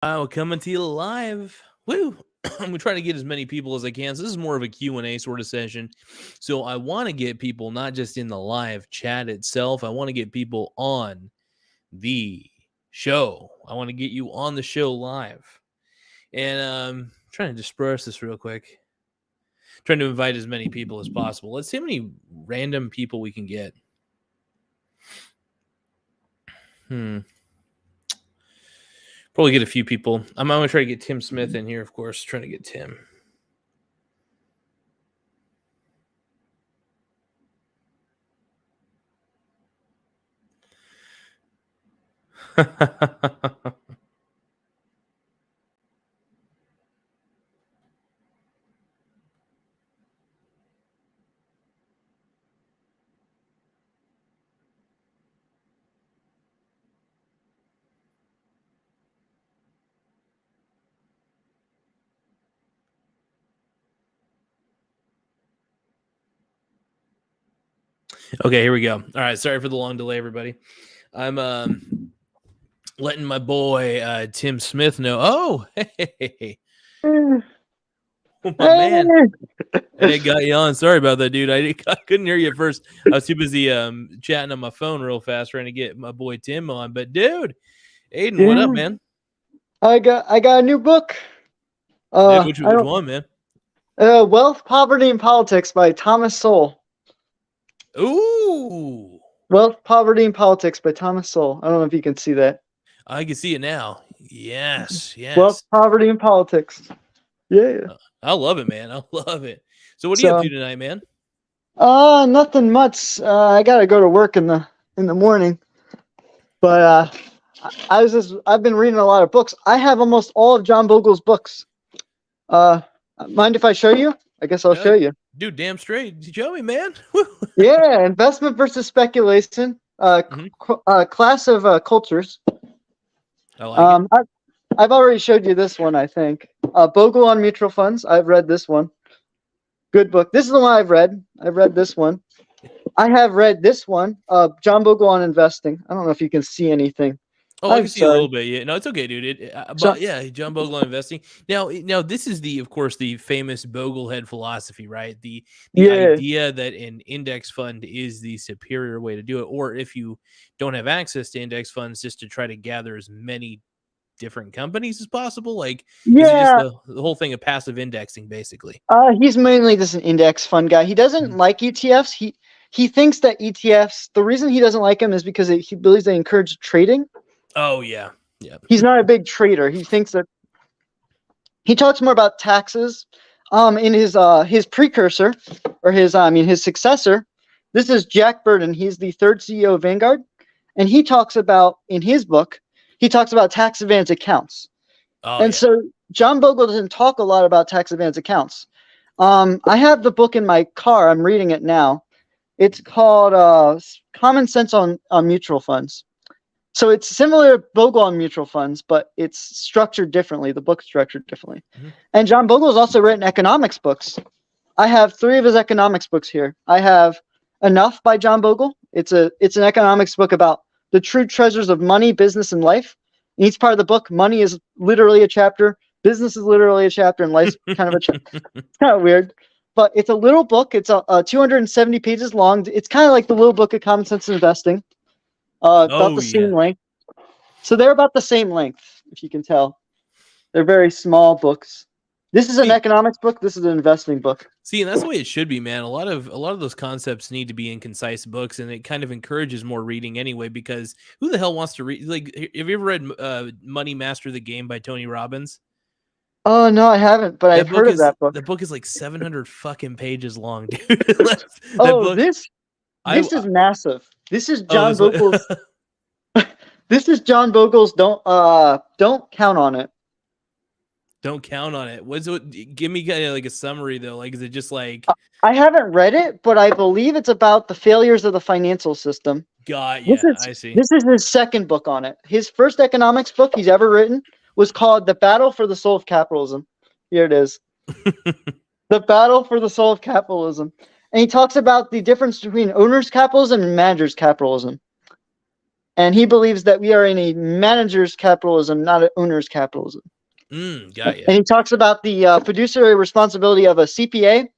I'm coming to you live. Woo! I'm trying to get as many people as I can. So this is more of a Q&A sort of session. So I want to get people not just in the live chat itself. I want to get people on the show. I want to get you on the show live. And trying to disperse this real quick. Trying to invite as many people as possible. Let's see how many random people we can get. Probably get a few people. I'm going to try to get Tim Smith in here, of course. Trying to get Tim. Okay, here we go. All right, sorry for the long delay, everybody. I'm letting my boy Tim Smith know. Oh, hey, oh, my man, I got you on. Sorry about that, dude. I couldn't hear you at first. I was too busy chatting on my phone real fast, trying to get my boy Tim on. But dude, Aiden, what up, man? I got a new book. Dude, which one, man? Wealth, Poverty, and Politics by Thomas Sowell. Ooh. Wealth, Poverty, and Politics by Thomas Sowell. I don't know if you can see that. I can see it now. Yes. Wealth, Poverty, and Politics. Yeah. I love it, man. I love it. So what are you up to tonight, man? Nothing much. I gotta go to work in the morning. But I've been reading a lot of books. I have almost all of John Bogle's books. Mind if I show you? I guess I'll show you. Dude, damn straight. Show me, man. Yeah, Investment versus Speculation. Class of Cultures. I like it. I've already showed you this one, I think. Bogle on Mutual Funds. I've read this one. Good book. This is the one I've read. I've read this one. I have read this one. John Bogle on Investing. I don't know if you can see anything. Oh, I can see a little bit. Yeah, no, it's okay, dude. John Bogle on Investing. Now, this is of course, the famous Boglehead philosophy, right? The idea that an index fund is the superior way to do it, or if you don't have access to index funds, just to try to gather as many different companies as possible. Like, is it just the whole thing of passive indexing, basically? He's mainly just an index fund guy. He doesn't like ETFs. He thinks that ETFs. The reason he doesn't like them is because he believes they encourage trading. Oh, yeah. He's not a big trader. He thinks that he talks more about taxes. In his precursor, or his successor, this is Jack Burden. He's the third CEO of Vanguard, and he talks about, in his book, he talks about tax advantage accounts. So John Bogle doesn't talk a lot about tax advantage accounts. I have the book in my car. I'm reading it now. It's called Common Sense on Mutual Funds. So it's similar to Bogle on mutual funds, but it's structured differently. The book's structured differently. And John Bogle has also written economics books. I have 3 of his economics books here. I have Enough by John Bogle. It's an economics book about the true treasures of money, business, and life. In each part of the book, money is literally a chapter, business is literally a chapter, and life's kind of a chapter. It's kind of weird. But it's a little book. It's 270 pages long. It's kind of like the little book of Common Sense Investing. About the same length. So they're about the same length, if you can tell. They're very small books. This is an economics book. This is an investing book. See, and that's the way it should be, man. A lot of those concepts need to be in concise books, and it kind of encourages more reading anyway. Because who the hell wants to read? Like, have you ever read Money Master the Game by Tony Robbins? Oh no, I haven't, but I've heard of that book. The book is like 700 fucking pages long, dude. This is massive. This is John Bogle's. This is John Bogle's. Don't count on it. Don't count on it. Give me kind of like a summary though. Like, is it just like? I haven't read it, but I believe it's about the failures of the financial system. I see. This is his second book on it. His first economics book he's ever written was called "The Battle for the Soul of Capitalism." Here it is. The Battle for the Soul of Capitalism. And he talks about the difference between owner's capitalism and manager's capitalism. And he believes that we are in a manager's capitalism, not an owner's capitalism. Got you. And he talks about the fiduciary responsibility of a CPA,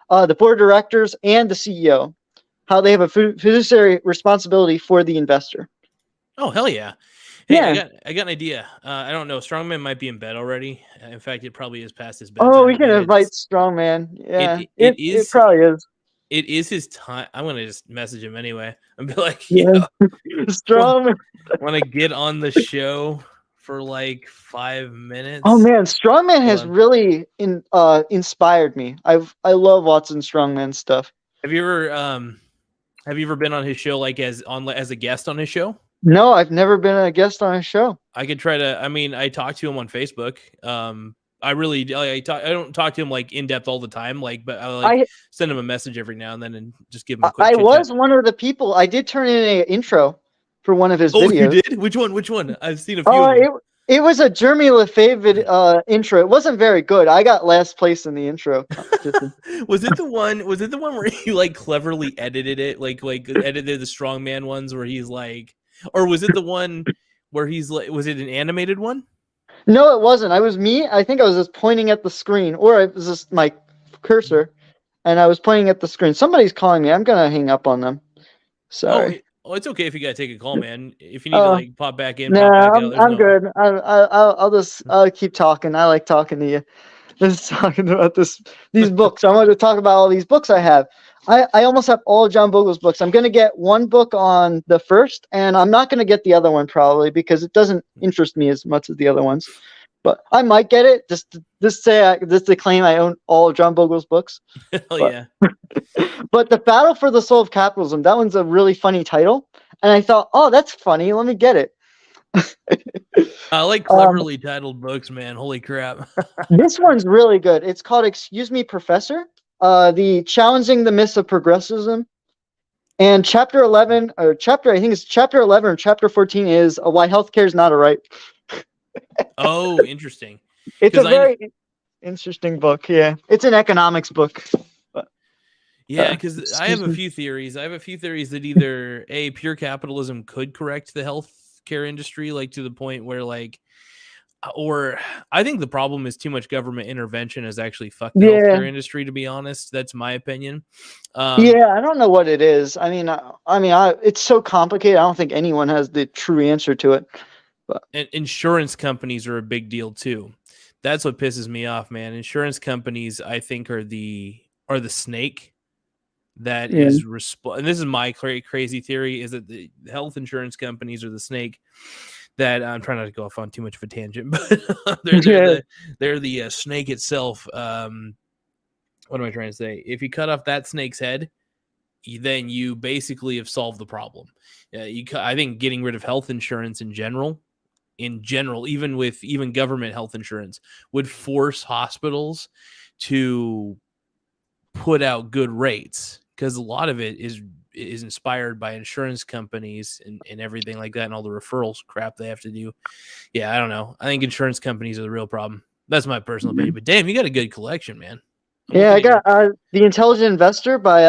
the board of directors, and the CEO, how they have a fiduciary responsibility for the investor. Oh, hell yeah. Hey, Yeah. I got an idea. I don't know. Strongman might be in bed already. In fact, it probably is past his Oh, we bedtime. can And invite Strongman. it, Yeah, it, it it is probably is. it is his time. I'm gonna just message him anyway and be like, Yeah, "Yo, Strongman. want to get on the show for like 5 Oh minutes?" man, Strongman Hold has on. really inspired me. I love watching Strongman stuff. Have you ever been on his show like as a guest on his show? No, I've never been a guest on a show. I could try to. I mean, I talked to him on Facebook. I really I don't talk to him like in depth all the time. Like, but I like I send him a message every now and then and just give him a quick I chit chat. was one of the people. I did turn in an intro for one of his Oh, you videos. did? Which one? Which one? I've seen a few of them. It was a Jeremy LaFave intro. It wasn't very good. I got last place in the intro competition. Was it the one? Was it the one where he like cleverly edited it, like edited the strongman ones where he's like, or was it the one where he's like, was it an animated one? No, it wasn't. I was me. I think I was just pointing at the screen, or it was just my cursor, and I was pointing at the screen. Somebody's calling me. I'm gonna hang up on them. Sorry. Oh, it's okay if you gotta take a call, man. If you need to like pop back in, pop Nah, back out. There's I'm no. good. I'll keep talking. I like talking to you. Just talking about these books. I wanted to talk about all these books I have. I almost have all John Bogle's books. I'm gonna get one book on the first, and I'm not gonna get the other one probably because it doesn't interest me as much as the other ones. But I might get it just to claim I own all of John Bogle's books. Hell But, yeah. but The Battle for the Soul of Capitalism, that one's a really funny title. And I thought, oh, that's funny. Let me get it. I like cleverly titled books, man. Holy crap. This one's really good. It's called Excuse Me, Professor, the Challenging the Myths of Progressivism. And chapter 11, I think it's chapter 11 or chapter 14 is Why Healthcare is Not a Right. Oh, interesting. It's a very interesting book. Yeah. It's an economics book. But, yeah, because I have a few theories. I have a few theories that either pure capitalism could correct the healthcare industry, like to the point where or I think the problem is too much government intervention has actually fucked the healthcare industry. To be honest, that's my opinion. Yeah, I don't know what it is. I mean, it's so complicated. I don't think anyone has the true answer to it. But and insurance companies are a big deal too. That's what pisses me off, man. Insurance companies, I think, are the snake that is and this is my crazy theory, is that the health insurance companies are the snake that I'm trying not to go off on too much of a tangent, but they're the snake itself. What am I trying to say? If you cut off that snake's head, then you basically have solved the problem. I think getting rid of health insurance in general, even government health insurance, would force hospitals to put out good rates, because a lot of it is inspired by insurance companies and everything like that, and all the referrals crap they have to do. Yeah, I don't know. I think insurance companies are the real problem. That's my personal opinion. But damn, you got a good collection, man. I got The Intelligent Investor by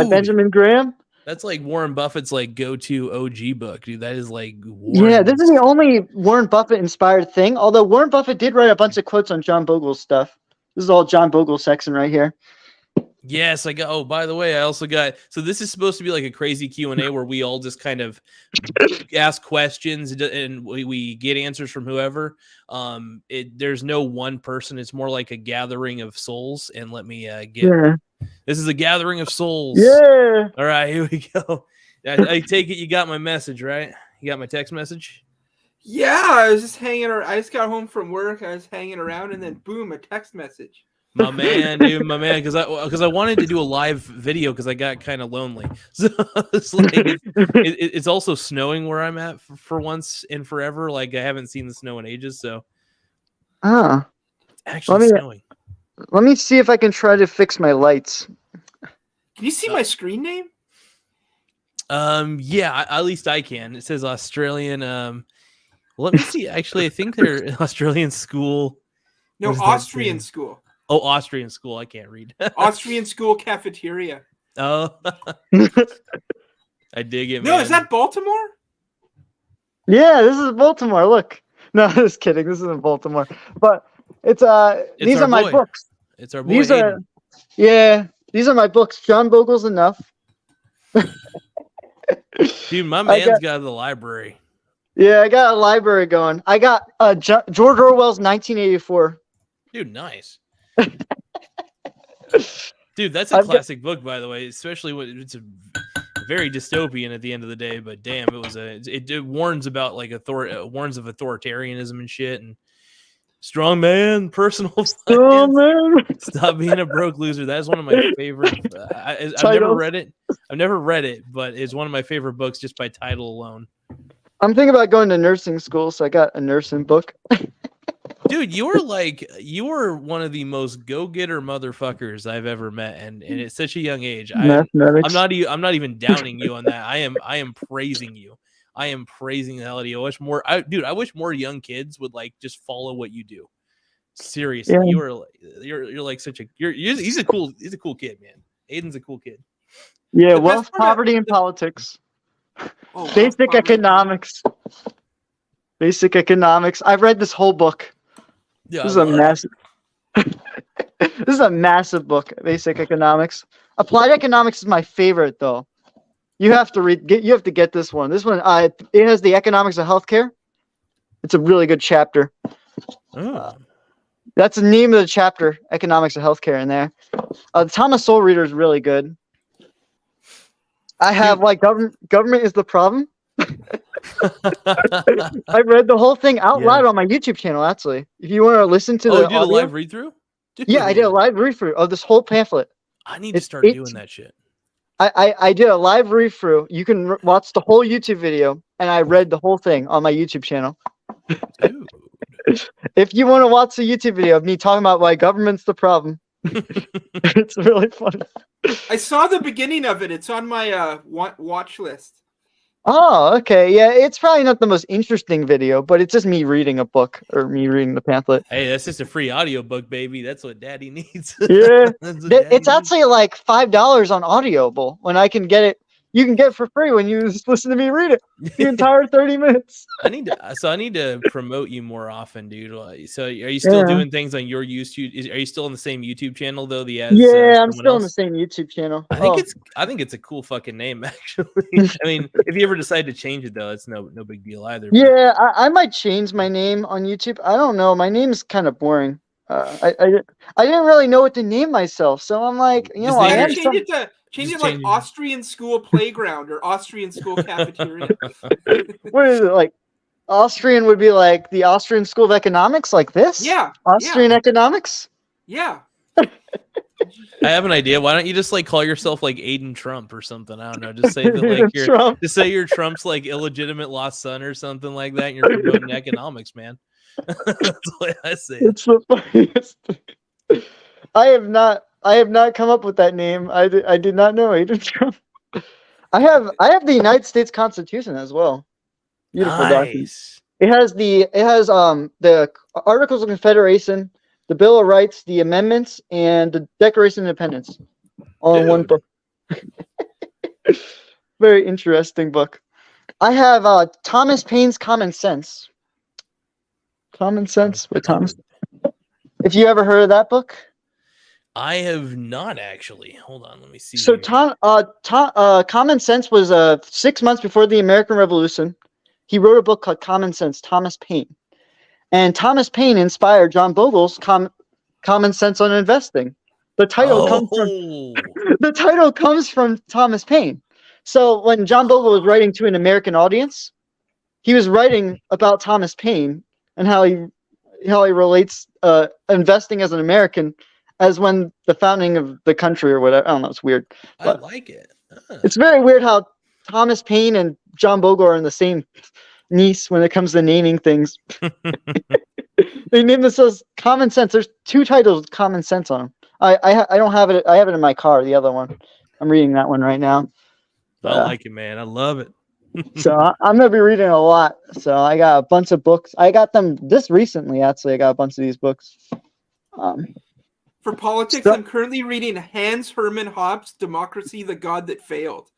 Benjamin Graham. That's like Warren Buffett's like go-to OG book, dude. That is like Yeah, this is the only Warren Buffett inspired thing. Although Warren Buffett did write a bunch of quotes on John Bogle's stuff. This is all John Bogle section right here. Yes, I got. Oh, by the way, I also got. So this is supposed to be like a crazy Q&A where we all just kind of ask questions and we get answers from whoever. There's no one person. It's more like a gathering of souls. And let me This is a gathering of souls. Yeah. All right, here we go. I take it you got my message, right? You got my text message? Yeah, I was just hanging around. I just got home from work. I was hanging around, and then boom, a text message. My man, dude, my man, because I wanted to do a live video because I got kind of lonely. So it's like it's also snowing where I'm at for once and forever. Like I haven't seen the snow in ages, so it's actually snowing. Let me see if I can try to fix my lights. Can you see my screen name? Yeah, at least I can. It says Australian. Let me see. Actually, I think they're Australian school. No, Austrian school. Oh, Austrian school. I can't read. Austrian school cafeteria. Oh, I dig it. No, man. is that Baltimore? Yeah, this is Baltimore. Look. No, just kidding. This isn't Baltimore. But it's It's these our are my boy. books. It's our boy These are Hayden. these are my books. John Bogle's Enough. Dude, my I man's got got the library. I got a library going. I got George Orwell's 1984. Dude, nice. Dude, that's a I've got- classic book, by the way. Especially when it's a very dystopian at the end of the day. But damn, it warns about like warns of authoritarianism and shit, and strong man, personal Oh finance. man. Stop being a broke loser. That's one of my favorite. I've never Titles. read it. I've never read it, but it's one of my favorite books just by title alone. I'm thinking about going to nursing school, so I got a nursing book. Dude, you were one of the most go-getter motherfuckers I've ever met, and at such a young age. I'm not even downing you on that. I am praising you. I am praising the hell out of you. I wish more young kids would like just follow what you do. Seriously, Yeah. you're like such a he's a cool kid, man. Aiden's a cool kid. Yeah, The wealth, best part of- poverty, and politics. Oh, wealth, Basic poverty, economics. Basic economics. I've read this whole book. Yeah, This is a massive. This is a massive book. Basic economics. Applied economics is my favorite, though. You have to You have to get this one. This one, it has the economics of healthcare. It's a really good chapter. Oh. That's the name of the chapter, economics of healthcare. In there, Thomas Sowell Reader is really good. I have government is the problem. I read the whole thing out loud on my YouTube channel. Actually, if you want to listen to the you did audio, a live read through? Yeah, I did a live read through of this whole pamphlet. I need to start doing that shit. I did a live read through. You can watch the whole YouTube video, and I read the whole thing on my YouTube channel. Dude. If you want to watch the YouTube video of me talking about why government's the problem, it's really funny. I saw the beginning of it. It's on my watch list. Oh, okay. Yeah, it's probably not the most interesting video, but it's just me reading a book or me reading the pamphlet. Hey, that's just a free audiobook, baby. That's what daddy needs. Yeah. It's actually like $5 on Audible when I can get it. You can get it for free when you just listen to me read it the entire 30 minutes. I need to promote you more often, dude. So are you still doing things on your YouTube? Are you still on the same YouTube channel though? I'm still on the same YouTube channel. I think it's a cool fucking name, actually. I mean, if you ever decide to change it though, it's no big deal either. Yeah, I might change my name on YouTube. I don't know. My name's kind of boring. I didn't really know what to name myself, so I'm like, Change it like Austrian school playground or Austrian school cafeteria. What is it like? Austrian would be like the Austrian School of Economics, like this? Yeah. Austrian economics? Yeah. I have an idea. Why don't you just like call yourself like Aiden Trump or something? I don't know. Just say that like you're Trump. Just say you're Trump's like illegitimate lost son or something like that. And you're promoting economics, man. That's the way I say it. It's the funniest thing. I have not come up with that name. I did not know Aiden Trump. I have the United States Constitution as well. Beautiful document. It has the Articles of Confederation, the Bill of Rights, the amendments, and the Declaration of Independence, all in one book. Very interesting book. I have Thomas Paine's Common Sense. Common Sense by Thomas. If you ever heard of that book? I have not actually. Hold on, let me see. So Common Sense was 6 months before the American Revolution. He wrote a book called Common Sense, Thomas Paine. And Thomas Paine inspired John Bogle's Common Sense on Investing. The title comes from Thomas Paine. So when John Bogle was writing to an American audience, he was writing about Thomas Paine and how he relates investing as an American as when the founding of the country or whatever. I don't know. It's weird. I like it. It's very weird how Thomas Paine and John Bogle are in the same niche when it comes to naming things. They named this as Common Sense. There's 2 titles with Common Sense on them. I don't have it. I have it in my car. The other one. I'm reading that one right now. I like it, man. I love it. So I'm gonna be reading a lot. So I got a bunch of books. I got them this recently. Actually, I got a bunch of these books. For politics, I'm currently reading Hans Hermann Hobbes' Democracy: The God That Failed.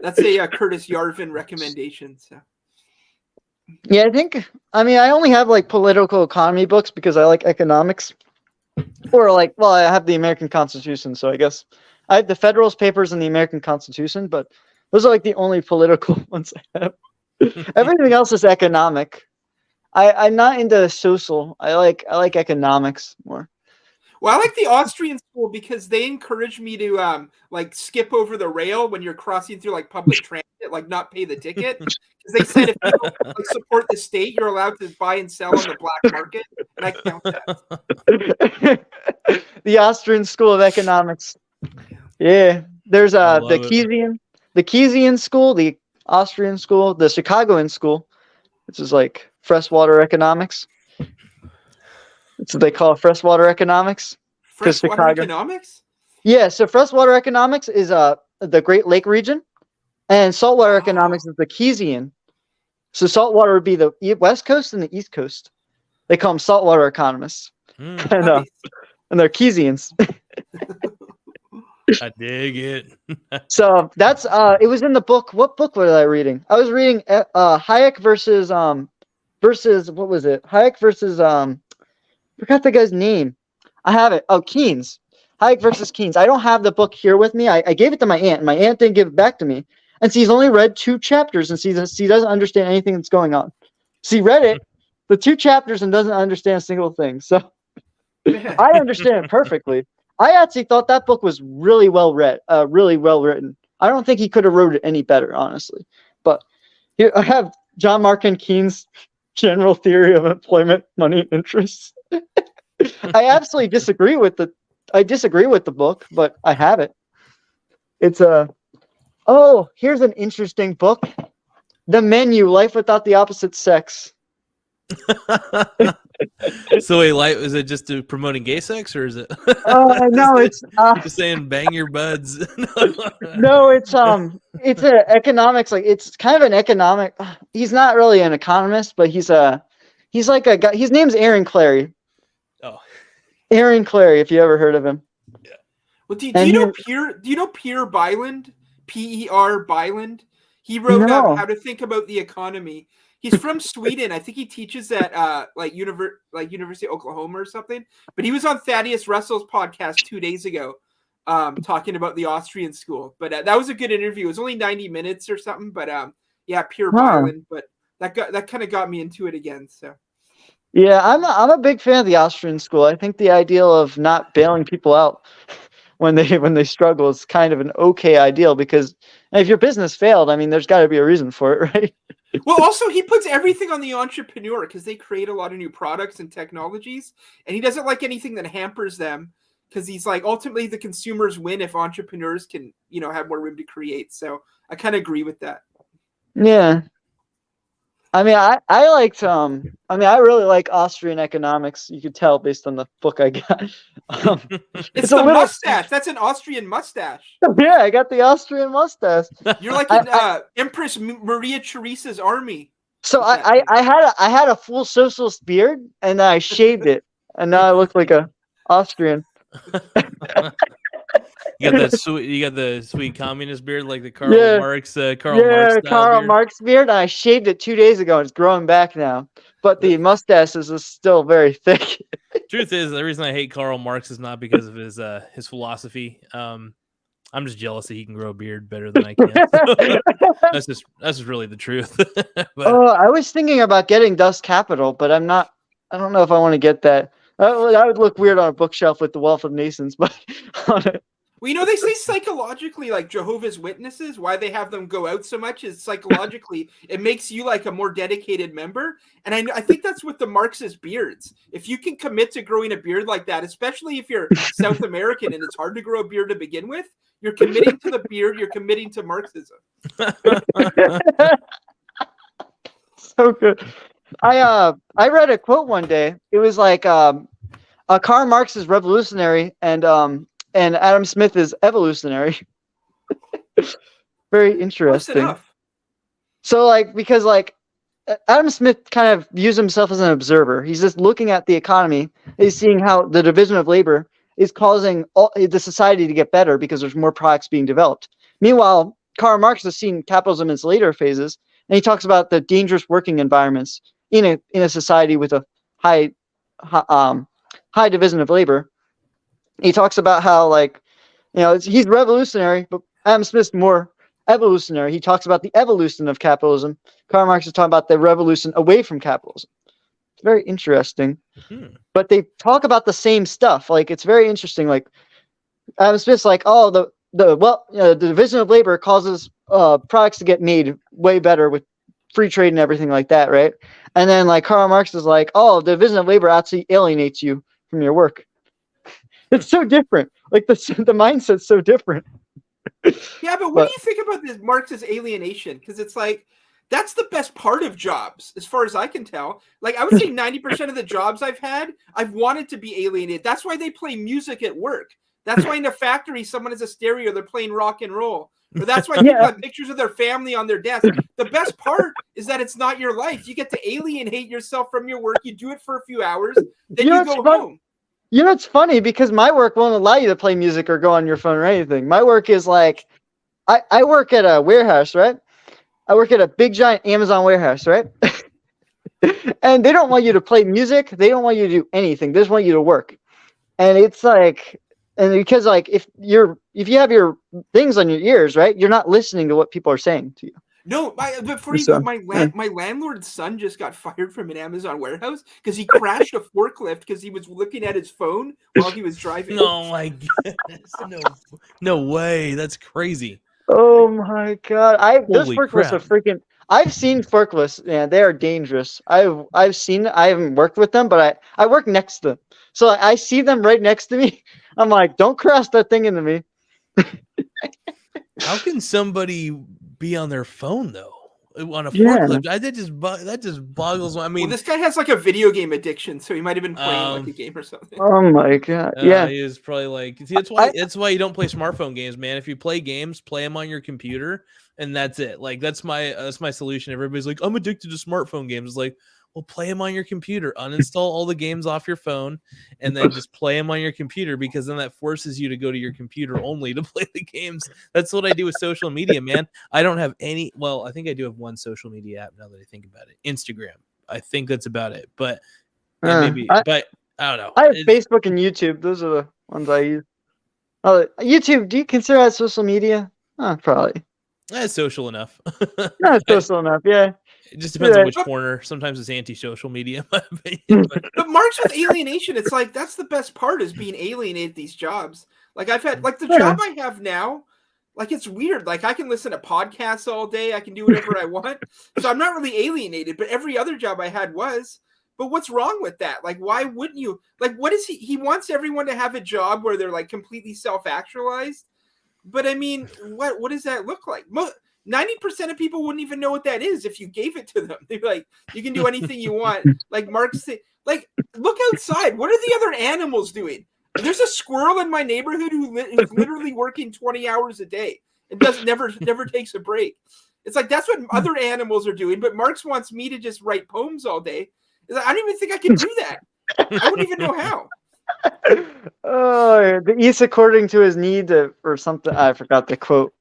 That's a Curtis Yarvin recommendation. So. Yeah, I only have like political economy books because I like economics. Or like, well, I have the American Constitution, so I guess I have the Federalist Papers and the American Constitution, but those are like the only political ones I have. Everything else is economic. I'm not into social. I like economics more. Well, I like the Austrian school because they encourage me to like skip over the rail when you're crossing through like public transit, like not pay the ticket. Because they said if you don't like support the state, you're allowed to buy and sell on the black market, and I count that. The Austrian School of Economics. Yeah, there's I the love it. Keynesian school, the Austrian school, the Chicagoan school, which is like freshwater economics. That's what they call it, freshwater economics. Freshwater Chicago. economics? Yeah, so freshwater economics is the Great Lake region, and saltwater economics is the Keynesian. So saltwater would be the West Coast and the East Coast. They call them saltwater economists, Mm, Nice. and they're Keynesians. I dig it. So that's it was in the book. What book was I reading? I was reading Hayek versus what was it? Hayek versus forgot the guy's name. I have it. Oh, Keynes. Hayek versus Keynes. I don't have the book here with me. I gave it to my aunt, and my aunt didn't give it back to me. And she's only read 2 chapters, and she doesn't understand anything that's going on. She read it, the 2 chapters, and doesn't understand a single thing. So I understand it perfectly. I actually thought that book was really well read, really well written. I don't think he could have wrote it any better, honestly. But here I have John Markin Keynes' General Theory of Employment, Money, and Interests. I absolutely disagree with the book, but I have it. It's here's an interesting book. The Menu, Life Without the Opposite Sex. So wait, is it just promoting gay sex, or is it? No, it's just saying bang your buds. no, it's a economics, like it's kind of an economic. He's not really an economist, but he's like a guy. His name's Aaron Clarey. Oh, Aaron Clarey, if you ever heard of him. Yeah. Well, do you know Pierre Byland? P-E-R Byland? He wrote No. How to Think About the Economy. He's from Sweden. I think he teaches at University of Oklahoma or something. But he was on Thaddeus Russell's podcast 2 days ago, talking about the Austrian school. But that was a good interview. It was only 90 minutes or something. But yeah, Pierre Byland. But that kind of got me into it again. So Yeah, I'm a big fan of the Austrian school. I think the ideal of not bailing people out when they struggle is kind of an okay ideal, because if your business failed, I mean, there's got to be a reason for it, right? Well, also, he puts everything on the entrepreneur because they create a lot of new products and technologies, and he doesn't like anything that hampers them, because he's like, ultimately the consumers win if entrepreneurs can, have more room to create. So I kind of agree with that. Yeah. I mean, I really like Austrian economics. You could tell based on the book I got. It's the mustache. That's an Austrian mustache. Yeah, I got the Austrian mustache. You're like in Empress Maria Theresa's army. So I had a full socialist beard, and I shaved it, and now I look like a Austrian. You got the sweet communist beard, like the Karl Marx Marx beard. I shaved it 2 days ago, and it's growing back now. But the mustache is still very thick. Truth is, the reason I hate Karl Marx is not because of his philosophy. I'm just jealous that he can grow a beard better than I can. That's just really the truth. But, I was thinking about getting Das Kapital, but I don't know if I want to get that. That would look weird on a bookshelf with the Wealth of Nations, but on it. Well, they say psychologically, like Jehovah's Witnesses, why they have them go out so much is psychologically, it makes you like a more dedicated member. And I think that's with the Marxist beards. If you can commit to growing a beard like that, especially if you're South American and it's hard to grow a beard to begin with, you're committing to the beard, you're committing to Marxism. So good. I read a quote one day. It was like Karl Marx is revolutionary, and Adam Smith is evolutionary. Very interesting. So because Adam Smith kind of views himself as an observer. He's just looking at the economy. He's seeing how the division of labor is causing the society to get better because there's more products being developed. Meanwhile, Karl Marx has seen capitalism in its later phases, and he talks about the dangerous working environments in a society with a high high division of labor. He talks about how, like, he's revolutionary, but Adam Smith's more evolutionary. He talks about the evolution of capitalism. Karl Marx is talking about the revolution away from capitalism. It's very interesting. But they talk about the same stuff. Like, it's very interesting. Like, Adam Smith's like, oh, the division of labor causes products to get made way better with free trade and everything like that, right? And then, like, Karl Marx is like, oh, the division of labor actually alienates you from your work. It's so different. Like, the mindset's so different. Yeah, but what do you think about this Marx's alienation? Because it's like, that's the best part of jobs, as far as I can tell. Like, I would say 90% of the jobs I've had, I've wanted to be alienated. That's why they play music at work. That's why in a factory, someone has a stereo, they're playing rock and roll. Or that's why people have pictures of their family on their desk. The best part is that it's not your life. You get to alienate yourself from your work. You do it for a few hours, then you go home. You know, it's funny because my work won't allow you to play music or go on your phone or anything. My work is like, I work at a warehouse, right? I work at a big giant Amazon warehouse, right? And they don't want you to play music. They don't want you to do anything. They just want you to work. And it's like, and because, like, if you have your things on your ears, right, you're not listening to what people are saying to you. No, before you go, my landlord's son just got fired from an Amazon warehouse because he crashed a forklift because he was looking at his phone while he was driving. Oh my goodness! No way! That's crazy. Oh my god! Those forklifts are freaking. I've seen forklifts. Yeah, they are dangerous. I've seen. I haven't worked with them, but I work next to them, so I see them right next to me. I'm like, don't crash that thing into me. How can somebody be on their phone though on a forklift? That just boggles. I mean, well, this guy has like a video game addiction, so he might have been playing like a game or something. Oh my god! Yeah, he is probably like. See, that's why you don't play smartphone games, man. If you play games, play them on your computer, and that's it. Like that's my solution. Everybody's like, I'm addicted to smartphone games. It's like, well, play them on your computer. Uninstall all the games off your phone, and then just play them on your computer, because then that forces you to go to your computer only to play the games. That's what I do with social media, man. I don't have any. Well, I think I do have one social media app now that I think about it. Instagram. I think that's about it. But maybe. But I don't know. I have Facebook and YouTube. Those are the ones I use. YouTube. Do you consider that social media? Probably. That's social enough. Not social enough. Yeah. It just depends on which corner. Sometimes it's anti-social media, in my opinion. But Marx with alienation, it's like that's the best part, is being alienated these jobs. Like I've had, like the job I have now, like it's weird. Like I can listen to podcasts all day. I can do whatever I want. So I'm not really alienated, but every other job I had was. But what's wrong with that? Like, why wouldn't you? Like, what is he wants everyone to have a job where they're like completely self-actualized. But I mean, what does that look like? 90% of people wouldn't even know what that is if you gave it to them. They'd be like, you can do anything you want. Like Marx said, like, look outside. What are the other animals doing? There's a squirrel in my neighborhood who's literally working 20 hours a day and never takes a break. It's like, that's what other animals are doing. But Marx wants me to just write poems all day. Like, I don't even think I can do that. I wouldn't even know how. Oh, each according to his need or something. I forgot the quote.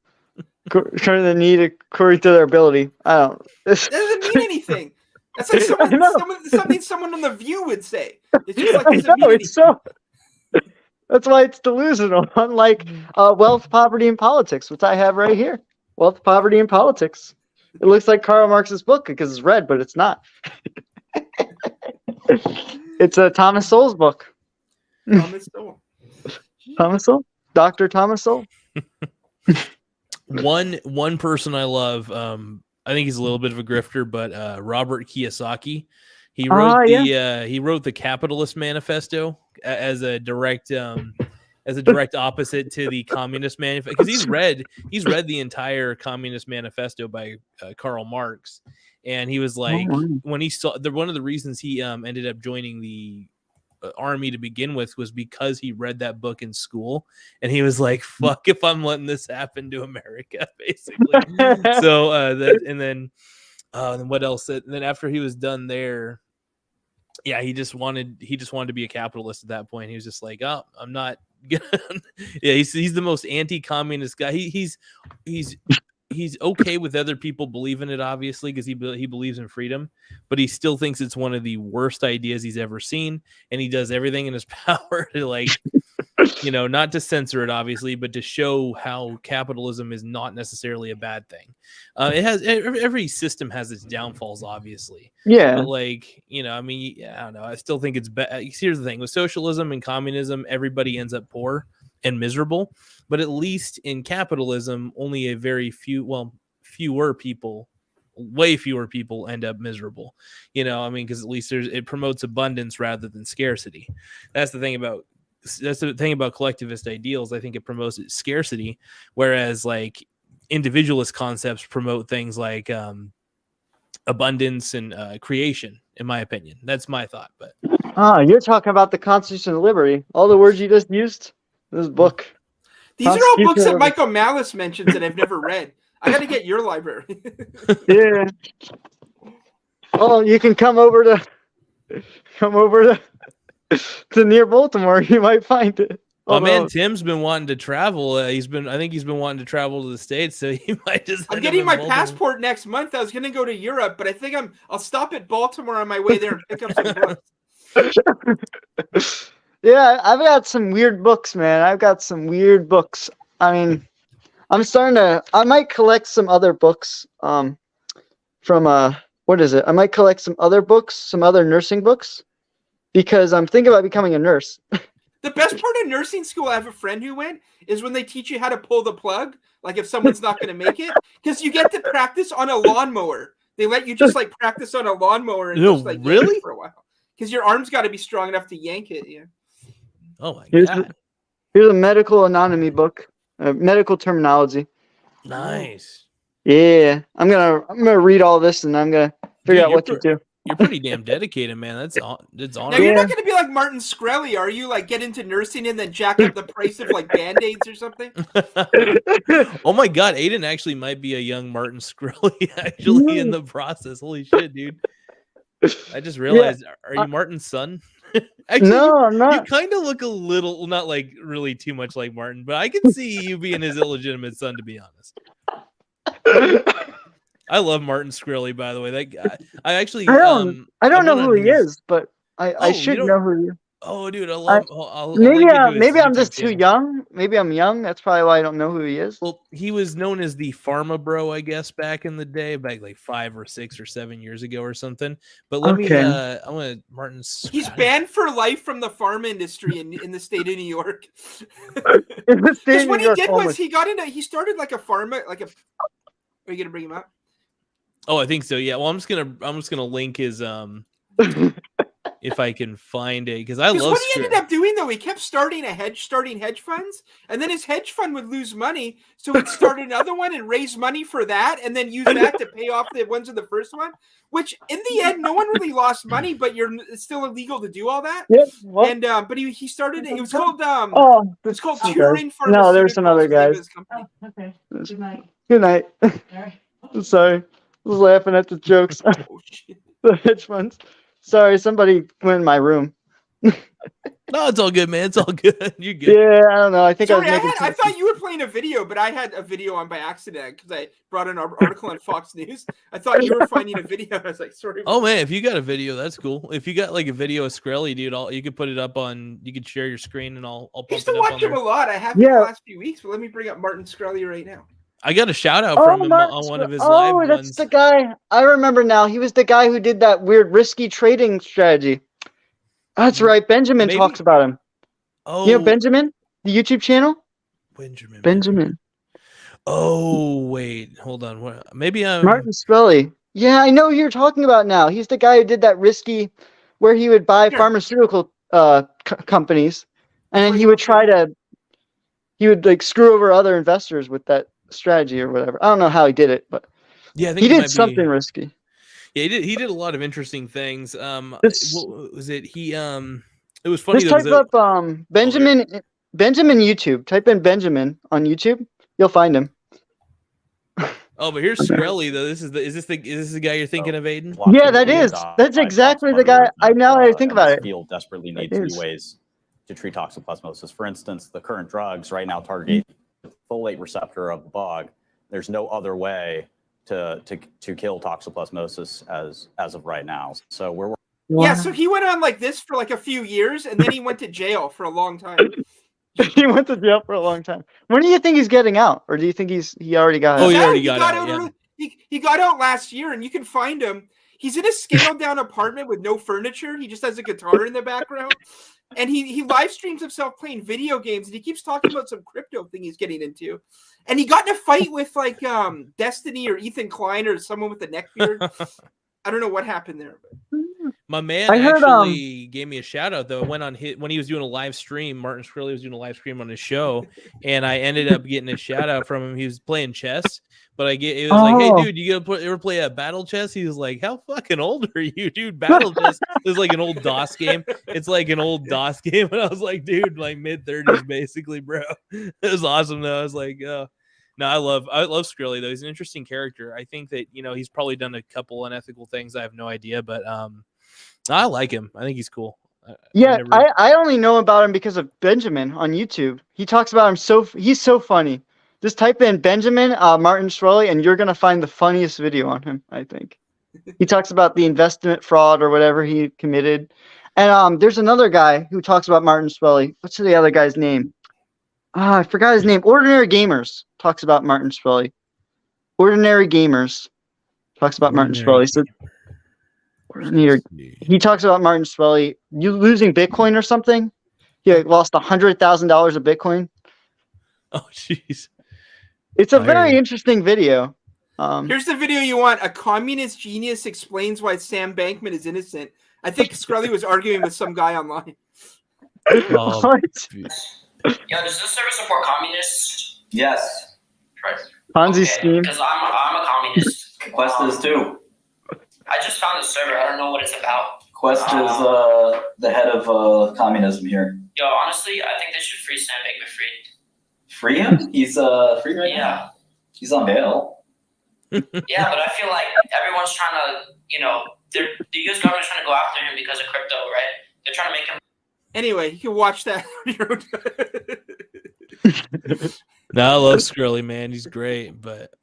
According to the need, according to their ability. I don't. That doesn't mean anything. That's like something someone on The View would say. It's just like, it's so. That's why it's delusional. Unlike Wealth, Poverty, and Politics, which I have right here. Wealth, Poverty, and Politics. It looks like Karl Marx's book because it's red, but it's not. It's a Thomas Sowell's book. Thomas Sowell. Thomas Sowell? Dr. Thomas Sowell? One person I love, I think he's a little bit of a grifter, but Robert Kiyosaki. He wrote he wrote the Capitalist Manifesto as a direct opposite to the Communist Manifesto, because he's read the entire Communist Manifesto by Karl Marx, and he was like, when he saw one of the reasons he ended up joining the army to begin with was because he read that book in school, and he was like, fuck if I'm letting this happen to America, basically. So and then what else? And then after he was done there, yeah, he just wanted to be a capitalist at that point. He was just like, oh, I'm not gonna. Yeah, he's the most anti-communist guy. He's he's okay with other people believing it, obviously, because he believes in freedom, but he still thinks it's one of the worst ideas he's ever seen, and he does everything in his power to like, not to censor it, obviously, but to show how capitalism is not necessarily a bad thing. It has every system has its downfalls, obviously. Yeah. But like, I mean, I don't know. I still think it's bad. Here's the thing: with socialism and communism, everybody ends up poor and miserable. But at least in capitalism, only a very fewer people, way fewer people end up miserable. I mean, because at least it promotes abundance rather than scarcity. That's the thing about collectivist ideals. I think it promotes scarcity, whereas like individualist concepts promote things like abundance and creation. In my opinion, that's my thought. But you're talking about the Constitution of Liberty. All the words you just used. This book. These are all books that Michael Malice mentions that I've never read. I got to get your library. Yeah. Oh, you can come over to near Baltimore. You might find it. Oh man, Tim's been wanting to travel. I think he's been wanting to travel to the States, so he might just. I'm getting my passport next month. I was going to go to Europe, but I think I'll stop at Baltimore on my way there and pick up some books. Yeah, I've got some weird books, man. I've got some weird books. I mean, I might collect some other books from what is it? I might collect some other books, some other nursing books, because I'm thinking about becoming a nurse. The best part of nursing school, I have a friend who went, is when they teach you how to pull the plug, like if someone's not going to make it, because you get to practice on a lawnmower. They let you just like practice on a lawnmower and just like really for a while, because your arm's got to be strong enough to yank it. Yeah. Oh my god! Here's a medical anatomy book, medical terminology. Nice. Yeah, I'm gonna read all this and I'm gonna figure out what to do. You're pretty damn dedicated, man. That's honorable. Now you're not gonna be like Martin Shkreli, are you? Like get into nursing and then jack up the price of like Band-Aids or something? Oh my god, Aiden actually might be a young Martin Shkreli actually in the process. Holy shit, dude! I just realized, are you Martin's son? Actually, no, I'm not. You kind of look a little, not like really too much like Martin, but I can see you being his illegitimate son, to be honest. I love Martin Shkreli, by the way. That guy, I don't know who he is, but I should know who he is. Oh, dude, I love. Maybe I'm just too young. Maybe I'm young. That's probably why I don't know who he is. Well, he was known as the Pharma Bro, I guess, back in the day, back like 5 or 6 or 7 years ago or something. But I want Martin. He's banned for life from the pharma industry in the state of New York. Because what he did was he started like a pharma, like a. Are you gonna bring him up? Oh, I think so. Yeah. Well, I'm just gonna link his if I can find it, because I love what he ended up doing though, he kept starting hedge funds, and then his hedge fund would lose money, so he'd start another one and raise money for that, and then use that to pay off the ones in the first one. Which in the end, no one really lost money, but it's still illegal to do all that. Yeah. Well, and but he started. It was called it's called Turing Pharmaceuticals. No, there's some other guys. Okay. Good night. Good night. All right. Sorry, I was laughing at the jokes. Oh, shit. The hedge funds. Sorry, somebody went in my room. No, it's all good, man. It's all good. You're good. Yeah, I don't know. I think Sorry, I thought you were playing a video, but I had a video on by accident because I brought an article on Fox News. I thought you were finding a video. I was like, sorry. Oh man, if you got a video, that's cool. If you got like a video of Shkreli, dude, you could put it up on. You could share your screen, and I'll pump I used it to up watch on him there. a lot. I have in the last few weeks, but let me bring up Martin Shkreli right now. I got a shout out from him on one of his live ones. Oh, that's the guy. I remember now. He was the guy who did that weird risky trading strategy. That's right. Benjamin talks about him. Oh, you know Benjamin, the YouTube channel. Benjamin. Oh wait, hold on. Maybe I'm Martin Shkreli. Yeah, I know who you're talking about now. He's the guy who did that risky, where he would buy pharmaceutical companies, and then he would like screw over other investors with that strategy or whatever. I don't know how he did it, but yeah, I think he did something risky. Yeah, he did a lot of interesting things. What was it? It was funny. Just type up Benjamin YouTube. Type in Benjamin on YouTube. You'll find him. Oh, but here's Shkreli though. Is this the guy you're thinking of, Aiden? Yeah, that is. That's exactly the guy. I think about it. Field desperately needs new ways to treat toxoplasmosis. For instance, the current drugs right now target the folate receptor of the bug, There's no other way to kill toxoplasmosis as of right now. So we're Yeah, so he went on like this for like a few years, and then he went to jail for a long time. He went to jail for a long time. When do you think he's getting out, or do you think he already got Oh, out? he already He got out. Yeah. He got out last year, and you can find him. He's in a scaled down apartment with no furniture. He just has a guitar in the background, and he live streams himself playing video games, and he keeps talking about some crypto thing he's getting into. And he got in a fight with like Destiny or Ethan Klein or someone with a neck beard. I don't know what happened there. But... My man actually gave me a shout out though. Went on when he was doing a live stream. Martin Shkreli was doing a live stream on his show, and I ended up getting a shout out from him. He was playing chess, but it was like, "Hey, dude, you ever play a battle chess?" He was like, "How fucking old are you, dude? Battle chess is like an old DOS game. It's like an old DOS game." And I was like, "Dude, like mid-30s, basically, bro." It was awesome though. I was like, "Oh." No, I love Shkreli though. He's an interesting character. I think that he's probably done a couple unethical things. I have no idea, but I like him. I think he's cool. I only know about him because of Benjamin on YouTube. He talks about him he's so funny. Just type in Benjamin Martin Shkreli, and you're gonna find the funniest video on him. I think he talks about the investment fraud or whatever he committed. And there's another guy who talks about Martin Shkreli. What's the other guy's name? I forgot his name. Ordinary Gamers talks about Martin Shkreli. Ordinary Gamers talks about Martin Shkreli. So he talks about Martin Shkreli. You losing Bitcoin or something? He lost $100,000 of Bitcoin. Oh, jeez. It's a very interesting video. Here's the video you want. A communist genius explains why Sam Bankman is innocent. I think Shkreli was arguing with some guy online. What? Yo, does this service support communists? Yes. Right. Ponzi scheme. Because I'm a communist. Quest is too. I just found the server. I don't know what it's about. Quest is the head of communism here. Yo, honestly, I think they should free Sam Bankman-Fried. Free him? He's free right now. He's on bail. Yeah, but I feel like everyone's trying to, the U.S. government's trying to go after him because of crypto, right? They're trying to make him. Anyway, you can watch that on your own. No, I love Shkreli, man. He's great, but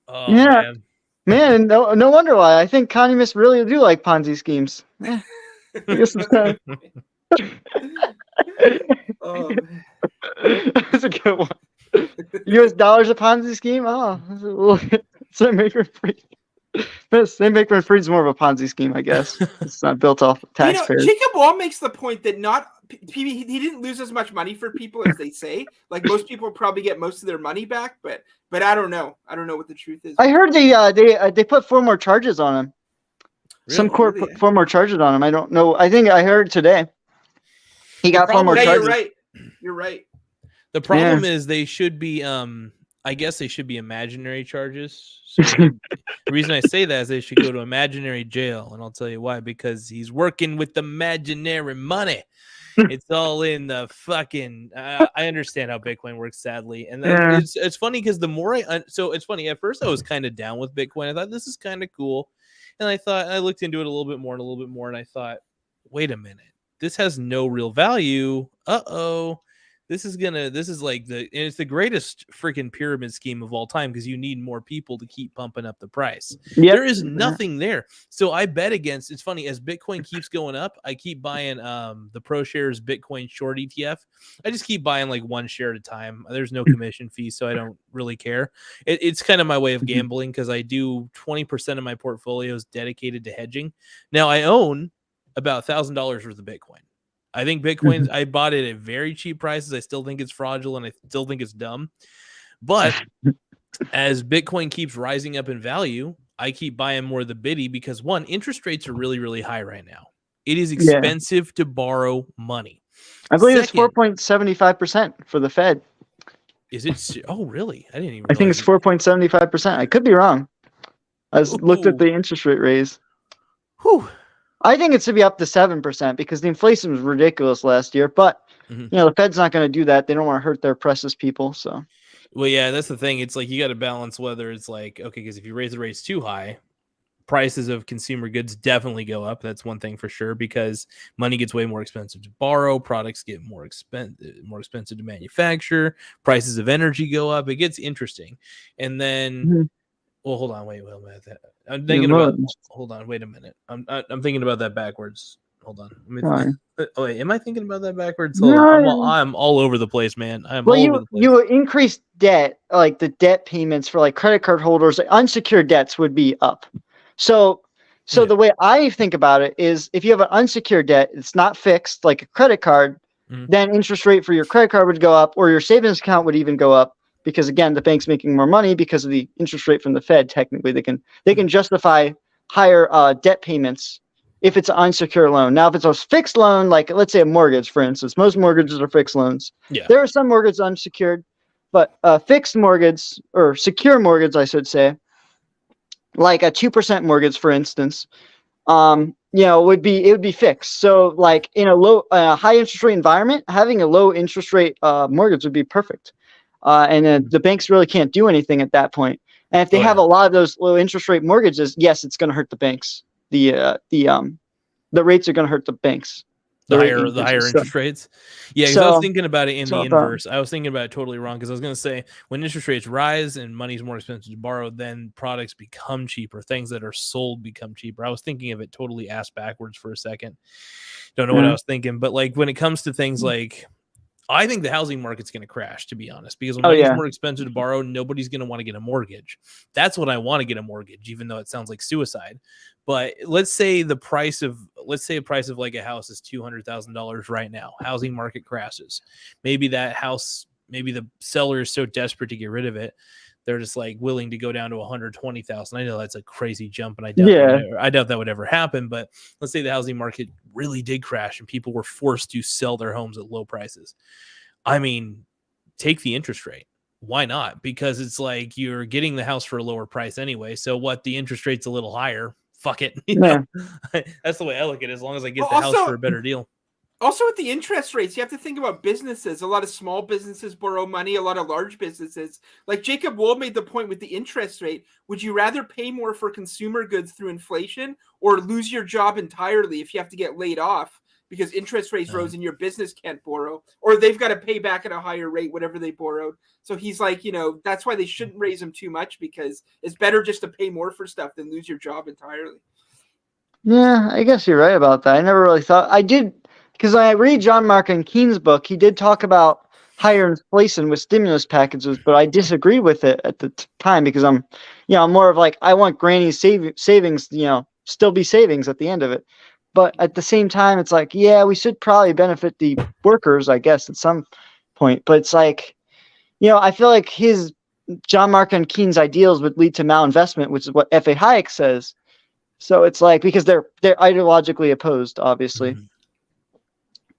man, no wonder why. I think communists really do like Ponzi schemes. I guess it's kind of... That's a good one. U.S. dollars a Ponzi scheme? Oh, Sam Bankman-Fried. Sam Bankman-Fried is more of a Ponzi scheme, I guess. It's not built off of taxpayers. Jacob Wall makes the point that he didn't lose as much money for people as they say. Like most people probably get most of their money back, but I don't know. I don't know what the truth is. I heard they put 4 more charges on him. Really? Some court put 4 more charges on him. I don't know. I think I heard today. He got 4 more charges. You're right. You're right. The problem is they should be, I guess they should be imaginary charges. So the reason I say that is they should go to imaginary jail, and I'll tell you why. Because he's working with imaginary money. It's all in the fucking. I understand how Bitcoin works, sadly, and it's funny because the more so it's funny. At first, I was kind of down with Bitcoin. I thought this is kind of cool, and I looked into it a little bit more, and I thought, wait a minute, this has no real value. This is like it's the greatest freaking pyramid scheme of all time because you need more people to keep pumping up the price. Yep. There is nothing there. So I bet against, it's funny, as Bitcoin keeps going up, I keep buying the ProShares Bitcoin short ETF. I just keep buying like 1 share at a time. There's no commission fee, so I don't really care. It's kind of my way of gambling because I do 20% of my portfolio is dedicated to hedging. Now I own about $1,000 worth of Bitcoin. I think Bitcoin, I bought it at very cheap prices. I still think it's fraudulent. I still think it's dumb. But as Bitcoin keeps rising up in value, I keep buying more of the biddy because, one, interest rates are really, really high right now. It is expensive to borrow money. I believe it's 4.75% for the Fed. Is it? Oh, really? I didn't even. I think it's 4.75%. I could be wrong. I looked at the interest rate raise. Whew. I think it should be up to 7% because the inflation was ridiculous last year. But the Fed's not going to do that. They don't want to hurt their precious people. So, well, yeah, that's the thing. It's like you got to balance whether it's like, okay, because if you raise the rates too high, prices of consumer goods definitely go up. That's one thing for sure, because money gets way more expensive to borrow, products get more expensive to manufacture, prices of energy go up. It gets interesting. And then well, hold on, wait a minute. I'm thinking about hold on, wait a minute. I'm thinking about that backwards. Hold on. Oh, wait, am I thinking about that backwards? Hold on. I'm all over the place, man. I'm all over the place. You increase debt, like the debt payments for like credit card holders, unsecured debts would be up. So the way I think about it is, if you have an unsecured debt, it's not fixed like a credit card, then interest rate for your credit card would go up, or your savings account would even go up, because again, the bank's making more money because of the interest rate from the Fed. Technically, they can justify higher debt payments if it's an unsecured loan. Now, if it's a fixed loan, like let's say a mortgage, for instance, most mortgages are fixed loans. Yeah. There are some mortgages unsecured, but fixed mortgage, or secure mortgage, I should say, like a 2% mortgage, for instance, it would be fixed. So like in a high interest rate environment, having a low interest rate mortgage would be perfect. And the banks really can't do anything at that point. And if they have a lot of those low interest rate mortgages, yes, it's going to hurt the banks. The rates are going to hurt the banks. The higher interest rates. Yeah, because I was thinking about it in the inverse. I was thinking about it totally wrong, because I was going to say, when interest rates rise and money's more expensive to borrow, then products become cheaper. Things that are sold become cheaper. I was thinking of it totally ass backwards for a second. Don't know what I was thinking. But like when it comes to things like, I think the housing market's going to crash, to be honest, because when money's more expensive to borrow, nobody's going to want to get a mortgage. That's what I want to get a mortgage, even though it sounds like suicide. But let's say a price of like a house is $200,000 right now. Housing market crashes. Maybe the seller is so desperate to get rid of it, they're just like willing to go down to 120,000. I know that's a crazy jump, and I doubt that would ever happen. But let's say the housing market really did crash and people were forced to sell their homes at low prices. I mean, take the interest rate. Why not? Because it's like you're getting the house for a lower price anyway. So what? The interest rate's a little higher. Fuck it. You know? That's the way I look at it. As long as I get the house for a better deal. Also, with the interest rates, you have to think about businesses. A lot of small businesses borrow money, a lot of large businesses. Like Jacob Wold made the point with the interest rate. Would you rather pay more for consumer goods through inflation, or lose your job entirely if you have to get laid off because interest rates rose and your business can't borrow, or they've got to pay back at a higher rate whatever they borrowed? So he's like, that's why they shouldn't raise them too much, because it's better just to pay more for stuff than lose your job entirely. Yeah, I guess you're right about that. I never really thought. I did. Because when I read John Markin Keen's book, he did talk about higher inflation with stimulus packages, but I disagree with it at the time, because I'm more of like, I want granny's savings, still be savings at the end of it. But at the same time, it's like, yeah, we should probably benefit the workers, I guess, at some point. But it's like, I feel like John Markin Keen's ideals would lead to malinvestment, which is what F.A. Hayek says. So it's like, because they're ideologically opposed, obviously.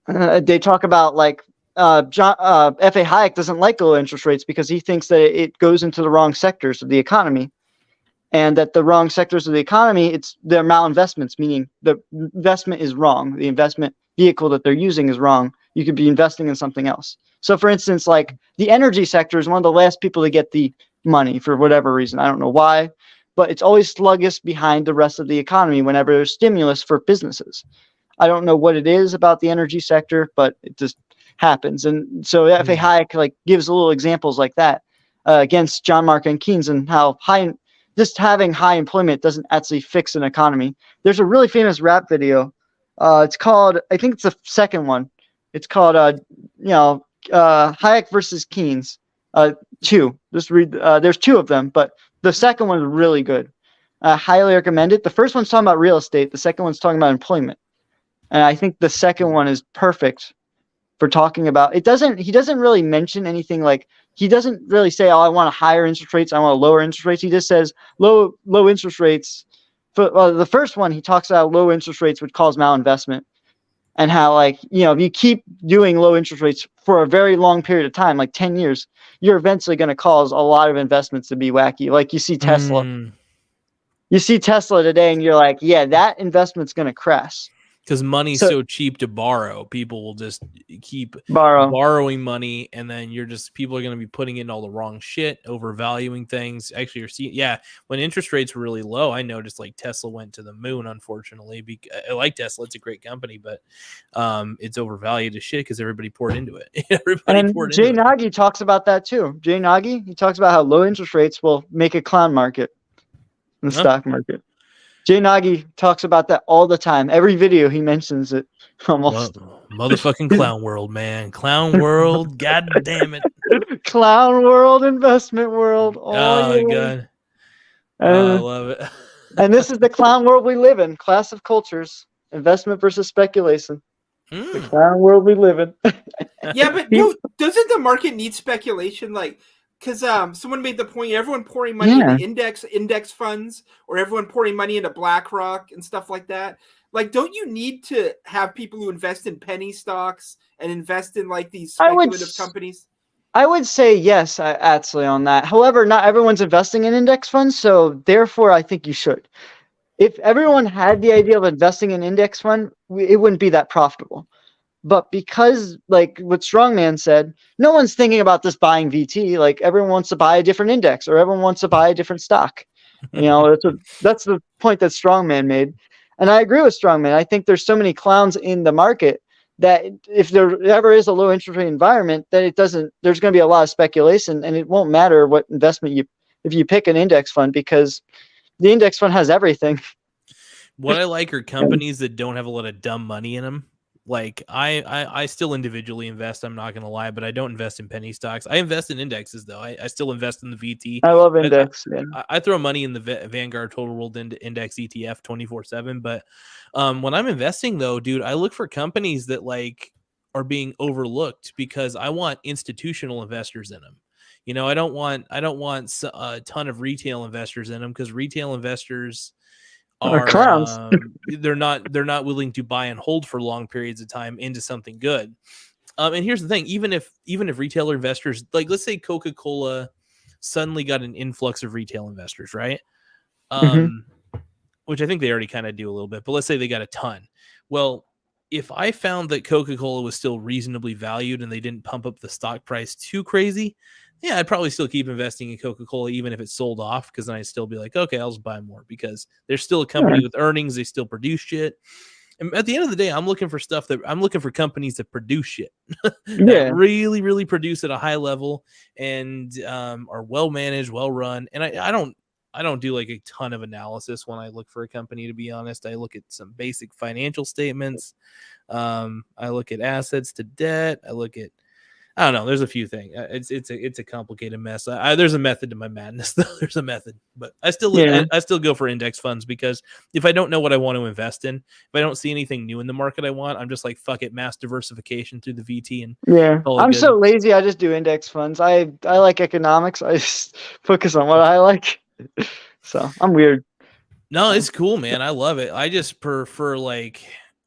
They talk about like F.A. Hayek doesn't like low interest rates because he thinks that it goes into the wrong sectors of the economy, and that the wrong sectors of the economy, they're malinvestments, meaning the investment is wrong. The investment vehicle that they're using is wrong. You could be investing in something else. So for instance, like the energy sector is one of the last people to get the money for whatever reason. I don't know why, but it's always sluggish behind the rest of the economy whenever there's stimulus for businesses. I don't know what it is about the energy sector, but it just happens. And so F.A. Hayek like gives little examples like that against John Markin Keynes, and how just having high employment doesn't actually fix an economy. There's a really famous rap video. It's called, I think it's the second one. It's called Hayek versus Keynes 2. Just read. There's 2 of them, but the second one is really good. I highly recommend it. The first one's talking about real estate. The second one's talking about employment. And I think the second one is perfect for talking about. He doesn't really mention anything, like he doesn't really say, oh, I want higher interest rates, I want lower interest rates. He just says low interest rates. The first one, he talks about low interest rates would cause malinvestment, and how like, if you keep doing low interest rates for a very long period of time, like 10 years, you're eventually going to cause a lot of investments to be wacky. Like you see Tesla. You see Tesla today and you're like, yeah, that investment's going to crash. Because money's So- so cheap to borrow, people will just keep Borrow. borrowing money, and then people are going to be putting in all the wrong shit, overvaluing things. Actually, you're seeing, when interest rates were really low, I noticed like Tesla went to the moon. Unfortunately, I like Tesla; it's a great company, but it's overvalued as shit because everybody poured into it. And Jay Nagy talks about that too. Jay Nagy, he talks about how low interest rates will make a clown market in the stock market. Jay Nagy talks about that all the time. Every video he mentions it almost. Motherfucking clown world, man. Clown world. God damn it. Clown world, investment world. Oh, yeah. God. I love it. And this is the clown world we live in. Class of cultures. Investment versus speculation. The clown world we live in. Yeah, but no, doesn't the market need speculation? Like, because someone made the point, everyone pouring money into index funds, or everyone pouring money into BlackRock and stuff like that. Like, don't you need to have people who invest in penny stocks and invest in like these speculative companies? I would say yes, actually, on that. However, not everyone's investing in index funds, so therefore I think you should. If everyone had the idea of investing in index fund, it wouldn't be that profitable. But because, like what Strongman said, no one's thinking about this buying VT. Like, everyone wants to buy a different index, or everyone wants to buy a different stock. That's the point that Strongman made. And I agree with Strongman. I think there's so many clowns in the market that if there ever is a low interest rate environment, that there's going to be a lot of speculation, and it won't matter what investment if you pick an index fund, because the index fund has everything. What I like are companies that don't have a lot of dumb money in them. Like I still individually invest. I'm not going to lie, but I don't invest in penny stocks. I invest in indexes though. I still invest in the VT. I love index. I throw money in the Vanguard Total World Index ETF 24/7. But when I'm investing though, dude, I look for companies that like are being overlooked because I want institutional investors in them. You know, I don't want a ton of retail investors in them because retail investors are clowns. They're not willing to buy and hold for long periods of time into something good. And here's the thing, even if retailer investors, like let's say Coca-Cola suddenly got an influx of retail investors, right? Which I think they already kind of do a little bit, but let's say they got a ton. Well, if I found that Coca-Cola was still reasonably valued and they didn't pump up the stock price too crazy, yeah, I'd probably still keep investing in Coca-Cola even if it sold off, because then I'd still be like, okay, I'll just buy more because they're still a company with earnings. They still produce shit. And at the end of the day, I'm looking for companies that produce shit that really, really produce at a high level and are well managed, well run. And I don't do like a ton of analysis when I look for a company, to be honest. I look at some basic financial statements. I look at assets to debt. I don't know. There's a few things. It's a complicated mess. There's a method to my madness, though. There's a method, but I still go for index funds because if I don't know what I want to invest in, if I don't see anything new in the market I want, I'm just like, fuck it, mass diversification through the VT and I'm so lazy. I just do index funds. I like economics. I just focus on what I like. So I'm weird. No, it's cool, man. I love it. I just prefer like.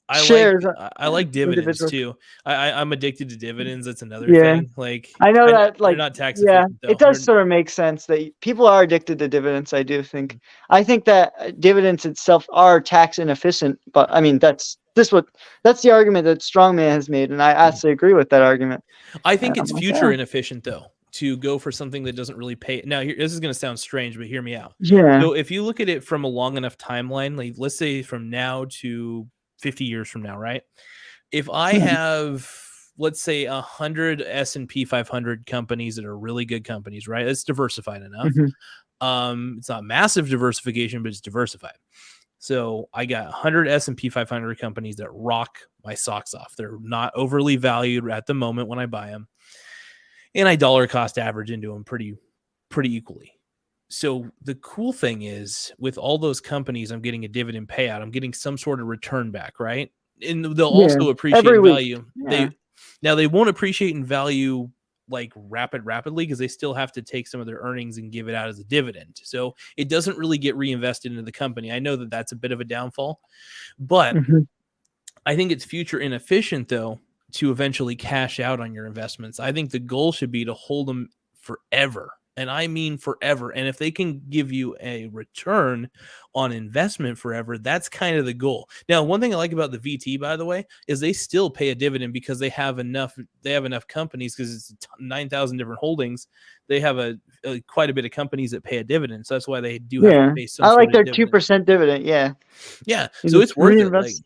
I like dividends too. I'm addicted to dividends. That's another thing. Like I know that they're not tax efficient. Though. It does sort of make sense that people are addicted to dividends. I do think. I think that dividends itself are tax inefficient, but I mean that's the argument that Strongman has made, and I absolutely agree with that argument. I think it's future inefficient though to go for something that doesn't really pay. Now, this is going to sound strange, but hear me out. Yeah. So if you look at it from a long enough timeline, like let's say from now to 50 years from now, right? If I have, let's say 100 S&P 500 companies that are really good companies, right? It's diversified enough. It's not massive diversification, but it's diversified. So I got 100 S&P 500 companies that rock my socks off. They're not overly valued at the moment when I buy them. And I dollar cost average into them pretty equally. So the cool thing is with all those companies, I'm getting a dividend payout. I'm getting some sort of return back, right? And they'll also appreciate in value. They won't appreciate in value like rapidly because they still have to take some of their earnings and give it out as a dividend. So it doesn't really get reinvested into the company. I know that that's a bit of a downfall, but I think it's future inefficient though to eventually cash out on your investments. I think the goal should be to hold them forever. And I mean forever. And if they can give you a return on investment forever, that's kind of the goal. Now, one thing I like about the VT, by the way, is they still pay a dividend because they have enough companies, because it's 9,000 different holdings. They have quite a bit of companies that pay a dividend. So that's why they do have to pay some I sort like of their dividend. 2% dividend. Yeah. Yeah. You So just it's worth it. reinvest.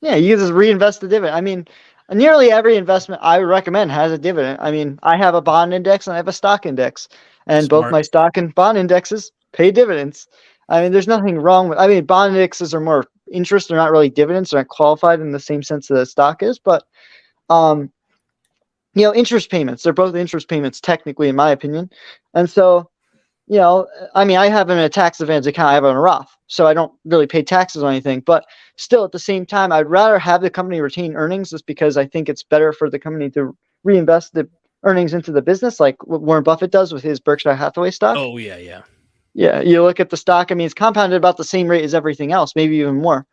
Yeah, you just reinvest the dividend. I mean, nearly every investment I would recommend has a dividend. I mean, I have a bond index and I have a stock index, and both Smart. my stock and bond indexes pay dividends. I mean, there's nothing wrong with. I mean, bond indexes are more interest; they're not really dividends. They're not qualified in the same sense that a stock is. But, interest payments. They're both interest payments, technically, in my opinion. And so, I mean, I have in a tax advantage account. I have it in a Roth, so I don't really pay taxes on anything. But still, at the same time, I'd rather have the company retain earnings, just because I think it's better for the company to reinvest the earnings into the business, like what Warren Buffett does with his Berkshire Hathaway stock. Oh, yeah, yeah. Yeah, you look at the stock. I mean, it's compounded about the same rate as everything else, maybe even more.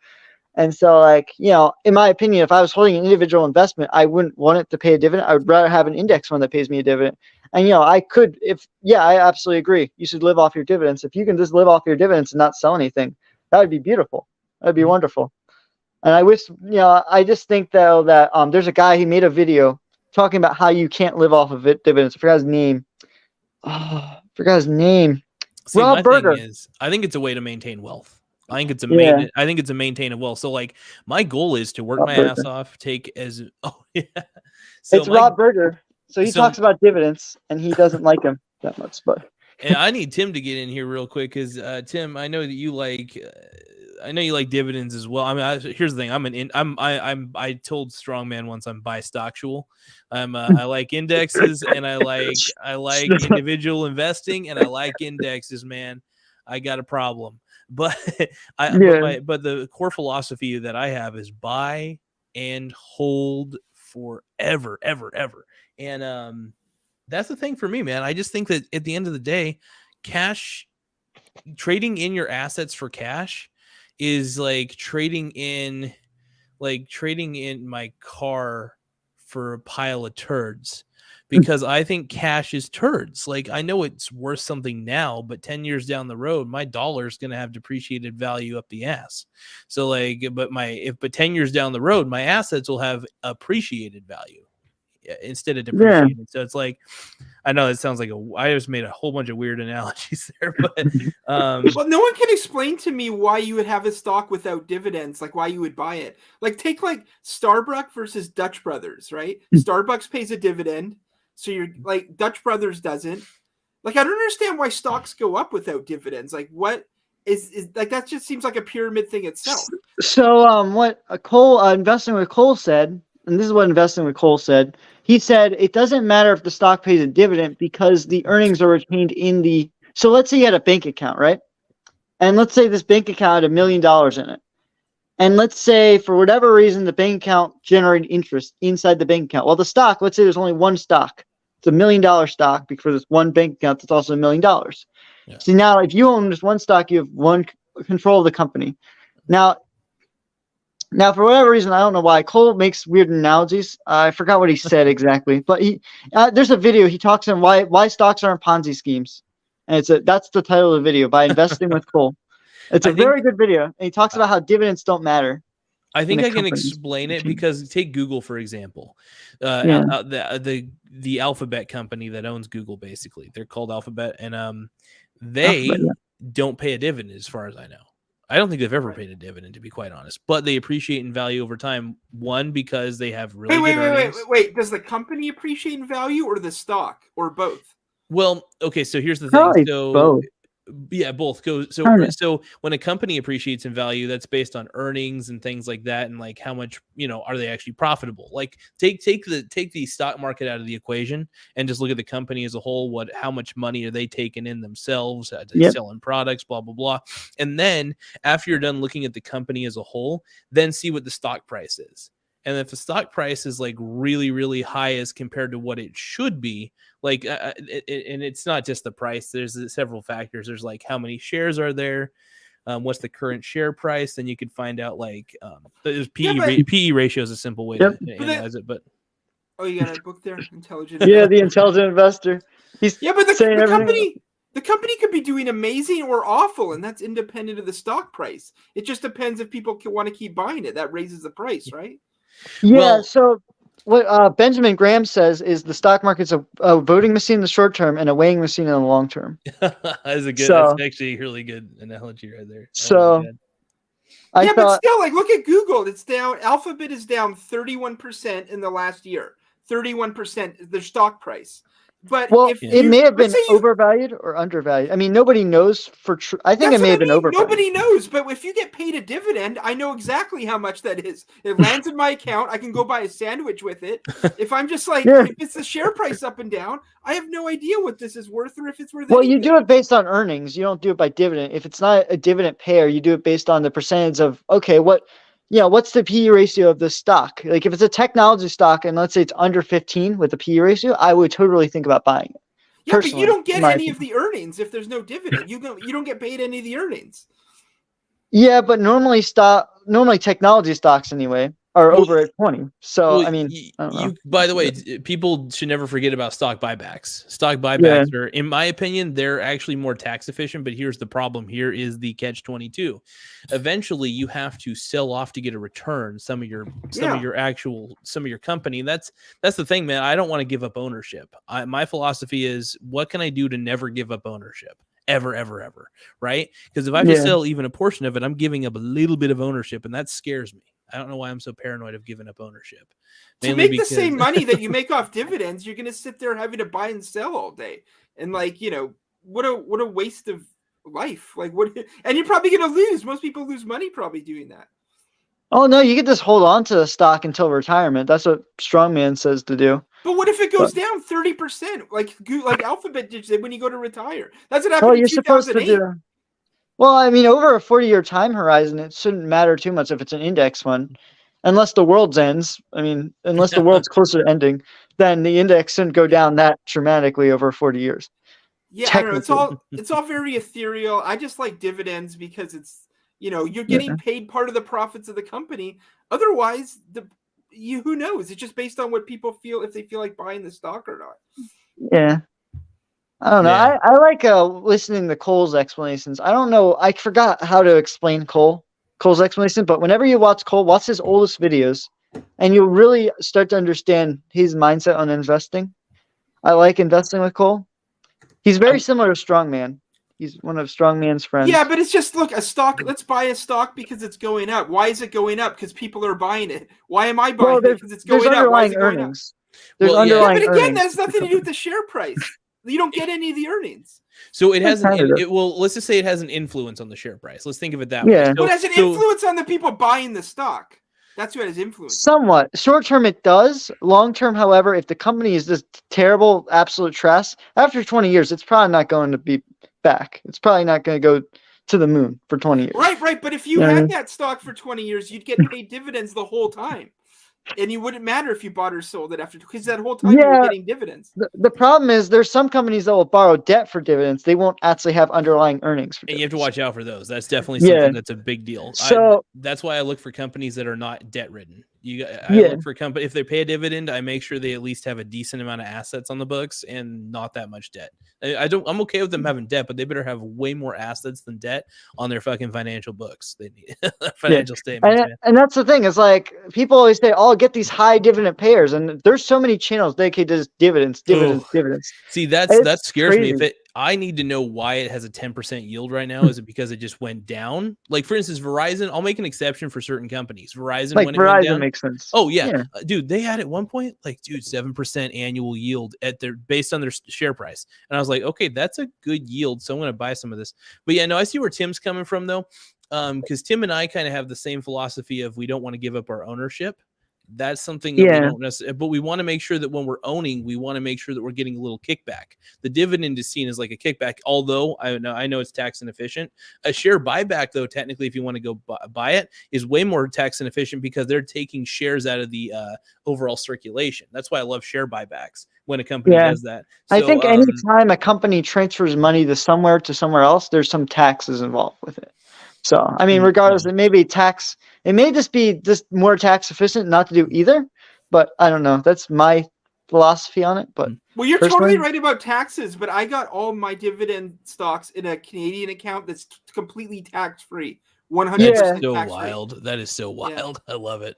And so, in my opinion, if I was holding an individual investment, I wouldn't want it to pay a dividend. I would rather have an index fund that pays me a dividend. And, I absolutely agree. You should live off your dividends. If you can just live off your dividends and not sell anything, that would be beautiful. That would be wonderful. And I wish, I just think, though, that there's a guy who made a video talking about how you can't live off of dividends. I forgot his name. See, Rob my Berger. thing is, I think it's a way to maintain wealth. I think it's a Yeah. I think it's a maintain of wealth. So, like, my goal is to work Rob my Berger. ass off, So It's Rob Berger. So he so- talks about dividends, and he doesn't like them that much. But and I need Tim to get in here real quick, because Tim, I know that you like, I know you like dividends as well. I mean, here's the thing: I told Strongman once I'm bistocktual. I like indexes, and I like individual investing, and I like indexes. Man, I got a problem, but but the core philosophy that I have is buy and hold forever, ever. And that's the thing for me, man. I just think that at the end of the day, trading in your assets for cash is like trading in my car for a pile of turds, because I think cash is turds. Like, I know it's worth something now, but 10 years down the road, my dollar is going to have depreciated value up the ass. So but 10 years down the road, my assets will have appreciated value instead of depreciated. Yeah. So it's like, I know it sounds like I just made a whole bunch of weird analogies there, but well, no one can explain to me why you would have a stock without dividends, like why you would buy it. Like, take like Starbucks versus Dutch Brothers, right? Starbucks pays a dividend, so you're like, Dutch Brothers doesn't. Like, I don't understand why stocks go up without dividends. Like, what is like, that just seems like a pyramid thing itself. So what investing with Cole said, and this is what investing with Cole said. He said it doesn't matter if the stock pays a dividend, because the earnings are retained in the. So let's say you had a bank account, right? And let's say this bank account had $1 million in it. And let's say, for whatever reason, the bank account generated interest inside the bank account. Well, the stock, let's say there's only one stock. It's $1 million stock, because there's one bank account that's also $1 million. Yeah. So now, if you own just one stock, you have one control of the company. Now, for whatever reason, I don't know why, Cole makes weird analogies. I forgot what he said exactly, but there's a video he talks on why stocks aren't Ponzi schemes, and that's the title of the video, by investing with Cole. It's a very good video, and he talks about how dividends don't matter. I think I can explain it, because take Google, for example. The Alphabet company that owns Google, basically, they're called Alphabet, and they don't pay a dividend, as far as I know. I don't think they've ever paid a dividend, to be quite honest, but they appreciate in value over time. One, because they have really good earnings. Wait. Does the company appreciate in value, or the stock, or both? Well, okay. So here's the Probably thing. So both. Yeah, both go. So when a company appreciates in value, that's based on earnings and things like that, and like how much, are they actually profitable? Like, take the stock market out of the equation and just look at the company as a whole. How much money are they taking in themselves? Are they selling products? Blah blah blah. And then after you're done looking at the company as a whole, then see what the stock price is. And if the stock price is like really, really high as compared to what it should be, like, and it's not just the price, there's several factors. There's like, how many shares are there? What's the current share price? Then you could find out, like, there's PE ratio is a simple way to analyze it. But Oh, you got a book there, Intelligent. Yeah, the intelligent investor. He's Yeah, but saying the everything. company could be doing amazing or awful, and that's independent of the stock price. It just depends if people want to keep buying it. That raises the price, right? Yeah, Well- so what Benjamin Graham says is the stock market's a voting machine in the short term and a weighing machine in the long term. That's a good. So- That's actually a really good analogy right there. So- my God. I But thought, still, like, look at Google. It's down. Alphabet is down 31% in the last year. 31% their stock price. But well, if it may have been let's say you- overvalued or undervalued. I mean, nobody knows for true. I think That's it may what have been overvalued. Nobody knows, but if you get paid a dividend, I know exactly how much that is. It lands in my account. I can go buy a sandwich with it. If I'm just like, Yeah. if it's the share price up and down, I have no idea what this is worth or if it's worth Well, anything. you do it based on earnings. You don't do it by dividend. If it's not a dividend payer, you do it based on the percentage of, okay, what's the PE ratio of the stock? Like if it's a technology stock and let's say it's under 15 with the PE ratio, I would totally think about buying it. Yeah, but you don't get in my any of the earnings if there's no dividend. You don't get paid any of the earnings. Yeah, but normally technology stocks anyway are Well, over at 20. So Well, I mean, I don't know. by the way, people should never forget about stock buybacks. Stock buybacks are, in my opinion, they're actually more tax efficient. But here's the problem: here is the catch-22. Eventually, you have to sell off to get a return. Some of your company. That's the thing, man. I don't want to give up ownership. My philosophy is, what can I do to never give up ownership? Ever, right? Because if I have to sell even a portion of it, I'm giving up a little bit of ownership, and that scares me. I don't know why I'm so paranoid of giving up ownership. To make the same money that you make off dividends, you're going to sit there having to buy and sell all day, and like, what a waste of life. Like, and you're probably going to lose. Most people lose money probably doing that. Oh no, you could just hold on to the stock until retirement. That's what Strongman says to do. But what if it goes down 30%, like Alphabet did when you go to retire? That's what happened Well, in you're supposed 2008. to do. Well, I mean, over a 40-year time horizon, it shouldn't matter too much if it's an index fund, unless the world's ends. I mean, unless the world's closer to ending, then the index shouldn't go down that dramatically over 40 years. Yeah, I don't know. It's all very ethereal. I just like dividends because it's, you're getting paid part of the profits of the company. Otherwise, who knows? It's just based on what people feel, if they feel like buying the stock or not. Yeah. I don't know. Yeah. I like listening to Cole's explanations. I don't know. I forgot how to explain Cole's explanation, but whenever you watch Cole, watch his oldest videos, and you'll really start to understand his mindset on investing. I like investing with Cole. He's very similar to Strongman. He's one of Strongman's friends. Yeah, but it's just, look, a stock. Let's buy a stock because it's going up. Why is it going up? Because people are buying it. Why am I buying it? Because it's going up. Why is it going up? There's underlying but again, earnings. that has nothing to do with the share price. You don't get any of the earnings. So it has let's just say it has an influence on the share price. Let's think of it that Yeah. way. But it has an influence on the people buying the stock. That's what has influence. Somewhat. Short term, it does. Long term, however, if the company is just terrible, absolute trash, after 20 years, it's probably not going to be back. It's probably not going to go to the moon for 20 years. Right. But if you had that stock for 20 years, you'd get paid dividends the whole time. And you wouldn't matter if you bought or sold it after, because that whole time you were getting dividends. The problem is there's some companies that will borrow debt for dividends. They won't actually have underlying earnings for And dividends. you have to watch out for those. That's definitely something that's a big deal. So that's why I look for companies that are not debt ridden. I look for company, if they pay a dividend, I make sure they at least have a decent amount of assets on the books and not that much debt. I'm okay with them having debt, but they better have way more assets than debt on their fucking financial books. They need financial statements. And that's the thing. Is like people always say, "Oh, get these high dividend payers," and there's so many channels dedicated to dividends. See, that scares me. I need to know why it has a 10% yield right now. Is it because it just went down? Like, for instance, Verizon, I'll make an exception for certain companies. Verizon, when it went down, makes sense. Oh, yeah. Dude, they had at one point, 7% annual yield based on their share price. And I was like, okay, that's a good yield. So I'm going to buy some of this. But yeah, no, I see where Tim's coming from, though. Because Tim and I kind of have the same philosophy of we don't want to give up our ownership. That's something that we don't necessarily, but we want to make sure that when we're owning, we want to make sure that we're getting a little kickback. The dividend is seen as like a kickback, although I know it's tax inefficient. A share buyback, though, technically, if you want to go buy it, is way more tax inefficient because they're taking shares out of the overall circulation. That's why I love share buybacks when a company does that. So, I think anytime a company transfers money to somewhere else, there's some taxes involved with it. So, I mean, regardless, it may be it may just be more tax efficient not to do either. but I don't know. That's my philosophy on it. But Well, you're personally, totally right about taxes, but I got all my dividend stocks in a Canadian account that's completely tax free, 100% Yeah. That's so tax free. wild. That is so wild. I love it.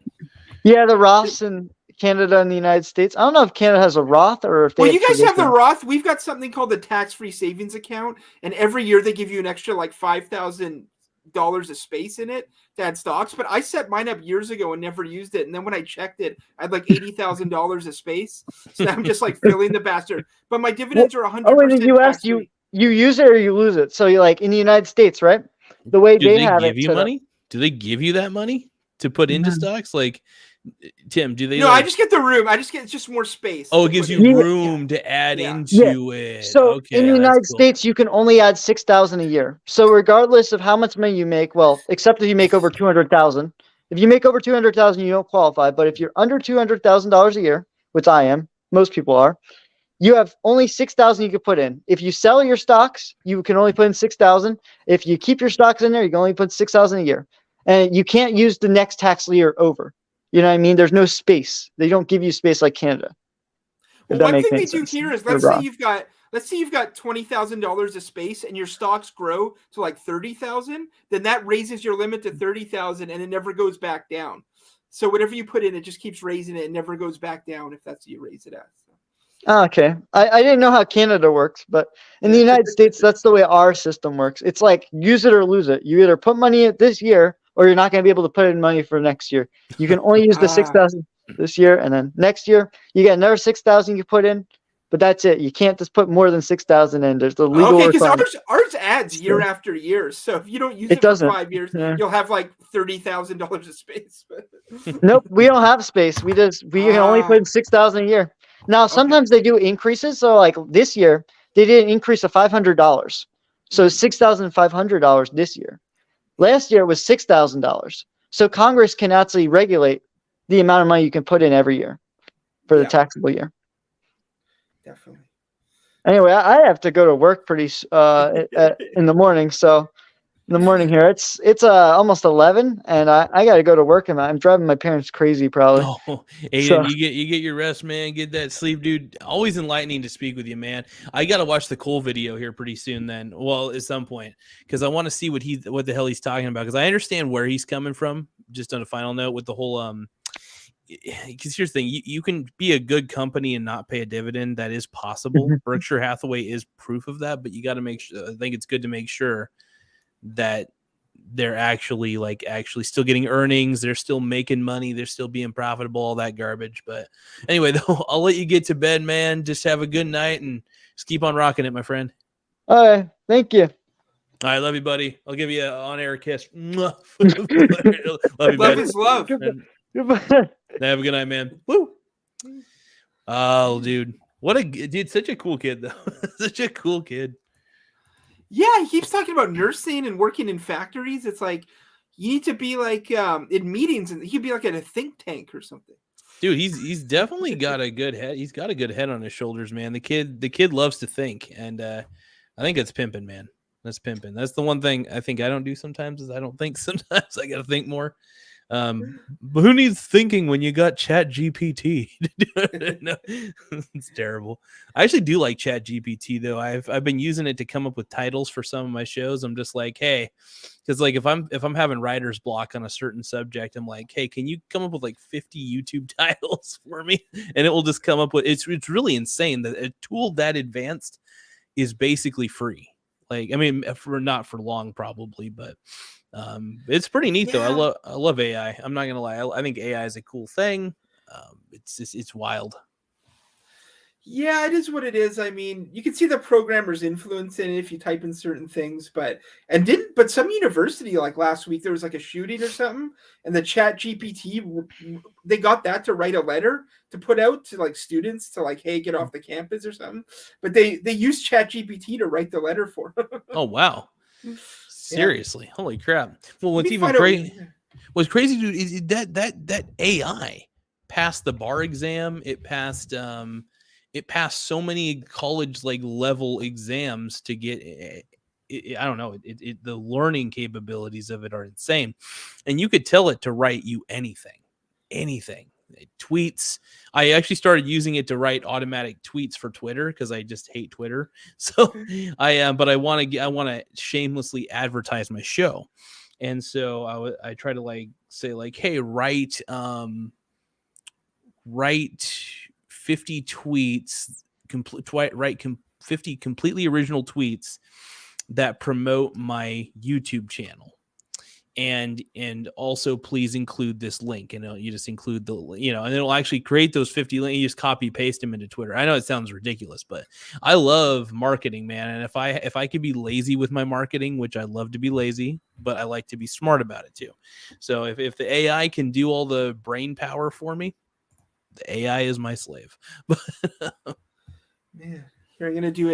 yeah, the Roths in Canada and the United States. I don't know if Canada has a Roth or if they Well, have you guys have the traditional. Roth. We've got something called the tax-free savings account, and every year they give you an extra like $5,000 of space in it to add stocks. But I set mine up years ago and never used it. And then when I checked it, I had like $80,000 of space. So now I'm just like filling the bastard. But my dividends are 100% Oh, in the U.S., tax-free. you use it or you lose it. So you like in the United States, right? The way Do they they have give it you set up. money? Do they give you that money to put into Mhm. stocks? Like, Tim, do they? No, like, I just get the room. It's just more space. Oh, to it gives put you in. Yeah. room to add Yeah. into it. So Okay, in the that's United cool. States, you can only add 6,000 a year. So regardless of how much money you make, well, except if you make over 200,000. If you make over 200,000, you don't qualify. But if you're under $200,000 a year, which I am, most people are, you have only 6,000 you can put in. If you sell your stocks, you can only put in 6,000. If you keep your stocks in there, you can only put 6,000 a year. And you can't use the next tax year over. You know what I mean? There's no space. They don't give you space like Canada. Well, If that one makes thing any they do sense. here is Or let's say Roth. you've got $20,000 of space and your stocks grow to like 30,000, then that raises your limit to 30,000 and it never goes back down. So whatever you put in, it just keeps raising it. It never goes back down if that's what you raise it at. Oh, okay. I didn't know how Canada works, but in the Yeah. United States, that's the way our system works. It's like use it or lose it. You either put money in this year or you're not going to be able to put in money for next year. You can only use the 6,000 this year, and then next year you get another 6,000 you put in, but that's it. You can't just put more than 6,000 in. There's the legal Okay, because requirement. ours adds year So, after year. So if you don't use it it for doesn't. 5 years, Yeah. you'll have like $30,000 of space. Nope, we don't have space. We can only put in 6,000 a year. Now, sometimes they do increases. So, like this year, they did an increase of $500. So $6,500 this year. Last year it was $6,000. So Congress can actually regulate the amount of money you can put in every year for the Yeah. taxable year. Definitely. Anyway, I have to go to work pretty in the morning. So in the morning here, it's almost 11, and I got to go to work, and I'm driving my parents crazy probably. Oh, Aiden, So- you get your rest, man. Get that sleep, dude. Always enlightening to speak with you, man. I got to watch the Cole video here pretty soon. Then, well, at some point, because I want to see what the hell he's talking about. Because I understand where he's coming from. Just on a final note, with the whole because here's the thing: you can be a good company and not pay a dividend. That is possible. Berkshire Hathaway is proof of that. But you got to make sure. I think it's good to make sure that they're actually still getting earnings, they're still making money, they're still being profitable, all that garbage. But anyway, though, I'll let you get to bed, man. Just have a good night and just keep on rocking it, my friend. All right, thank you. I love you, buddy. I'll give you an on-air kiss. Love you, Love buddy. is love. And Goodbye. have a good night, man. Woo. Oh, dude, such a cool kid, though. Such a cool kid. Yeah, he keeps talking about nursing and working in factories. It's like you need to be like in meetings, and he'd be like at a think tank or something. Dude, he's definitely got a good head. He's got a good head on his shoulders, man. The kid loves to think, and I think that's pimping, man. That's pimping. That's the one thing I think I don't do sometimes is I don't think sometimes. I got to think more. But who needs thinking when you got Chat GPT? No, it's terrible. I actually do like Chat GPT though. I've been using it to come up with titles for some of my shows. I'm just like, hey, because like if I'm having writer's block on a certain subject, I'm like, hey, can you come up with like 50 YouTube titles for me? And it will just come up with it's really insane that a tool that advanced is basically free. Like, I mean, not for long probably, but it's pretty neat though. I love AI. I'm not gonna lie. I think AI is a cool thing. It's wild. Yeah, it is what it is. I mean, you can see the programmer's influence in it if you type in certain things, but some university like last week there was like a shooting or something, and the Chat GPT they got that to write a letter to put out to like students to like, hey, get off the campus or something. But they used Chat GPT to write the letter for them. Oh wow. Seriously, holy crap! Well, what's even what's crazy, dude, is that AI passed the bar exam. It passed so many college level exams to get. I don't know. The learning capabilities of it are insane, and you could tell it to write you anything. tweets. I actually started using it to write automatic tweets for Twitter because I just hate Twitter. So but I want to shamelessly advertise my show, and so I try to like say like, hey, write 50 tweets, 50 completely original tweets that promote my YouTube channel. And also please include this link, and you just include the, and it'll actually create those 50 links. You just copy paste them into Twitter. I know it sounds ridiculous, but I love marketing, man. And if I could be lazy with my marketing, which I love to be lazy, but I like to be smart about it too. So if the AI can do all the brain power for me, the AI is my slave. Man, here I'm gonna do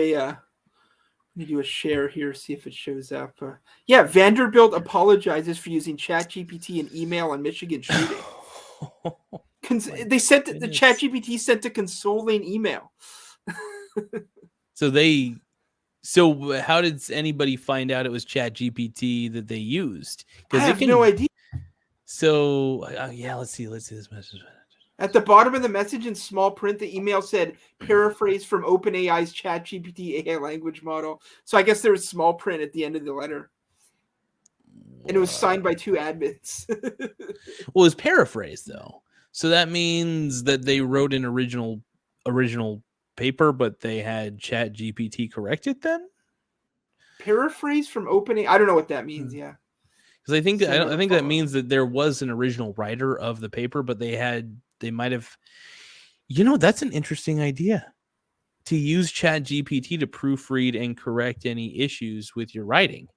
a share here, see if it shows up. Yeah, Vanderbilt apologizes for using ChatGPT and email on Michigan shooting. They sent the ChatGPT sent a consoling email. So how did anybody find out it was ChatGPT that they used? I have no idea. So yeah, let's see this message. At the bottom of the message in small print, the email said, paraphrase from OpenAI's ChatGPT AI language model. So I guess there was small print at the end of the letter. And it was signed by 2 admins. Well, it's paraphrased, though. So that means that they wrote an original paper, but they had ChatGPT correct it then? Paraphrase from OpenAI? I don't know what that means, yeah. Because I think that means that there was an original writer of the paper, but they might have, that's an interesting idea, to use ChatGPT to proofread and correct any issues with your writing.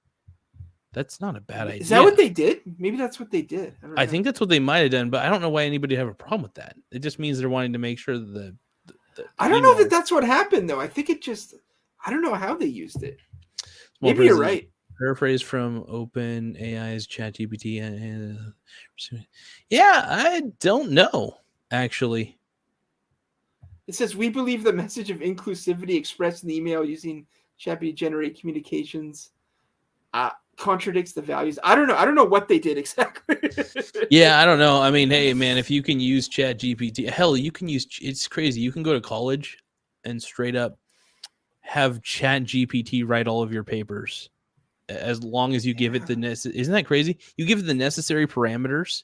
That's not a bad idea. Is that what they did? Maybe that's what they did. I think that's what they might have done, but I don't know why anybody would have a problem with that. It just means they're wanting to make sure that I don't know that that's what happened, though. I think I don't know how they used it. Maybe you're right. Paraphrase from OpenAI's ChatGPT. Yeah, I don't know, actually. It says, we believe the message of inclusivity expressed in the email using ChatGPT generate communications contradicts the values. I don't know what they did exactly. Yeah, I don't know. I mean, hey, man, if you can use ChatGPT, hell, you can use, it's crazy. You can go to college and straight up have ChatGPT write all of your papers, as long as you give it isn't that crazy? You give it the necessary parameters.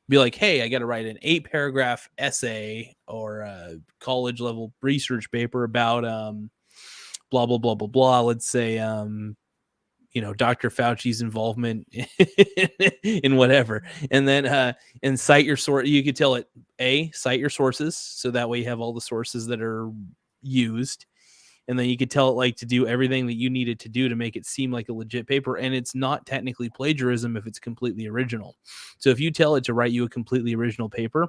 Be like, hey, I got to write an 8-paragraph essay or a college level research paper about blah blah blah blah blah. Let's say Dr. Fauci's involvement in whatever, and then and cite your source. You could tell it cite your sources, so that way you have all the sources that are used. And then you could tell it like to do everything that you needed to do to make it seem like a legit paper. And it's not technically plagiarism if it's completely original. So if you tell it to write you a completely original paper,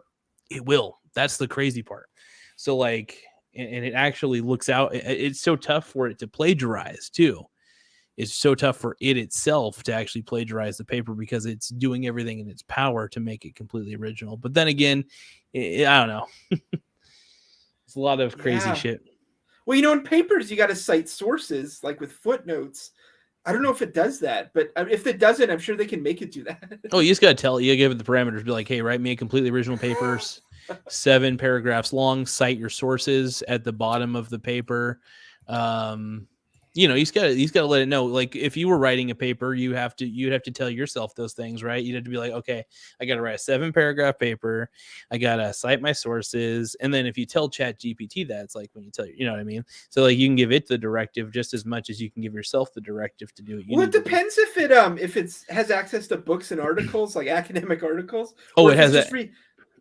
it will. That's the crazy part. So like, and it actually looks out. It's so tough for it to plagiarize too. It's so tough for it itself to actually plagiarize the paper because it's doing everything in its power to make it completely original. But then again, I don't know. It's a lot of crazy shit. Well, in papers, you got to cite sources, like with footnotes. I don't know if it does that, but if it doesn't, I'm sure they can make it do that. Oh, you just got to tell it. You give it the parameters. Be like, hey, write me a completely original papers, 7 paragraphs long. Cite your sources at the bottom of the paper. He's got to let it know. Like if you were writing a paper, you'd have to tell yourself those things, right? You'd have to be like, okay, I got to write a 7-paragraph paper. I got to cite my sources. And then if you tell ChatGPT that, it's like when you tell you know what I mean? So like you can give it the directive just as much as you can give yourself the directive to do it. Well, it depends if it has access to books and articles, like academic articles. Oh, it has that.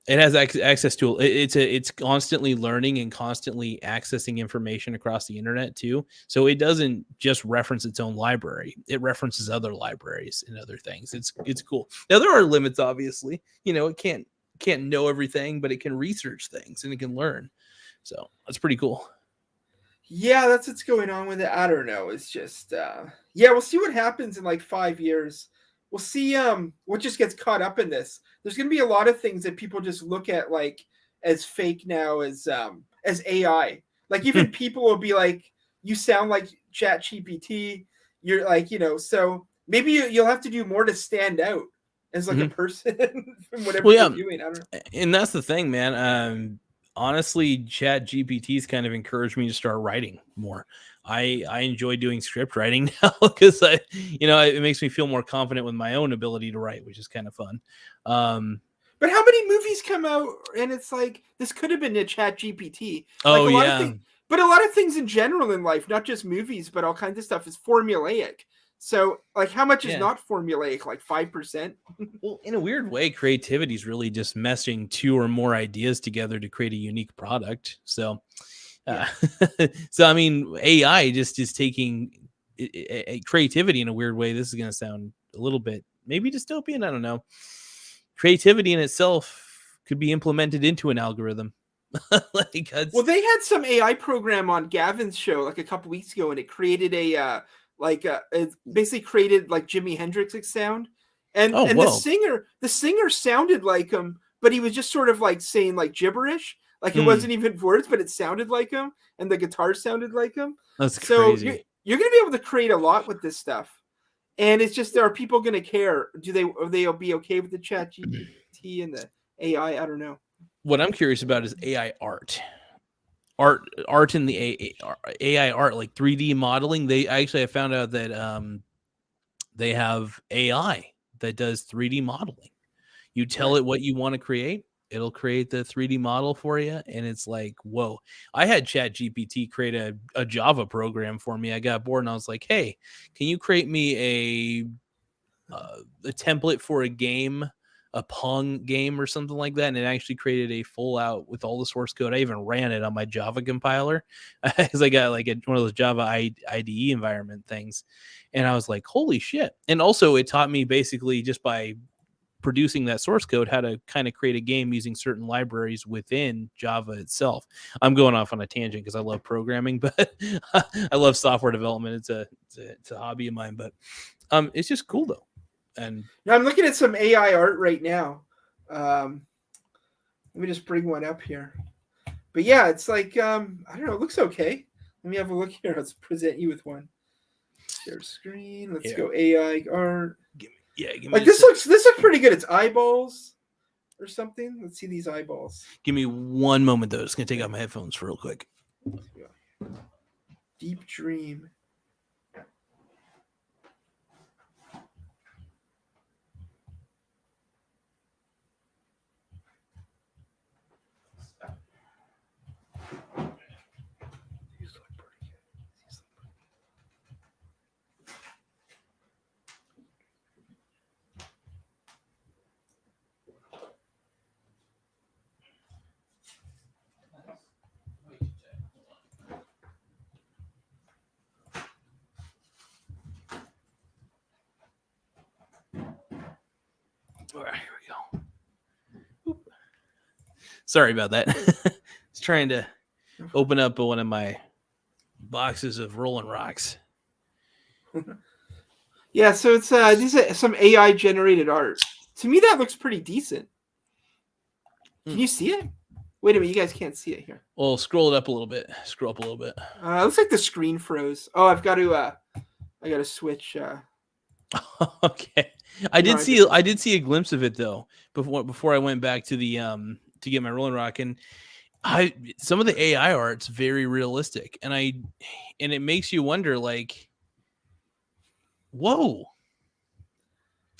It has access to it's constantly learning and constantly accessing information across the internet too. So it doesn't just reference its own library; it references other libraries and other things. It's cool. Now there are limits, obviously. It can't know everything, but it can research things and it can learn. So that's pretty cool. Yeah, that's what's going on with it. I don't know. It's just we'll see what happens in like 5 years. We'll see what just gets caught up in this. There's going to be a lot of things that people just look at like as fake now as AI. Like even people will be like, you sound like ChatGPT. You're like, so maybe you'll have to do more to stand out. as like a person from whatever Well, they're yeah. doing. I don't know. And that's the thing, man. Honestly, Chat GPT's kind of encouraged me to start writing more. I enjoy doing script writing now because it makes me feel more confident with my own ability to write, which is kind of fun. But how many movies come out and it's like this could have been a Chat GPT? Oh, Like a lot yeah. of things, but a lot of things in general in life, not just movies, but all kinds of stuff is formulaic. So, like, how much is Yeah. not formulaic? Like 5%? Well, in a weird way, creativity is really just meshing two or more ideas together to create a unique product. So, so I mean, AI just is taking creativity in a weird way. This is going to sound a little bit maybe dystopian. I don't know. Creativity in itself could be implemented into an algorithm. Well, they had some AI program on Gavin's show like a couple weeks ago, and it created it basically created like Jimi Hendrix's sound, and Oh, and whoa. the singer sounded like him, but he was just sort of like saying like gibberish, like it Hmm. wasn't even words, but it sounded like him, and the guitar sounded like him. That's So crazy. you're going to be able to create a lot with this stuff, and it's just are people going to care? Are they be okay with the Chat GPT and the AI? I don't know. What I'm curious about is AI art in the AI art, like 3D modeling. I found out that they have AI that does 3D modeling. You tell it what you want to create, it'll create the 3D model for you, and it's like, whoa. I had Chat GPT create a Java program for me. I got bored and I was like, hey, can you create me a template for a game, a Pong game or something like that? And it actually created a full out with all the source code. I even ran it on my Java compiler because I got like one of those Java IDE environment things. And I was like, holy shit. And also it taught me basically just by producing that source code how to kind of create a game using certain libraries within Java itself. I'm going off on a tangent because I love programming, but I love software development. It's a hobby of mine, but it's just cool though. And now I'm looking at some AI art right now. Let me just bring one up here. But yeah, it's like I don't know. It looks okay. Let me have a look here. Let's present you with one. Share screen. Let's go AI art. give me Like this looks pretty good. It's eyeballs or something. Let's see these eyeballs. Give me one moment though. Just gonna take out my headphones for real quick. Deep dream. All right, here we go. Oop. Sorry about that. Just trying to open up one of my boxes of Rolling Rocks. Yeah, so it's these are some AI generated art. To me, that looks pretty decent. Can you see it? Wait a minute, you guys can't see it here. Well, scroll it up a little bit. Scroll up a little bit. Looks like the screen froze. Oh, I got to switch. Okay. I did see a glimpse of it though before I went back to the to get my Rolling Rock, and some of the AI art's very realistic, and it makes you wonder, like, whoa,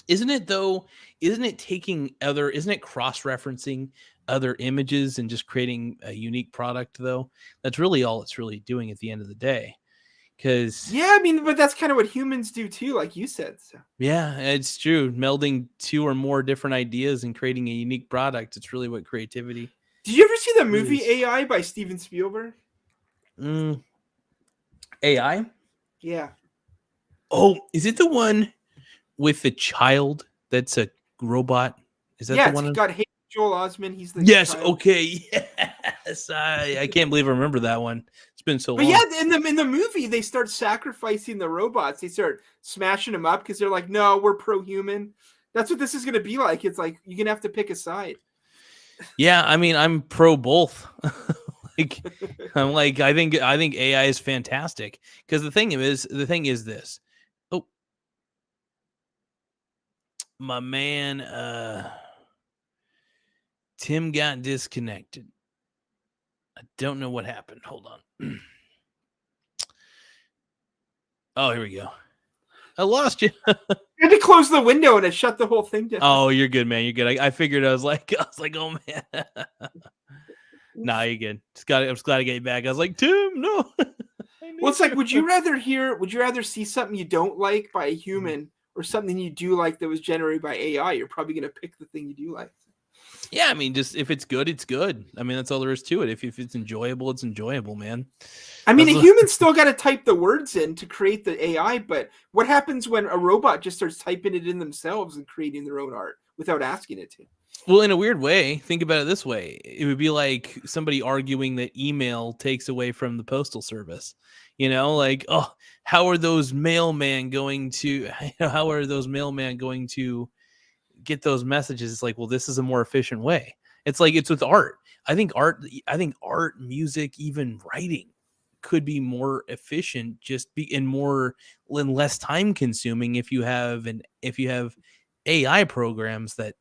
isn't it though? Isn't it cross-referencing other images and just creating a unique product though? That's really all it's really doing at the end of the day. Because yeah, I mean, but that's kind of what humans do too, like you said. So. Yeah, it's true. Melding two or more different ideas and creating a unique product. It's really what creativity. Did you ever see the movie AI by Steven Spielberg? AI? Yeah. Oh, is it the one with the child that's a robot? Is that the one? It's got Joel Osment. He's the yes. child. Okay. Yes. I can't believe I remember that one. It's been so long. But yeah, in the movie, they start sacrificing the robots. They start smashing them up because they're like, no, we're pro-human. That's what this is going to be like. It's like you're going to have to pick a side. Yeah, I mean, I'm pro both. I think AI is fantastic because the thing is this. Oh, my man Tim got disconnected. I don't know what happened. Hold on. Oh, here we go. I lost you. I had to close the window and it shut the whole thing down. Oh, you're good, man. You're good. I figured I was like, oh man. Nah, you're good. I'm just glad to get you back. I was like, Tim, no. Well, it's like, would you rather see something you don't like by a human or something you do like that was generated by AI? You're probably going to pick the thing you do like. Yeah, I mean, just if it's good, it's good. I mean, that's all there is to it. If it's enjoyable, it's enjoyable, man. I mean, a human still got to type the words in to create the AI, but what happens when a robot just starts typing it in themselves and creating their own art without asking it to? Well, in a weird way, think about it this way. It would be like somebody arguing that email takes away from the postal service. You know, like, oh, how are those mailmen going to get those messages? It's like, well, this is a more efficient way. It's like it's with art. I think art, music, even writing could be more efficient, and less time consuming if you have AI programs that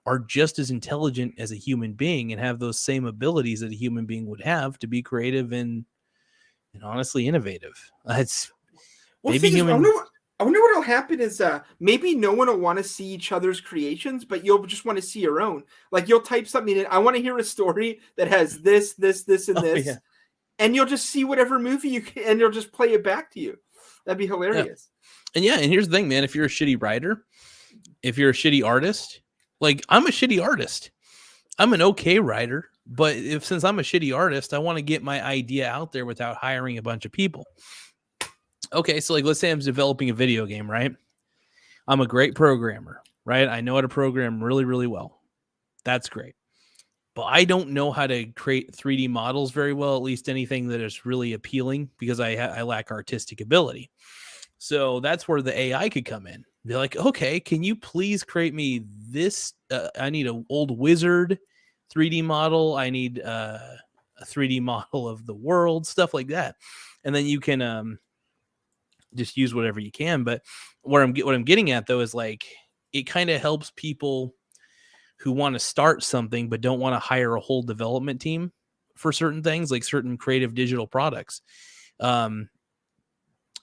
are just as intelligent as a human being and have those same abilities that a human being would have to be creative and honestly innovative. It's maybe human. I wonder what'll happen is maybe no one will want to see each other's creations, but you'll just want to see your own. Like you'll type something in. I want to hear a story that has this, and this, Yeah. and you'll just see whatever movie you can, and you'll just play it back to you. That'd be hilarious. And here's the thing, man. If you're a shitty writer, if you're a shitty artist, like I'm a shitty artist, I'm an okay writer, but since I'm a shitty artist, I want to get my idea out there without hiring a bunch of people. Okay, so like let's say I'm developing a video game, right? I'm a great programmer, right? I know how to program really, really well. That's great. But I don't know how to create 3D models very well, at least anything that is really appealing, because I lack artistic ability. So that's where the AI could come in. They're like, okay, can you please create me this? I need an old wizard 3D model. I need a 3D model of the world, stuff like that. And then you can just use whatever you can. But what I'm getting at though is like it kind of helps people who want to start something but don't want to hire a whole development team for certain things, like certain creative digital products.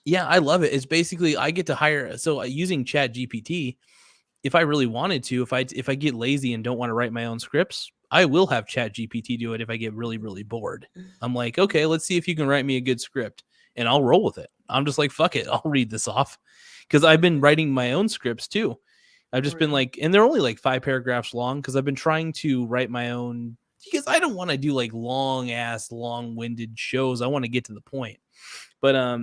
Yeah, I love it. It's basically I get to hire. So using Chat GPT, if I really wanted to, if I get lazy and don't want to write my own scripts, I will have Chat GPT do it if I get really, really bored. I'm like, okay, let's see if you can write me a good script, and I'll roll with it. I'm just like, fuck it, I'll read this off, because I've been writing my own scripts too. I've just been like, and they're only like 5 paragraphs long, because I've been trying to write my own, because I don't want to do like long-winded shows. I want to get to the point. But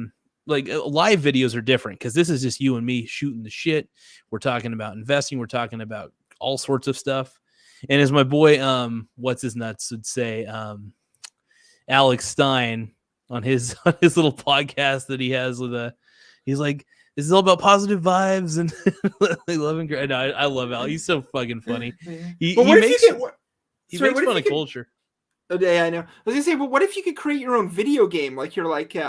like live videos are different, because this is just you and me shooting the shit. We're talking about investing. We're talking about all sorts of stuff. And as my boy, what's his nuts would say, Alex Stein on his little podcast that he has with he's like, this is all about positive vibes and loving. I love Alex. He's so fucking funny. He makes fun of culture. Yeah, I know. I was gonna say, but what if you could create your own video game? Like you're like, you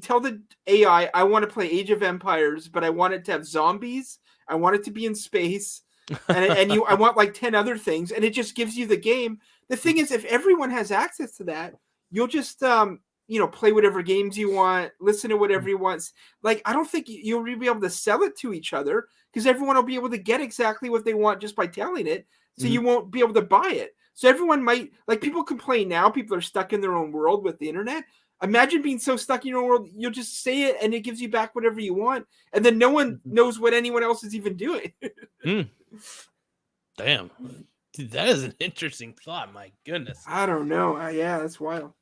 tell the AI, I want to play Age of Empires, but I want it to have zombies. I want it to be in space, and I want like 10 other things, and it just gives you the game. The thing is, if everyone has access to that, you'll just play whatever games you want, listen to whatever you want. Like I don't think you'll really be able to sell it to each other, because everyone will be able to get exactly what they want just by telling it. So you won't be able to buy it. So everyone might, like, people complain now, people are stuck in their own world with the internet. Imagine being so stuck in your own world, you'll just say it and it gives you back whatever you want. And then no one knows what anyone else is even doing. Damn. Dude, that is an interesting thought. My goodness. I don't know. Yeah, that's wild.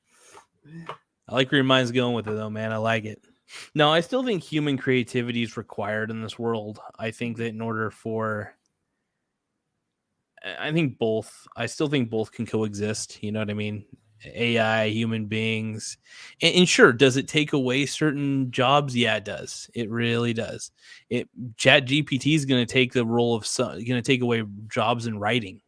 I like where your mind's going with it, though, man. I like it. No, I still think human creativity is required in this world. I think that in order for... I still think both can coexist. You know what I mean? AI, human beings. And sure, does it take away certain jobs? Yeah, it does. It really does. Chat GPT is going to take the role of going to take away jobs in writing.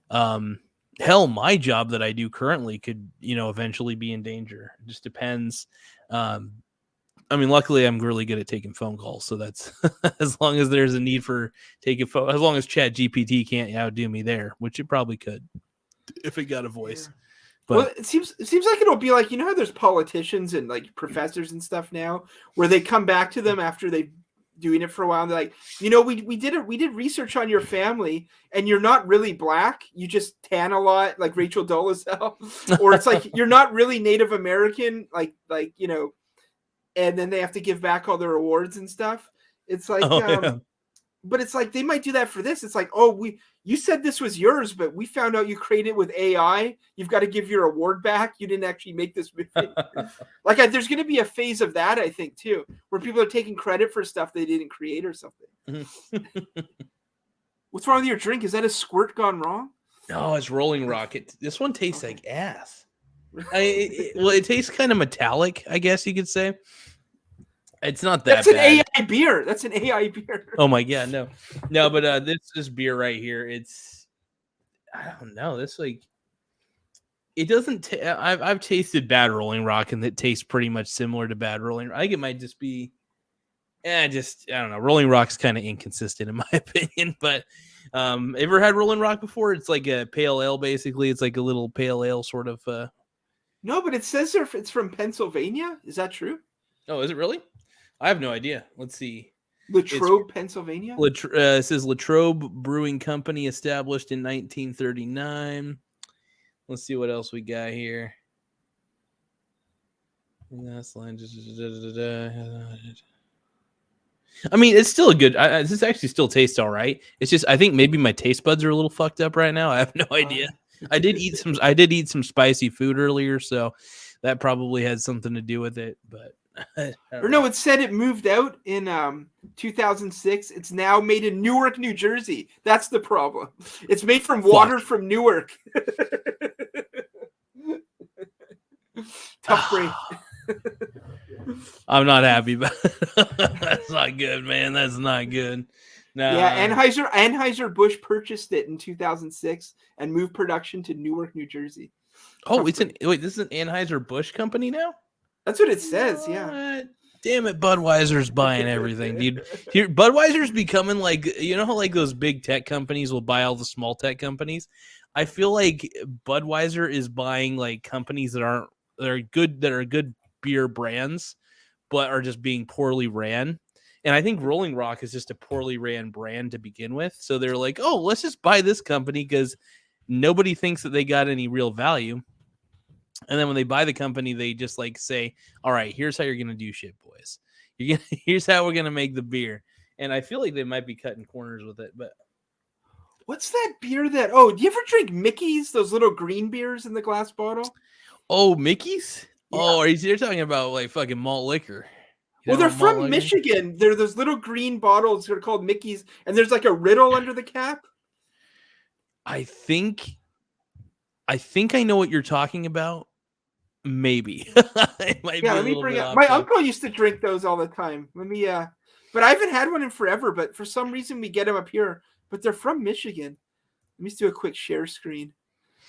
Hell, my job that I do currently could, eventually be in danger. It just depends. I mean, luckily, I'm really good at taking phone calls, so that's as long as there's a need for taking phone. As long as Chat GPT can't outdo me there, which it probably could if it got a voice. Yeah. But Well, it seems like it'll be like, you know how there's politicians and like professors and stuff now where they come back to them after they've doing it for a while and they're like, you know, we did research on your family and you're not really black, you just tan a lot like Rachel Dolezal, or it's like you're not really Native American, like you know, and then they have to give back all their awards and stuff. It's like yeah. but it's like they might do that for this. It's like, oh, you said this was yours, but we found out you created it with AI. You've got to give your award back. You didn't actually make this movie. Like, there's going to be a phase of that, I think, too, where people are taking credit for stuff they didn't create or something. What's wrong with your drink? Is that a squirt gone wrong? No, it's Rolling Rock. This one tastes like ass. It tastes kind of metallic, I guess you could say. It's not that That's an bad. AI beer. That's an AI beer. Oh my god, no. But this beer right here, I don't know. This like it doesn't. I've tasted bad Rolling Rock, and it tastes pretty much similar to bad Rolling Rock. I think it might just be. I don't know. Rolling Rock's kind of inconsistent in my opinion. But ever had Rolling Rock before? It's like a pale ale, basically. It's like a little pale ale sort of. No, but it says it's from Pennsylvania. Is that true? Oh, is it really? I have no idea. Let's see. Latrobe, Pennsylvania. It says Latrobe Brewing Company, established in 1939. Let's see what else we got here. Last line. I mean, it's still a good. This actually still tastes all right. It's just I think maybe my taste buds are a little fucked up right now. I have no idea. I did eat some spicy food earlier, so that probably had something to do with it. But or no, it said it moved out in 2006. It's now made in Newark, New Jersey. That's the problem. It's made from water from Newark. Tough break. I'm not happy about it. That's not good, man. That's not good. No. Yeah, Anheuser-Busch purchased it in 2006 and moved production to Newark, New Jersey. Oh, this is an Anheuser-Busch company now? That's what it says, yeah. Damn it, Budweiser's buying everything, dude. Here, Budweiser's becoming like, you know how like those big tech companies will buy all the small tech companies? I feel like Budweiser is buying like companies that are good beer brands, but are just being poorly ran. And I think Rolling Rock is just a poorly ran brand to begin with. So they're like, oh, let's just buy this company because nobody thinks that they got any real value. And then when they buy the company, they just like say, all right, here's how you're going to do shit, boys. Here's how we're going to make the beer. And I feel like they might be cutting corners with it. But what's that beer that, oh, do you ever drink Mickey's, those little green beers in the glass bottle? Oh, Mickey's? Yeah. Oh, you're talking about like fucking malt liquor. Well, they're from Michigan. They're those little green bottles that are called Mickey's. And there's like a riddle under the cap. I think I know what you're talking about. Maybe. Let me bring up. My uncle used to drink those all the time. Let me but I haven't had one in forever, but for some reason we get them up here. But they're from Michigan. Let me just do a quick share screen.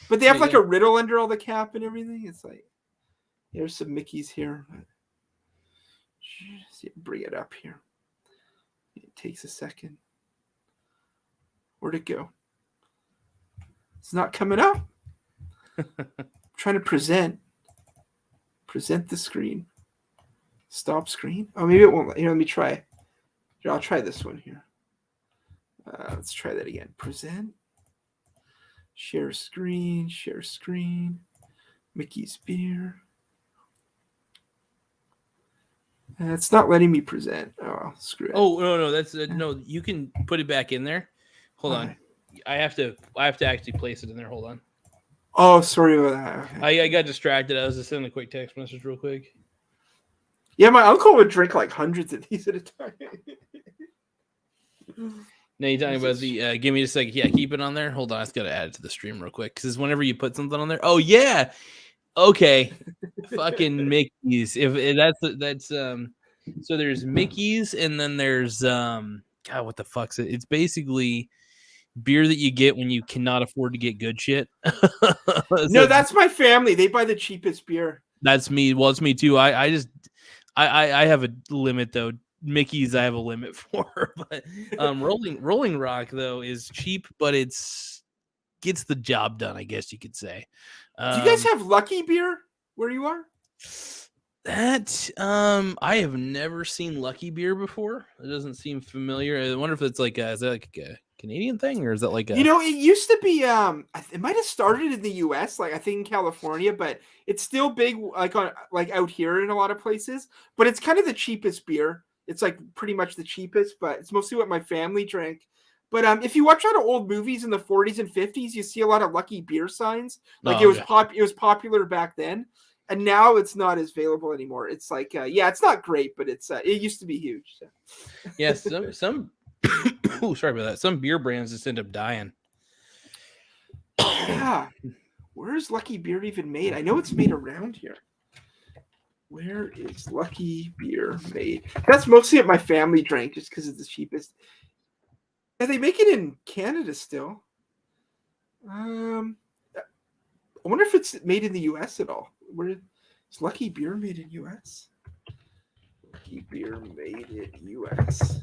But they have like a riddle under all the cap and everything. It's like there's some Mickey's here. See, bring it up here. It takes a second. Where'd it go? It's not coming up. Trying to present the screen. Stop screen. Oh, maybe it won't. Here, let me try. Here, I'll try this one here. Let's try that again. Present. Share screen. Share screen. Mickey's beer. It's not letting me present. Oh, screw it. Oh no, that's no. You can put it back in there. Hold on. I have to actually place it in there. Hold on. Oh, sorry about that. Okay. I got distracted. I was just sending a quick text message real quick. Yeah, my uncle would drink like hundreds of these at a time. Now you're talking about the. Give me a second. Yeah, keep it on there. Hold on. I just got to add it to the stream real quick because whenever you put something on there. Oh yeah. Okay. Fucking Mickey's. If that's so there's Mickey's and then there's God, what the fuck's it? It's basically beer that you get when you cannot afford to get good shit. No, that's my family. They buy the cheapest beer. That's me. Well, it's me too. I I have a limit though. Mickey's I have a limit for, but Rolling Rock though is cheap, but gets the job done, I guess you could say. Do you guys have Lucky beer where you are? That I have never seen Lucky beer before. It doesn't seem familiar. I wonder if it's is that like a Canadian thing, or is that like a? You know, it used to be. It might have started in the U.S., like I think in California, but it's still big, like out here in a lot of places. But it's kind of the cheapest beer. It's like pretty much the cheapest, but it's mostly what my family drank. But if you watch a lot of old movies in the 40s and 50s, you see a lot of Lucky beer signs. Like it was popular back then, and now it's not as available anymore. It's like it's not great, but it used to be huge. So. Yes, some oh, sorry about that. Some beer brands just end up dying. Yeah. Where is Lucky beer even made? I know it's made around here. Where is Lucky beer made? That's mostly what my family drank just because it's the cheapest. Yeah, they make it in Canada still. I wonder if it's made in the US at all. Where is Lucky beer made in US? Lucky beer made in US.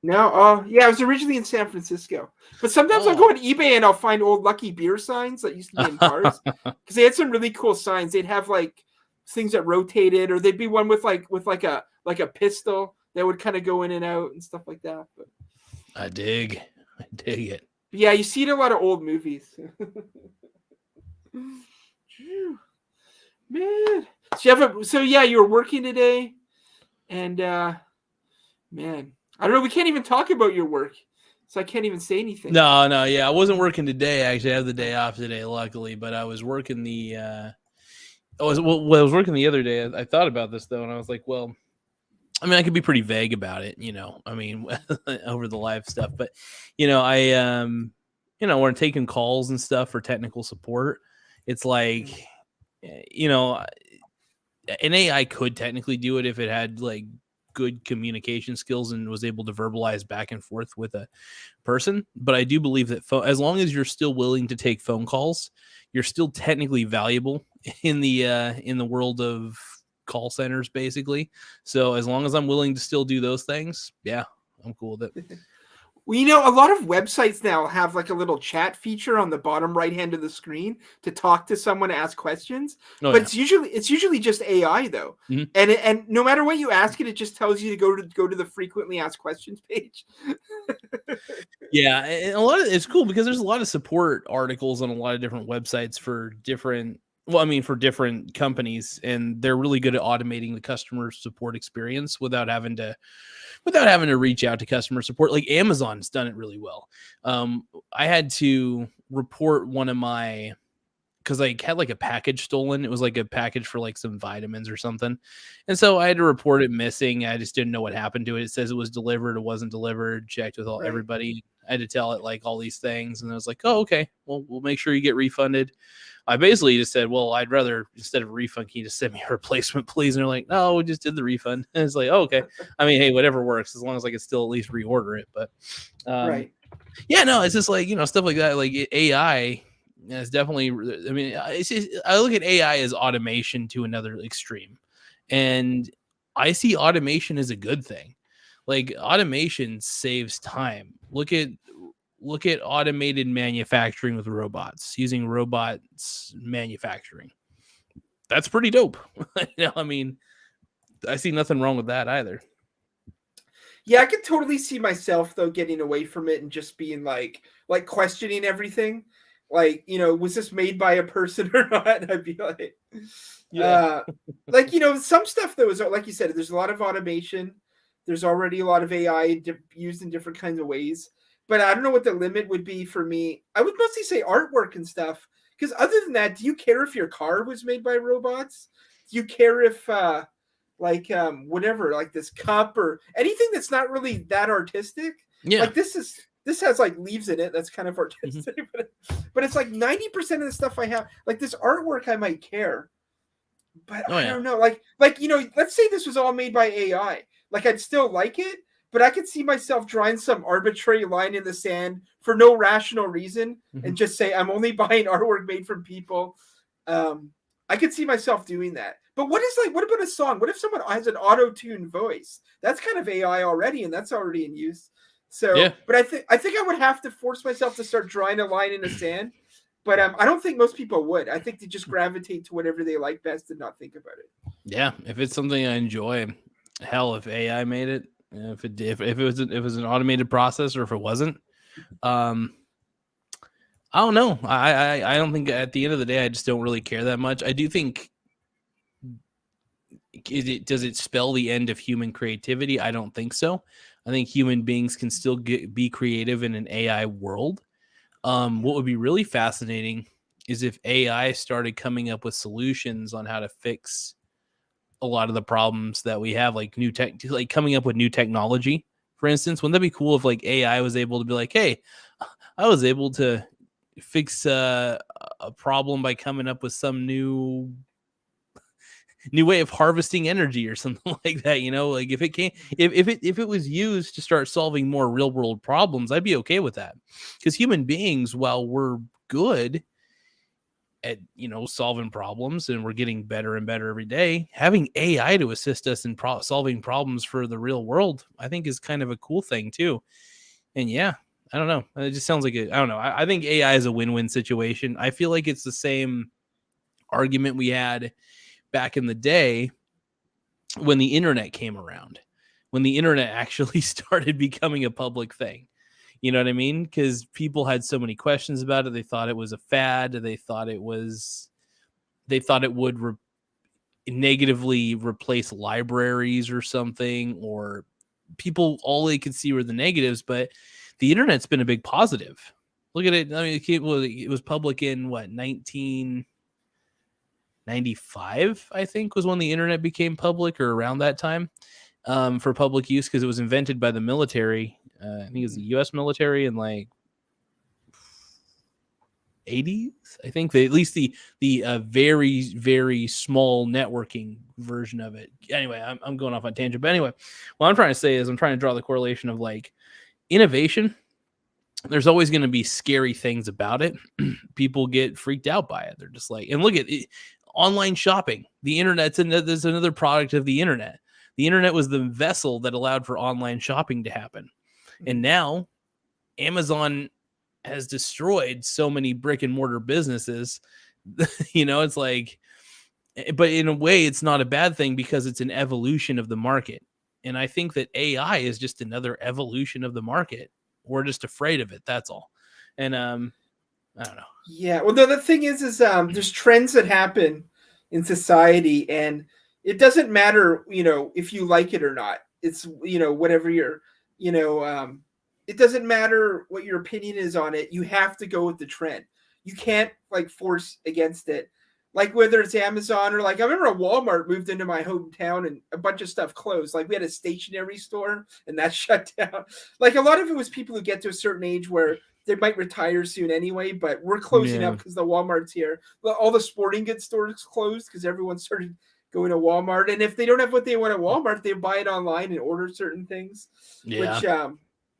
No, it was originally in San Francisco. But sometimes I'll go on eBay and I'll find old Lucky beer signs that used to be in cars because they had some really cool signs. They'd have like things that rotated, or they'd be one with a pistol that would kind of go in and out and stuff like that. But I dig it. Yeah, you see it in a lot of old movies. Man, so you were working today, and man. I don't know. We can't even talk about your work, so I can't even say anything. No. Yeah, I wasn't working today. Actually, I have the day off today, luckily. But I was working I was working the other day. I thought about this though, and I was like, well, I mean, I could be pretty vague about it, I mean, over the live stuff. But I when I'm taking calls and stuff for technical support, it's like, an AI could technically do it if it had like good communication skills and was able to verbalize back and forth with a person. But I do believe that as long as you're still willing to take phone calls, you're still technically valuable in the world of call centers, basically. So as long as I'm willing to still do those things, yeah, I'm cool with it. Well, a lot of websites now have like a little chat feature on the bottom right hand of the screen to talk to someone, ask questions. But it's usually just AI though, and no matter what you ask it, it just tells you to go to the frequently asked questions page. Yeah, and it's cool because there's a lot of support articles on a lot of different websites for different companies, and they're really good at automating the customer support experience without having to reach out to customer support. Like Amazon's done it really well. I had to report one of my, because I had like a package stolen. It was like a package for like some vitamins or something. And so I had to report it missing. I just didn't know what happened to it. It says it was delivered. It wasn't delivered. Checked with everybody. I had to tell it like all these things. And I was like, oh, okay, well, we'll make sure you get refunded. I basically just said, well, I'd rather, instead of a refund, can you just send me a replacement, please? And they're like, no, we just did the refund. And it's like, oh, okay. I mean, hey, whatever works, as long as I can still at least reorder it. But right. Yeah, no, it's just like, stuff like that. Like AI is definitely, I mean, I look at AI as automation to another extreme. And I see automation as a good thing. Like automation saves time. Look at automated manufacturing with robots, using robots manufacturing. That's pretty dope. I mean, I see nothing wrong with that either. Yeah, I could totally see myself though getting away from it and just being like questioning everything. Like, was this made by a person or not? And I'd be like, some stuff though is like you said, there's a lot of automation. There's already a lot of AI used in different kinds of ways. But I don't know what the limit would be for me. I would mostly say artwork and stuff. Because other than that, do you care if your car was made by robots? Do you care if, whatever, like this cup or anything that's not really that artistic? Yeah. Like this has like leaves in it. That's kind of artistic. But it's like 90% of the stuff I have, like this artwork, I might care. But I don't know. Like let's say this was all made by AI. Like I'd still like it. But I could see myself drawing some arbitrary line in the sand for no rational reason and just say, I'm only buying artwork made from people. I could see myself doing that. But what about a song? What if someone has an auto-tuned voice? That's kind of AI already, and that's already in use. So, Yeah. but I think I would have to force myself to start drawing a line in the sand. But I don't think most people would. I think they just gravitate to whatever they like best and not think about it. Yeah, if it's something I enjoy, hell, if AI made it, if it was an automated process, or if it wasn't, I don't know. I don't think, at the end of the day, I just don't really care that much. I do think, does it spell the end of human creativity? I don't think so. I think human beings can still be creative in an AI world. What would be really fascinating is if AI started coming up with solutions on how to fix a lot of the problems that we have, like like coming up with new technology. For instance, wouldn't that be cool if like AI was able to be like, hey, I was able to fix a problem by coming up with some new way of harvesting energy or something like that, like if it was used to start solving more real world problems, I'd be okay with that. Because human beings, while we're good at solving problems, and we're getting better and better every day, having AI to assist us in solving problems for the real world, I think, is kind of a cool thing too. And yeah, I don't know, it just sounds like I don't know, I think AI is a win-win situation. I feel like it's the same argument we had back in the day when the internet came around, when the internet actually started becoming a public thing. You know what I mean? Because people had so many questions about it. They thought it was a fad. They thought it would negatively replace libraries or something, or people, all they could see were the negatives. But the internet's been a big positive. Look at it. I mean, it was public in what, 1995, I think, was when the internet became public, or around that time, for public use, because it was invented by the military. I think it was the U.S. military in like 80s. I think at least the very, very small networking version of it. Anyway, I'm going off on tangent, but anyway, what I'm trying to say is I'm trying to draw the correlation of like innovation. There's always going to be scary things about it. People get freaked out by it. They're just like, and look at it, online shopping. The there's another product of the internet. The internet was the vessel that allowed for online shopping to happen. And now Amazon has destroyed so many brick and mortar businesses. It's like, but in a way, it's not a bad thing, because it's an evolution of the market. And I think that AI is just another evolution of the market. We're just afraid of it. That's all. And I don't know. Yeah. Well, the thing is there's trends that happen in society, and it doesn't matter, if you like it or not. It's, whatever your, it doesn't matter what your opinion is on it. You have to go with the trend. You can't like force against it. Like whether it's Amazon or like, I remember a Walmart moved into my hometown and a bunch of stuff closed. Like we had a stationery store and that shut down. Like a lot of it was people who get to a certain age where they might retire soon anyway, but we're closing up because the Walmart's here. All the sporting goods stores closed because everyone started going to Walmart. And if they don't have what they want at Walmart, they buy it online and order certain things. Yeah. Which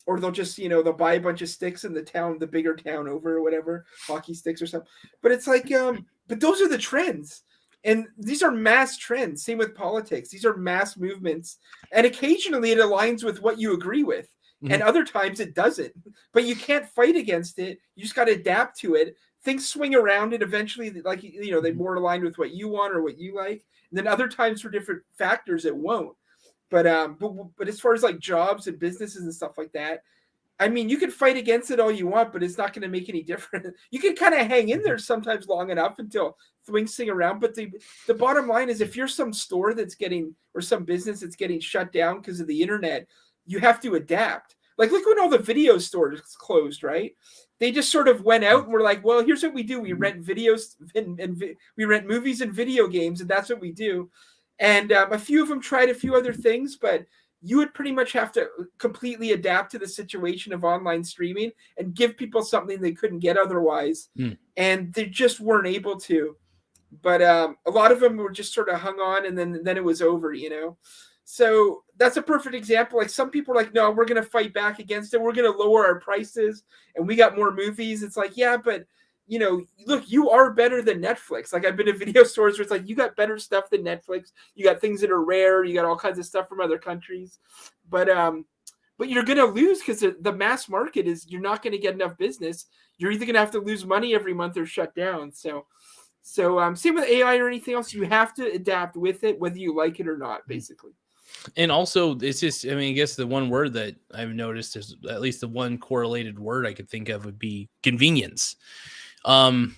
or they'll just, they'll buy a bunch of sticks in the bigger town over or whatever, hockey sticks or something. But it's like, but those are the trends. And these are mass trends. Same with politics. These are mass movements. And occasionally it aligns with what you agree with. Mm-hmm. And other times it doesn't. But you can't fight against it. You just got to adapt to it. Things swing around and eventually, like, they more align with what you want or what you like. And then other times for different factors, it won't. But as far as like jobs and businesses and stuff like that, I mean, you can fight against it all you want, but it's not going to make any difference. You can kind of hang in there sometimes long enough until things swing around. But the bottom line is, if you're some store that's getting, or some business that's getting shut down because of the internet, you have to adapt. Like, look when all the video stores closed, right? They just sort of went out and were like, well, here's what we do. We rent videos and we rent movies and video games, and that's what we do. And a few of them tried a few other things, but you would pretty much have to completely adapt to the situation of online streaming and give people something they couldn't get otherwise. And they just weren't able to. But a lot of them were just sort of hung on, and then it was over, So that's a perfect example. Like some people are like, no, we're going to fight back against it. We're going to lower our prices and we got more movies. It's like, yeah, but look, you are better than Netflix. Like I've been to video stores where it's like, you got better stuff than Netflix. You got things that are rare. You got all kinds of stuff from other countries. But you're going to lose because the mass market is, you're not going to get enough business. You're either going to have to lose money every month or shut down. So same with AI or anything else, you have to adapt with it, whether you like it or not, basically. And also, it's just, I mean, I guess the one word that I've noticed is, at least the one correlated word I could think of, would be convenience. Amazon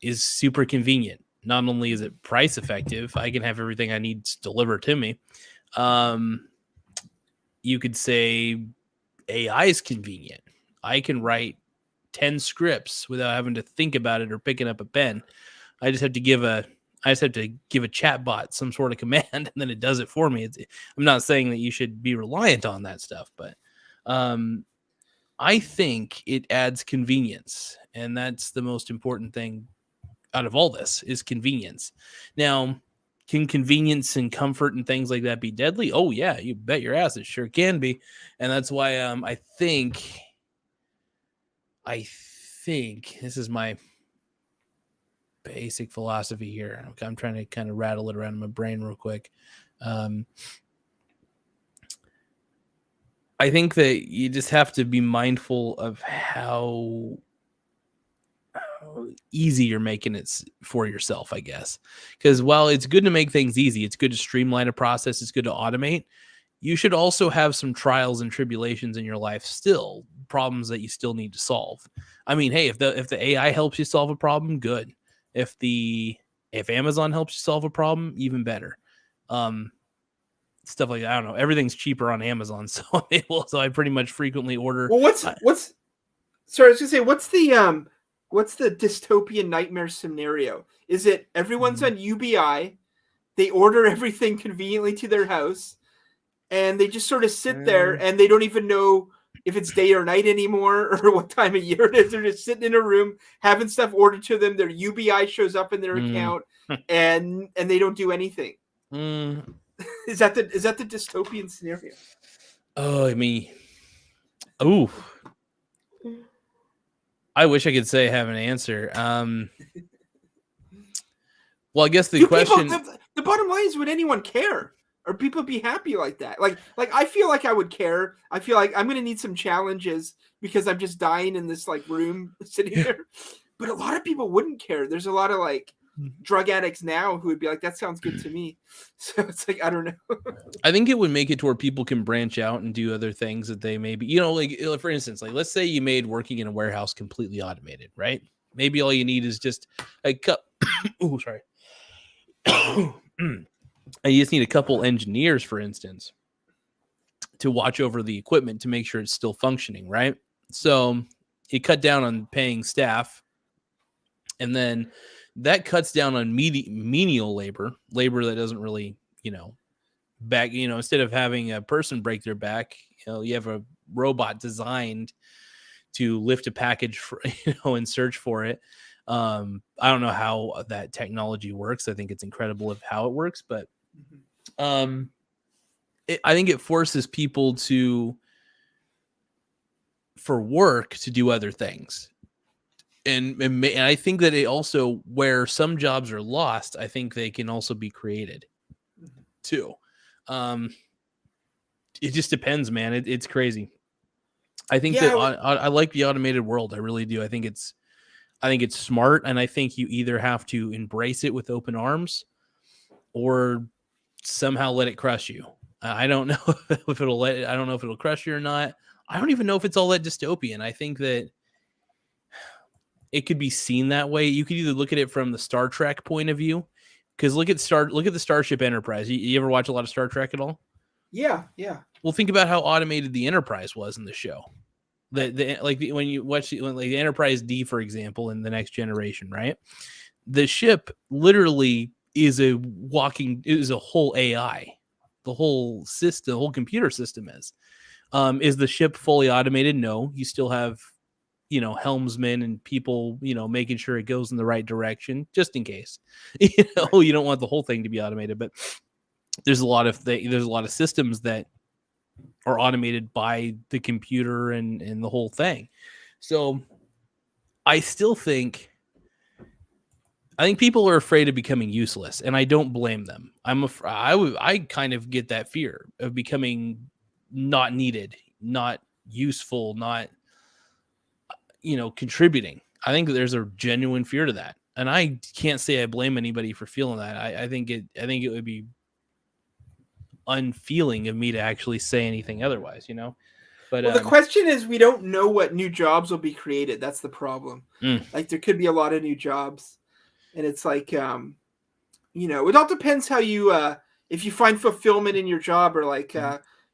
is super convenient. Not only is it price effective, I can have everything I need delivered to me. You could say AI is convenient. I can write 10 scripts without having to think about it or picking up a pen. I just have to give a chat bot some sort of command, and then it does it for me. I'm not saying that you should be reliant on that stuff, but I think it adds convenience, and that's the most important thing out of all this, is convenience. Now, can convenience and comfort and things like that be deadly? Oh yeah, you bet your ass it sure can be. And that's why I think this is my basic philosophy here. I'm trying to kind of rattle it around in my brain real quick. I think that you just have to be mindful of how easy you're making it for yourself, I guess. Because while it's good to make things easy, it's good to streamline a process, it's good to automate, you should also have some trials and tribulations in your life, still problems that you still need to solve. I mean, hey, if the AI helps you solve a problem, good. If Amazon helps you solve a problem, even better. Stuff like that. I don't know. Everything's cheaper on Amazon, so I pretty much frequently order. Well, sorry, I was gonna say, what's the dystopian nightmare scenario? Is it everyone's on UBI, they order everything conveniently to their house, and they just sort of sit there and they don't even know if it's day or night anymore or what time of year it is. They're just sitting in a room having stuff ordered to them. Their UBI shows up in their account and they don't do anything. Is that the dystopian scenario? Oh, I mean, I wish I could say I have an answer. Well, I guess the bottom line is, would anyone care? Or people be happy like that? Like I feel like I would care. I feel like I'm going to need some challenges because I'm just dying in this like room sitting there. But a lot of people wouldn't care. There's a lot of like drug addicts now who would be like, that sounds good to me. So it's like, I don't know. I think it would make it to where people can branch out and do other things that they maybe, like for instance, like let's say you made working in a warehouse completely automated, right? Maybe all you need is just a cup. Oh, sorry. And you just need a couple engineers, for instance, to watch over the equipment to make sure it's still functioning, right? So you cut down on paying staff, and then that cuts down on menial labor that doesn't really, back, instead of having a person break their back, you have a robot designed to lift a package for, and search for it. I don't know how that technology works. I think it's incredible of how it works, but I think it forces people for work to do other things. And I think that it also, where some jobs are lost, I think they can also be created too. It just depends, man. It's crazy. I think that I like the automated world. I really do. I think it's smart, and I think you either have to embrace it with open arms or somehow let it crush you. I don't know if it'll crush you or not. I don't even know if it's all that dystopian. I think that it could be seen that way. You could either look at it from the Star Trek point of view, because look at the Starship Enterprise. You ever watch a lot of Star Trek at all? Yeah. Well, think about how automated the Enterprise was in the show. When you watch the Enterprise D, for example, in The Next Generation, right? The ship literally is a whole AI. The whole system, the whole computer system is. Is the ship fully automated? No. You still have, helmsmen and people, making sure it goes in the right direction, just in case. You don't want the whole thing to be automated, but there's a lot of systems that are automated by the computer and the whole thing. So I still think people are afraid of becoming useless, and I don't blame them. I kind of get that fear of becoming not needed, not useful, not contributing. I think there's a genuine fear to that, and I can't say I blame anybody for feeling that. I think it would be unfeeling of me to actually say anything otherwise, But Well, the question is, we don't know what new jobs will be created. That's the problem. Like, there could be a lot of new jobs, and it's like, it all depends how you, if you find fulfillment in your job, or like,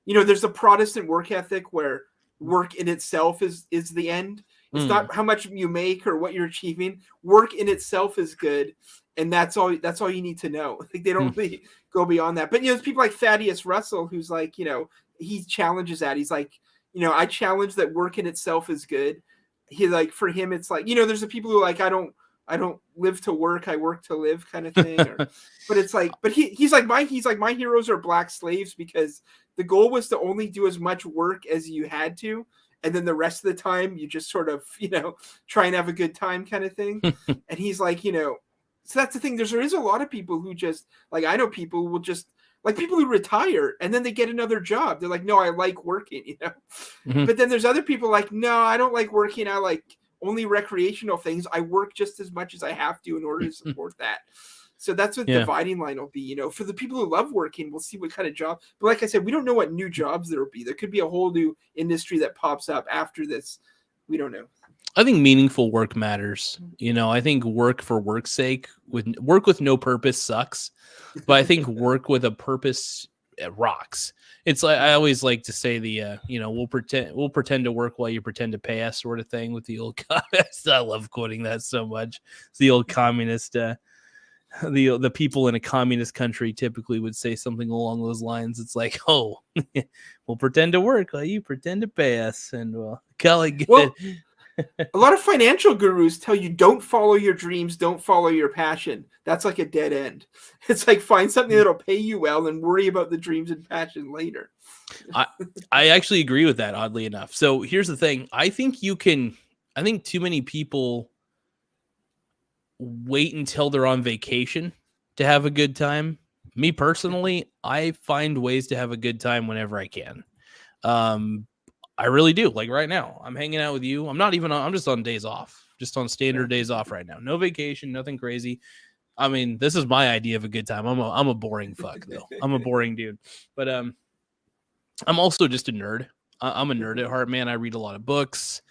there's a Protestant work ethic where work in itself is the end. It's not how much you make or what you're achieving. Work in itself is good, and that's all you need to know. Like, they don't really go beyond that. But there's people like Thaddeus Russell, who's like, he challenges that. He's like, I challenge that work in itself is good. He, like, for him, it's like, there's the people who are like, I don't live to work, I work to live, kind of thing. But it's like, but he's like my heroes are black slaves, because the goal was to only do as much work as you had to, and then the rest of the time you just sort of try and have a good time, kind of thing. And he's like, so that's the thing. There is a lot of people who just, like, I know people who will just, like, people who retire and then they get another job. They're like, no, I like working, But then there's other people like, no, I don't like working. I like only recreational things. I work just as much as I have to in order to support that. So that's what dividing line will be. For the people who love working, we'll see what kind of job. But like I said, we don't know what new jobs there will be. There could be a whole new industry that pops up after this. We don't know. I think meaningful work matters. I think work for work's sake, work with no purpose sucks. But I think work with a purpose, it rocks. It's like, I always like to say we'll pretend to work while you pretend to pay us, sort of thing, with the old communist. I love quoting that so much. It's the old communist. The people in a communist country typically would say something along those lines. It's like, oh, we'll pretend to work while you pretend to pay us, and we'll call it good. Well, a lot of financial gurus tell you, don't follow your dreams, don't follow your passion. That's like a dead end. It's like, find something that'll pay you well and worry about the dreams and passion later. I actually agree with that, oddly enough. So here's the thing. I think too many people wait until they're on vacation to have a good time. Me personally, I find ways to have a good time whenever I can. I really do. Like right now, I'm hanging out with you. I'm just on days off, just on standard days off right now. No vacation, nothing crazy. I mean, this is my idea of a good time. I'm a boring fuck though. I'm a boring dude, but I'm also just a nerd. I'm a nerd at heart, man. I read a lot of books.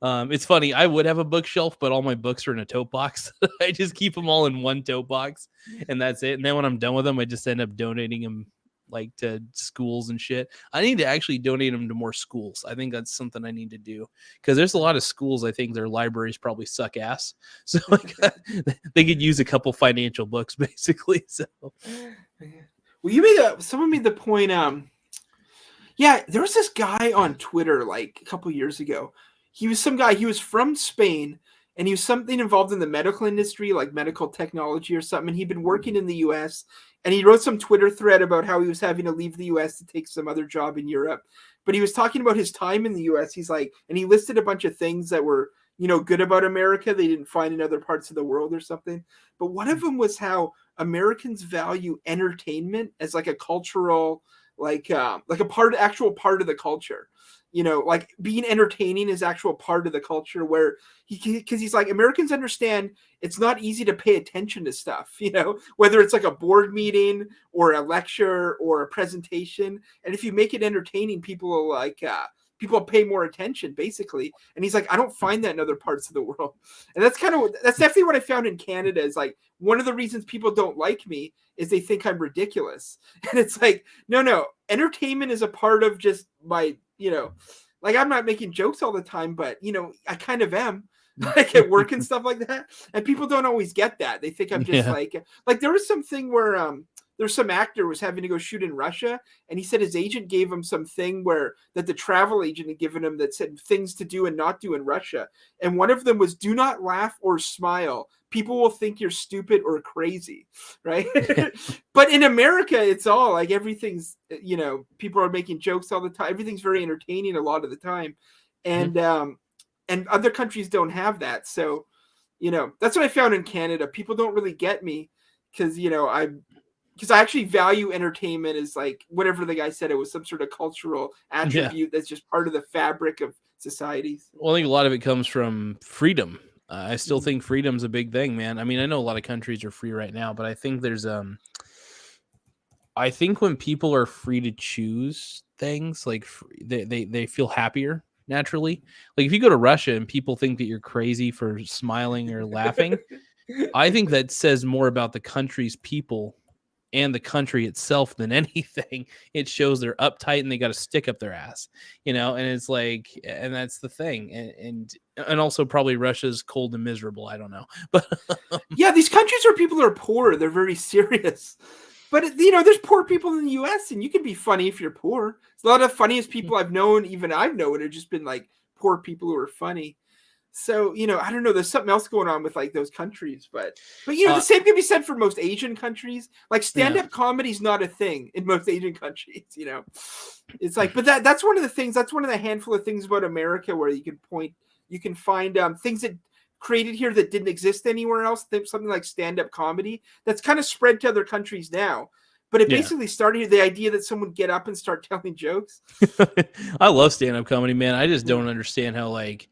It's funny. I would have a bookshelf, but all my books are in a tote box. I just keep them all in one tote box, and that's it. And then when I'm done with them, I just end up donating them, like, to schools and shit. I need to actually donate them to more schools. I think that's something I need to do, because there's a lot of schools, I think their libraries probably suck ass. So like, they could use a couple financial books, basically. So, well, someone made the point. There was this guy on Twitter like a couple years ago. He was from Spain, and he was something involved in the medical industry, like medical technology or something. And he'd been working in the US, and he wrote some Twitter thread about how he was having to leave the US to take some other job in Europe. But he was talking about his time in the US. He's like, and he listed a bunch of things that were, good about America they didn't find in other parts of the world or something. But one of them was how Americans value entertainment as like a cultural, like a actual part of the culture. Like being entertaining is actual part of the culture, where because he's like, Americans understand it's not easy to pay attention to stuff, whether it's like a board meeting or a lecture or a presentation. And if you make it entertaining, people will like, people pay more attention, basically. And he's like, I don't find that in other parts of the world. And that's definitely what I found in Canada, is like, one of the reasons people don't like me is they think I'm ridiculous. And it's like, no, entertainment is a part of just my, like, I'm not making jokes all the time, but I kind of am, like at work and stuff like that. And people don't always get that. They think I'm just like there was something where there's some actor was having to go shoot in Russia, and he said his agent gave him something that the travel agent had given him that said things to do and not do in Russia. And one of them was, do not laugh or smile. People will think you're stupid or crazy, right? But in America, it's all like, everything's, people are making jokes all the time. Everything's very entertaining a lot of the time. And and other countries don't have that. So, that's what I found in Canada. People don't really get me because I actually value entertainment as like whatever the guy said, it was some sort of cultural attribute that's just part of the fabric of societies. Well, I think a lot of it comes from freedom. I still think freedom's a big thing, man. I mean, I know a lot of countries are free right now, but I think there's I think when people are free to choose things, like they feel happier naturally. Like if you go to Russia and people think that you're crazy for smiling or laughing, I think that says more about the country's people and the country itself than anything. It shows they're uptight and they got a stick up their ass, and it's like, and that's the thing. And also probably Russia's cold and miserable. I don't know, but yeah, these countries where people are poor, they're very serious. But there's poor people in the U.S. and you can be funny if you're poor. A lot of the funniest people I've known, even I've known, have just been like poor people who are funny. So, I don't know. There's something else going on with like those countries, but the same can be said for most Asian countries. Like stand-up comedy is not a thing in most Asian countries. It's like, but that's one of the things. That's one of the handful of things about America where you can find things that created here that didn't exist anywhere else. Something like stand-up comedy that's kind of spread to other countries now. But it basically started the idea that someone would get up and start telling jokes. I love stand-up comedy, man. I just don't understand how like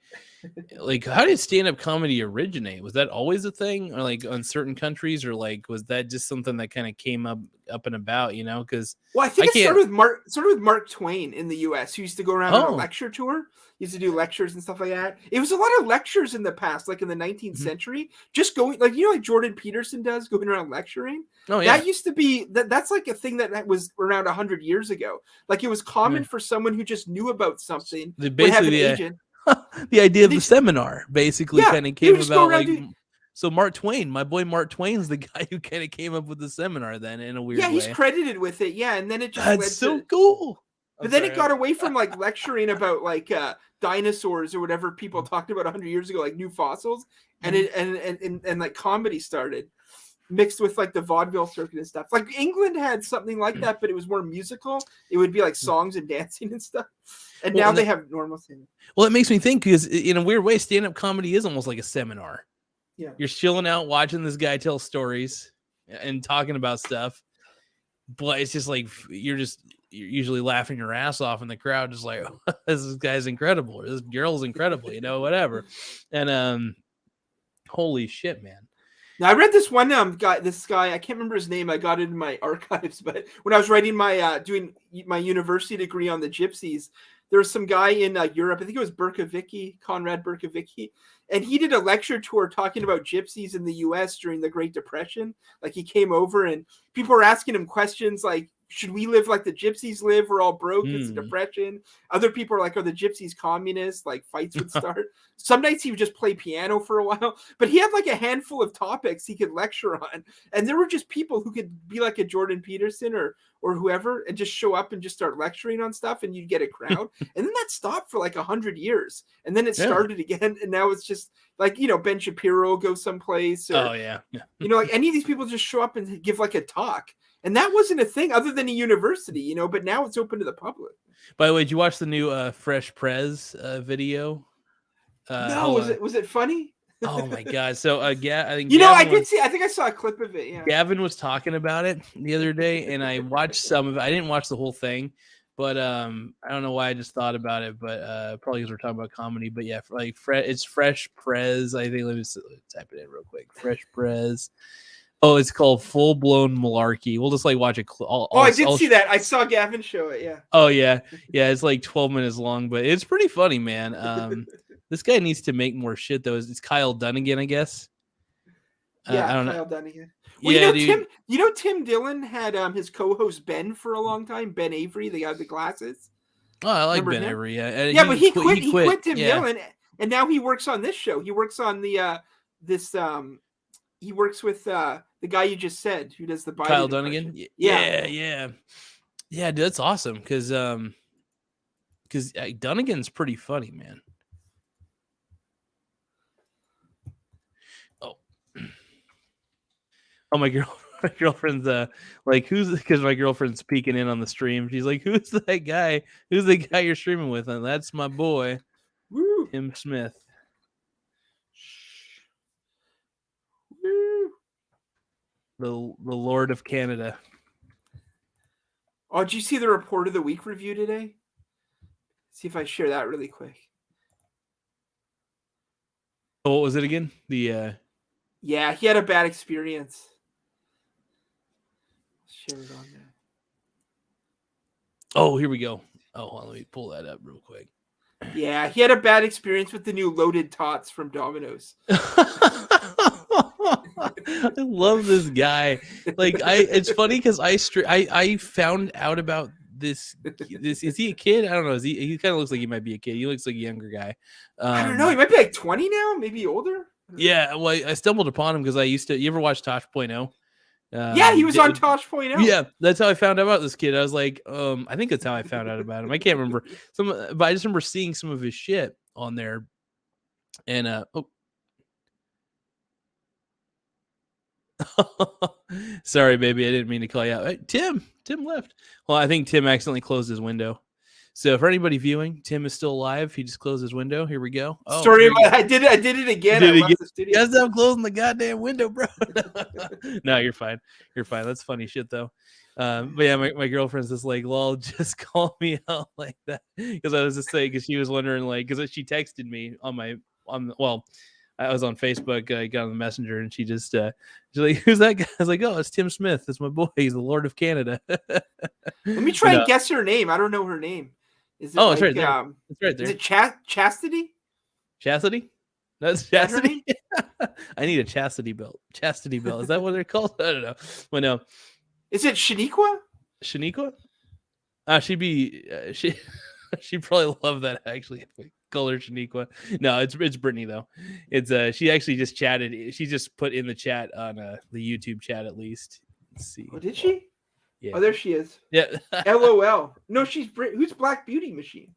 how did stand-up comedy originate? Was that always a thing, or like on certain countries, or like was that just something that kind of came up and about? Because I think it started with Mark Twain in the U.S. who used to go around on a lecture tour. He used to do lectures and stuff like that. It was a lot of lectures in the past, like in the 19th century, just going like Jordan Peterson does, going around lecturing. Oh yeah, that used to be that's like a thing that was around 100 years ago. Like it was common for someone who just knew about something to have an agent. The idea of the seminar basically kind of came about so Mark Twain, my boy Mark Twain's the guy who kind of came up with the seminar then in a weird way. Yeah, he's credited with it. Yeah, and then it just that's so cool. But then it got away from like lecturing about like dinosaurs or whatever people talked about 100 years ago, like new fossils, and and like comedy started mixed with like the vaudeville circuit and stuff. Like England had something like that, but it was more musical. It would be like songs and dancing and stuff. And now they have normal things. Well, it makes me think because in a weird way, stand-up comedy is almost like a seminar. Yeah. You're chilling out, watching this guy tell stories and talking about stuff. But it's just like you're usually laughing your ass off in the crowd, just like, oh, this guy's incredible, or this girl's incredible, whatever. And holy shit, man. Now I read this one guy, I can't remember his name. I got it in my archives, but when I was writing my doing my university degree on the gypsies, there was some guy in Europe, I think it was Conrad Berkovicki, and he did a lecture tour talking about gypsies in the U.S. during the Great Depression. Like he came over and people were asking him questions like, should we live like the gypsies live? We're all broke. It's a depression. Other people are like, are the gypsies communists? Like fights would start. Some nights he would just play piano for a while, but he had like a handful of topics he could lecture on. And there were just people who could be like a Jordan Peterson or whoever and just show up and just start lecturing on stuff and you'd get a crowd. And then that stopped for like 100 years. And then it started again. And now it's just like, Ben Shapiro goes someplace. Or, like any of these people just show up and give like a talk. And that wasn't a thing other than a university, but now it's open to the public. By the way, did you watch the new Fresh Prez video? No, was it funny? Oh my god! So I think I did see. I think I saw a clip of it. Yeah, Gavin was talking about it the other day, and I watched some of it. I didn't watch the whole thing, but I don't know why I just thought about it. But probably because we're talking about comedy. But yeah, like it's Fresh Prez. I think let me type it in real quick. Fresh Prez. Oh, it's called Full Blown Malarkey. We'll just like watch it. I did see that. I saw Gavin show it. Yeah. Oh yeah. It's like 12 minutes long, but it's pretty funny, man. This guy needs to make more shit though. It's Kyle Dunnigan, I guess. Yeah, I don't Kyle know. Dunnigan. Well, yeah, dude. Tim Dillon had his co-host Ben for a long time. Ben Avery, the guy with the glasses. Oh, I like Remember Ben him? Avery. Yeah, Yeah, but he quit Tim yeah. Dillon, and now he works on this show. He works on the he works with the guy you just said who does the Biden Kyle impression. Dunnigan. Yeah, dude, that's awesome because Dunnigan's pretty funny, man. Oh, my girlfriend's like, because my girlfriend's peeking in on the stream. She's like, who's that guy? Who's the guy you're streaming with? And that's my boy. Woo. Woo. Tim Smith. Woo. The Lord of Canada. Oh, did you see the Report of the Week review today? See if I share that really quick. Oh, what was it again? The Yeah, he had a bad experience. Share it on there. Oh, here we go. Oh, hold on, let me pull that up real quick. Yeah, he had a bad experience with the new loaded tots from Domino's. I love this guy. Like, it's funny because I found out about this. Is he a kid? I don't know. He kind of looks like he might be a kid. He looks like a younger guy. I don't know. He might be like 20 now, maybe older. Yeah, well, I stumbled upon him because I used to. You ever watch Tosh.0? Yeah, he was on Tosh.0. Yeah, that's how I found out about this kid. I was like, I think that's how I found out about him. I can't remember but I just remember seeing some of his shit on there. And sorry, baby, I didn't mean to call you out. Hey, Tim left. Well, I think Tim accidentally closed his window. So for anybody viewing, Tim is still alive. He just closed his window. Here we go. Oh, Story about I did it again. Did I it left again? the studio. You guys stop closing the goddamn window, bro. No, you're fine. You're fine. That's funny shit though. But yeah, my girlfriend's just like, lol, just call me out like that. Because I was just saying, because she was wondering, like, because she texted me I was on Facebook, I got on the messenger, and she's like, who's that guy? I was like, oh, it's Tim Smith. That's my boy. He's the Lord of Canada. Let me try and guess her name. I don't know her name. Is it it's right there. It's right there. Is it Chastity? Chastity? That's Chastity? I need a chastity belt. Chastity belt. Is that what they're called? I don't know. Well, no. Is it Shaniqua? Shaniqua? She'd probably love that, actually. Call her Shaniqua. No, it's Brittany though. It's she actually just chatted. She just put in the chat on the YouTube chat at least. Let's see. Oh, did she? Yeah. Oh, there she is. Yeah. LOL. No, who's Black Beauty Machine?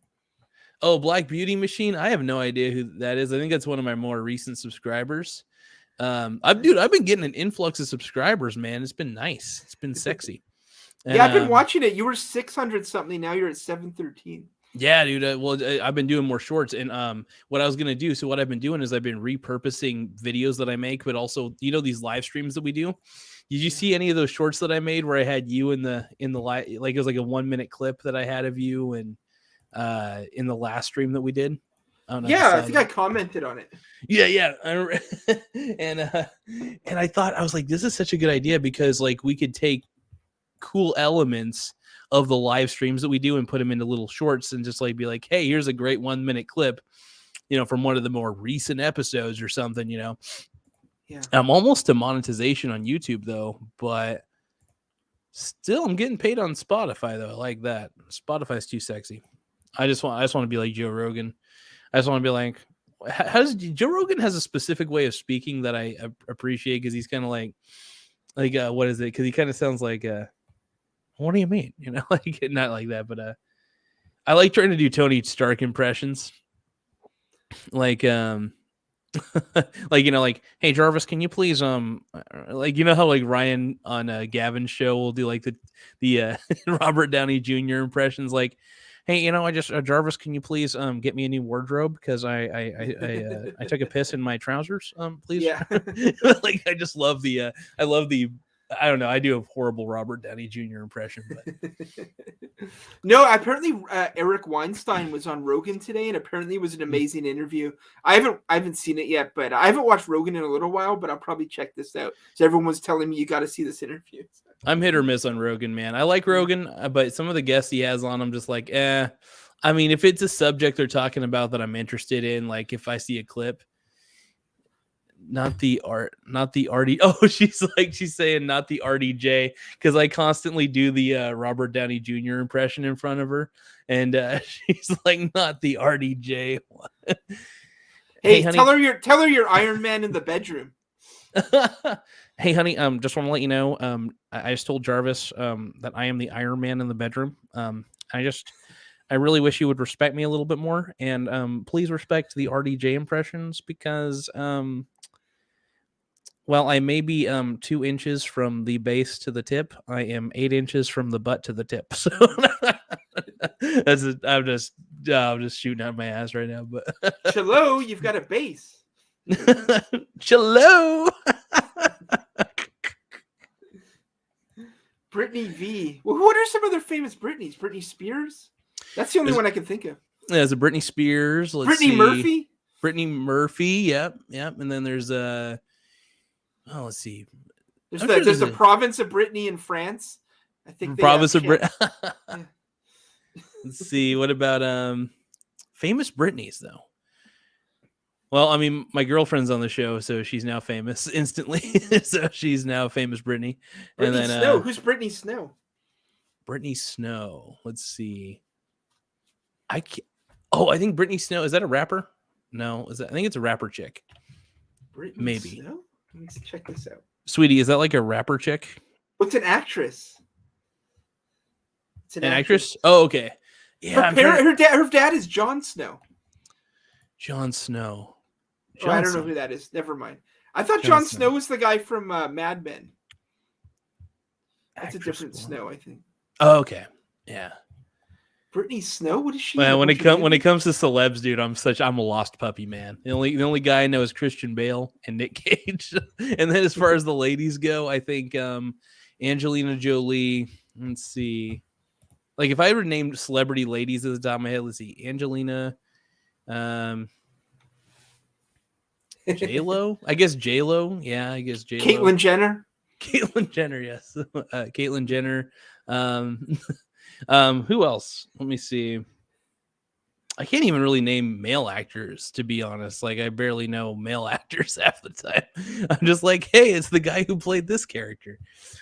Oh, Black Beauty Machine. I have no idea who that is. I think that's one of my more recent subscribers. I've been getting an influx of subscribers, man. It's been nice. It's been sexy. And, yeah, I've been watching it. You were 600 something. Now you're at 713. Yeah, dude. I've been doing more shorts, and what I was gonna do. So what I've been doing is I've been repurposing videos that I make, but also these live streams that we do. Did you see any of those shorts that I made where I had you in the live? Like it was like a 1 minute clip that I had of you, and in the last stream that we did. I think I commented on it. Yeah. And I thought, I was like, this is such a good idea because like we could take cool elements of the live streams that we do and put them into little shorts and just like be like, hey, here's a great 1 minute clip, from one of the more recent episodes or something, Yeah. I'm almost to monetization on YouTube though, but still I'm getting paid on Spotify though. I like that. Spotify's too sexy. I just want to be like Joe Rogan. I just want to be like, Joe Rogan has a specific way of speaking that I appreciate because he's kind of like what is it? Because he kind of sounds like what do you mean? Like not like that, but I like trying to do Tony Stark impressions. Like like hey Jarvis, can you please like how like Ryan on Gavin's show will do like the Robert Downey Jr. impressions, like, hey, I just Jarvis, can you please get me a new wardrobe because I took a piss in my trousers, please. Yeah. Like I just love I don't know. I do a horrible Robert Downey Jr. impression. But. No, apparently Eric Weinstein was on Rogan today, and apparently it was an amazing interview. I haven't seen it yet, but I haven't watched Rogan in a little while. But I'll probably check this out. So everyone was telling me you got to see this interview. I'm hit or miss on Rogan, man. I like Rogan, but some of the guests he has on, I'm just like, I mean, if it's a subject they're talking about that I'm interested in, like if I see a clip. Not the RD. Oh, she's saying not the RDJ because I constantly do the Robert Downey Jr. impression in front of her, and she's like, not the RDJ one. Hey, honey, tell her you're Iron Man in the bedroom. Hey, honey, just want to let you know, I just told Jarvis that I am the Iron Man in the bedroom. I really wish you would respect me a little bit more, and please respect the RDJ impressions because well, I may be 2 inches from the base to the tip. I am 8 inches from the butt to the tip. So I'm just I'm just shooting out my ass right now, but Chelo, you've got a bass. Chelo. Britney V. Well, what are some other famous Britneys? Britney Spears? That's the only one I can think of. There's a Britney Spears. Let's Brittany see. Murphy? Brittany Murphy. Yep. And then there's let's see. There's the province of Brittany in France. I think province of Brittany. Yeah. Let's see. What about famous Britneys though? Well, I mean, my girlfriend's on the show, so she's now famous instantly. So she's now famous Britney. Brittany and then Snow. Who's Brittany Snow? Brittany Snow. Let's see. I think Brittany Snow, is that a rapper? No, I think it's a rapper chick. Brittany Maybe. Snow? Let me check this out. Sweetie, is that like a rapper chick? What's an actress? It's an actress? Oh, okay. Yeah. Her dad is Jon Snow. Jon Snow. I don't know who that is. Never mind. I thought Jon Snow was the guy from Mad Men. That's a different Snow, I think. Oh, okay. Yeah. Brittany Snow? What is she? Man, when it comes to celebs, dude, I'm a lost puppy, man. The only guy I know is Christian Bale and Nick Cage. And then as far as the ladies go, I think Angelina Jolie. Let's see. Like if I ever named celebrity ladies at the top of my head, let's see. Angelina, J-Lo. I guess J-Lo. Yeah, I guess J-Lo. Caitlyn Jenner. Caitlyn Jenner, yes. Caitlyn Jenner. Who else? Let me see. I can't even really name male actors, to be honest. Like I barely know male actors half the time. I'm just like, hey, it's the guy who played this character.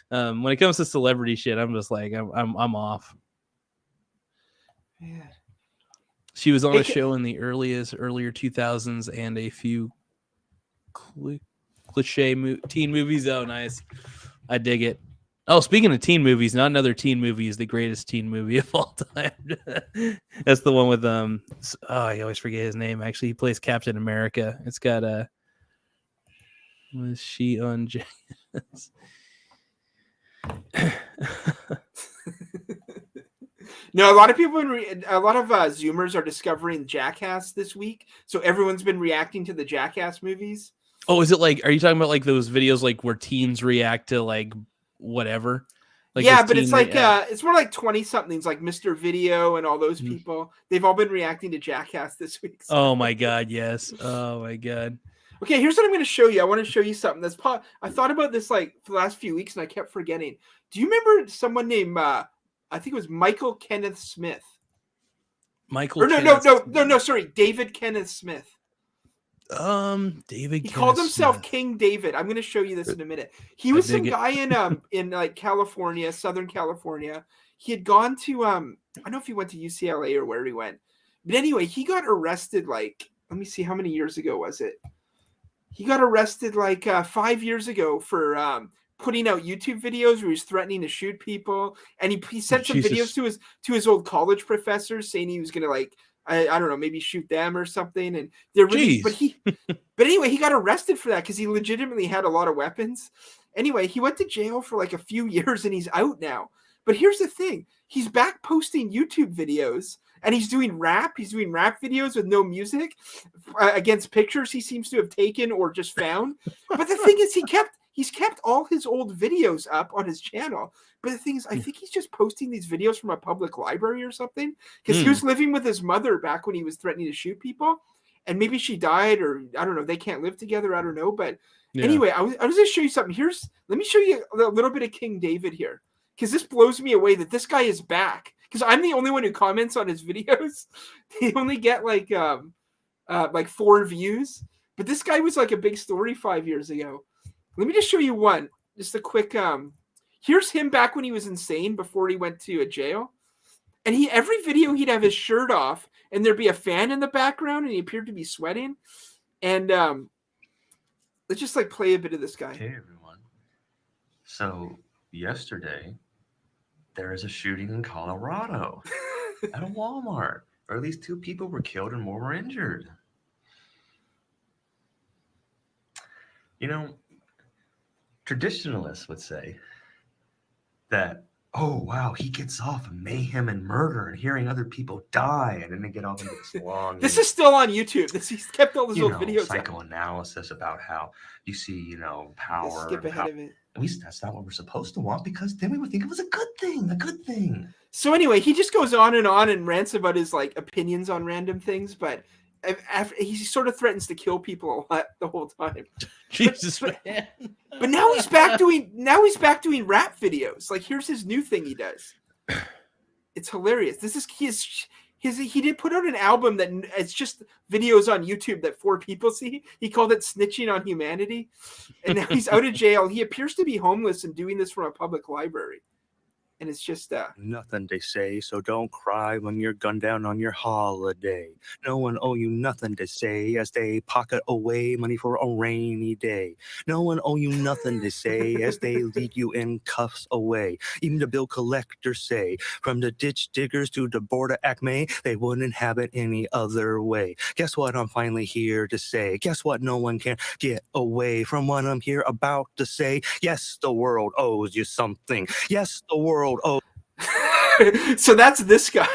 When it comes to celebrity shit, I'm just like, I'm off. Yeah. She was on a show in the earlier 2000s and a few cliche teen movies. Oh, nice. I dig it. Oh, speaking of teen movies, not another teen movie is the greatest teen movie of all time. That's the one with I always forget his name. Actually, he plays Captain America. It's got was she on No, a lot of people, a lot of Zoomers are discovering Jackass this week. So everyone's been reacting to the Jackass movies. Oh, is it like? Are you talking about like those videos like where teens react to like whatever? Like yeah, but it's like it's more like 20-somethings, like Mr. Video and all those people. They've all been reacting to Jackass this week. So. Oh my god, yes. Oh my god. Okay, here's what I'm going to show you. I want to show you something that's I thought about this like for the last few weeks and I kept forgetting. Do you remember someone named I think it was Michael Kenneth Smith? Sorry, David Kenneth Smith. David. He called himself King David. I'm going to show you this in a minute. He was some guy in like California, Southern California. He had gone to I don't know if he went to UCLA or where he went, but anyway, he got arrested. Like, let me see, how many years ago was it? He got arrested like 5 years ago for putting out YouTube videos where he was threatening to shoot people, and he sent some videos to his old college professors saying he was going to like. I don't know, maybe shoot them or something. And they're really, but anyway, he got arrested for that because he legitimately had a lot of weapons. Anyway, he went to jail for like a few years and he's out now. But here's the thing. He's back posting YouTube videos and he's doing rap. He's doing rap videos with no music against pictures he seems to have taken or just found. But the thing is, he's kept all his old videos up on his channel. But the thing is, I think he's just posting these videos from a public library or something because he was living with his mother back when he was threatening to shoot people. And maybe she died, or I don't know, they can't live together. I don't know. But anyway, I was going to show you something. Let me show you a little bit of King David here because this blows me away that this guy is back because I'm the only one who comments on his videos. They only get like 4 views. But this guy was like a big story 5 years ago. Let me just show you one. Just a quick here's him back when he was insane before he went to a jail. And every video he'd have his shirt off and there'd be a fan in the background and he appeared to be sweating. And let's just like play a bit of this guy. Hey everyone. So yesterday there is a shooting in Colorado at a Walmart. Or at least 2 people were killed and more were injured. You know, traditionalists would say that oh wow, he gets off of mayhem and murder and hearing other people die, and then they get off into this long. This is still on YouTube. He's kept all his you old know, videos. psychoanalysis about how you see, you know, power. Skip ahead of it. At least that's not what we're supposed to want, because then we would think it was a good thing. A good thing. So anyway, he just goes on and rants about his like opinions on random things, but after, he sort of threatens to kill people a lot the whole time. Jesus, but, man. But now he's back doing rap videos. Like, here's his new thing he does. It's hilarious. This is he did put out an album that it's just videos on YouTube that 4 people see. He called it Snitching on Humanity. And now he's out of jail. He appears to be homeless and doing this from a public library. And it's just nothing they say, so don't cry when you're gunned down on your holiday. No one owe you nothing to say as they pocket away money for a rainy day. No one owe you nothing to say as they lead you in cuffs away. Even the bill collectors say, from the ditch diggers to the board of Acme, they wouldn't have it any other way. Guess what I'm finally here to say? Guess what? No one can get away from what I'm here about to say. Yes, the world owes you something. Yes, the world. Oh, so that's this guy.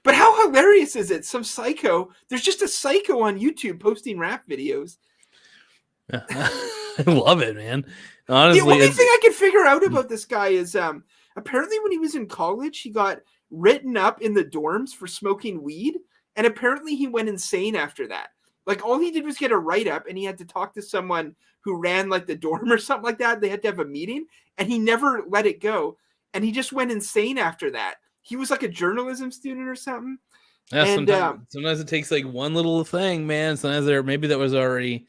But how hilarious is it? Some psycho. There's just a psycho on YouTube posting rap videos. I love it, man. Honestly, the only thing I can figure out about this guy is apparently when he was in college, he got written up in the dorms for smoking weed, and apparently he went insane after that. Like, all he did was get a write-up, and he had to talk to someone who ran like the dorm or something like that. They had to have a meeting, and he never let it go. And he just went insane after that. He was like a journalism student or something. Yeah, and, sometimes it takes like one little thing, man. Sometimes maybe that was already.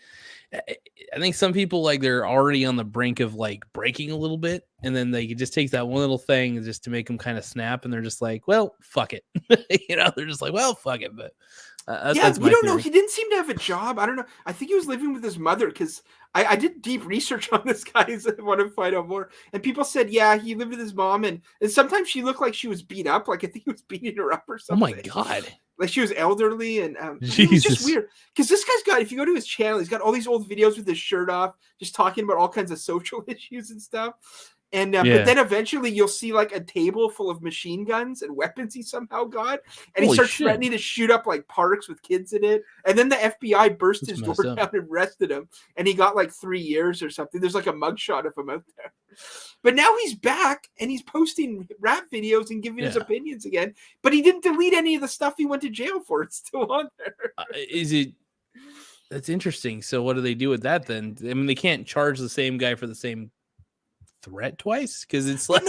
I think some people, like, they're already on the brink of like breaking a little bit, and then they just take that one little thing just to make them kind of snap, and they're just like, well, fuck it. They're just like, well, fuck it. But that's we don't know. theory. He didn't seem to have a job. I don't know. I think he was living with his mother, because I did deep research on this guy. I want to find out more. And people said, yeah, he lived with his mom, and sometimes she looked like she was beat up. Like, I think he was beating her up or something. Oh my God. Like, she was elderly, and it was Jesus. just weird. Because this guy's got, if you go to his channel, he's got all these old videos with his shirt off, just talking about all kinds of social issues and stuff. And but then eventually you'll see like a table full of machine guns and weapons he somehow got, and he starts threatening to shoot up like parks with kids in it. And then the FBI burst his door down and arrested him, and he got like 3 years or something. There's like a mugshot of him out there. But now he's back and he's posting rap videos and giving his opinions again. But he didn't delete any of the stuff he went to jail for. It's still on there. Is it? That's interesting. So what do they do with that then? I mean, they can't charge the same guy for the same threat twice, because it's like.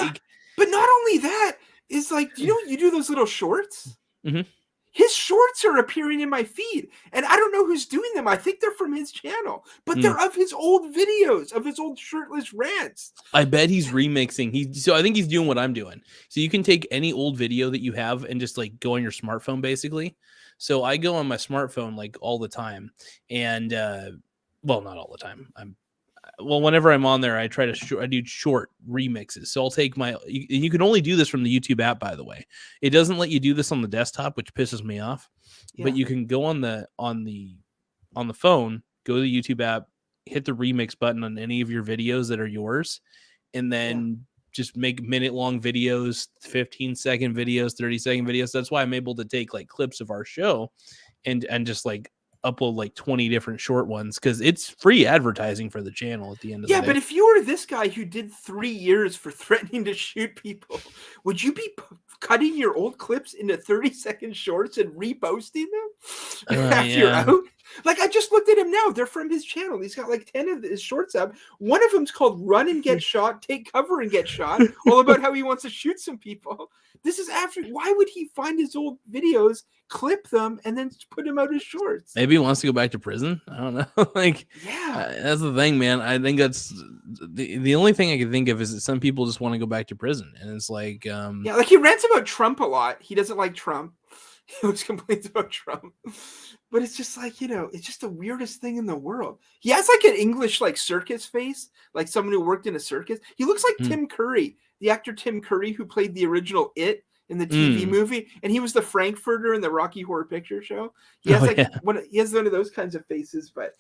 But not only that, is like, you do those little shorts. Mm-hmm. His shorts are appearing in my feed, and I don't know who's doing them. I think they're from his channel, but they're of his old videos, of his old shirtless rants. I bet he's remixing. So I think he's doing what I'm doing. So you can take any old video that you have and just like go on your smartphone, basically. So I go on my smartphone like all the time, and well, not all the time. Whenever I'm on there, I try to I do short remixes. So I'll take you can only do this from the YouTube app, by the way. It doesn't let you do this on the desktop, which pisses me off. Yeah. But you can go on the phone, go to the YouTube app, hit the remix button on any of your videos that are yours, and then just make minute-long videos, 15-second videos, 30-second videos. That's why I'm able to take like clips of our show and just like upload like 20 different short ones, because it's free advertising for the channel at the end of the day. But if you were this guy who did 3 years for threatening to shoot people, would you be cutting your old clips into 30-second shorts and reposting them after you're out? Like, I just looked at him now. They're from his channel. He's got like 10 of his shorts up. One of them's called Run and Get Shot, Take Cover and Get Shot, all about how he wants to shoot some people. This is after. Why would he find his old videos, clip them, and then put them out as shorts? Maybe he wants to go back to prison. I don't know. That's the thing, man. I think that's the only thing I can think of is that some people just want to go back to prison, and it's like, like he rants about Trump a lot. He doesn't like Trump. He always complains about Trump. But it's just like, it's just the weirdest thing in the world. He has like an English like circus face, like someone who worked in a circus. He looks like Tim Curry, the actor Tim Curry, who played the original It in the TV movie, and he was the Frankfurter in the Rocky Horror Picture Show. He has he has one of those kinds of faces, but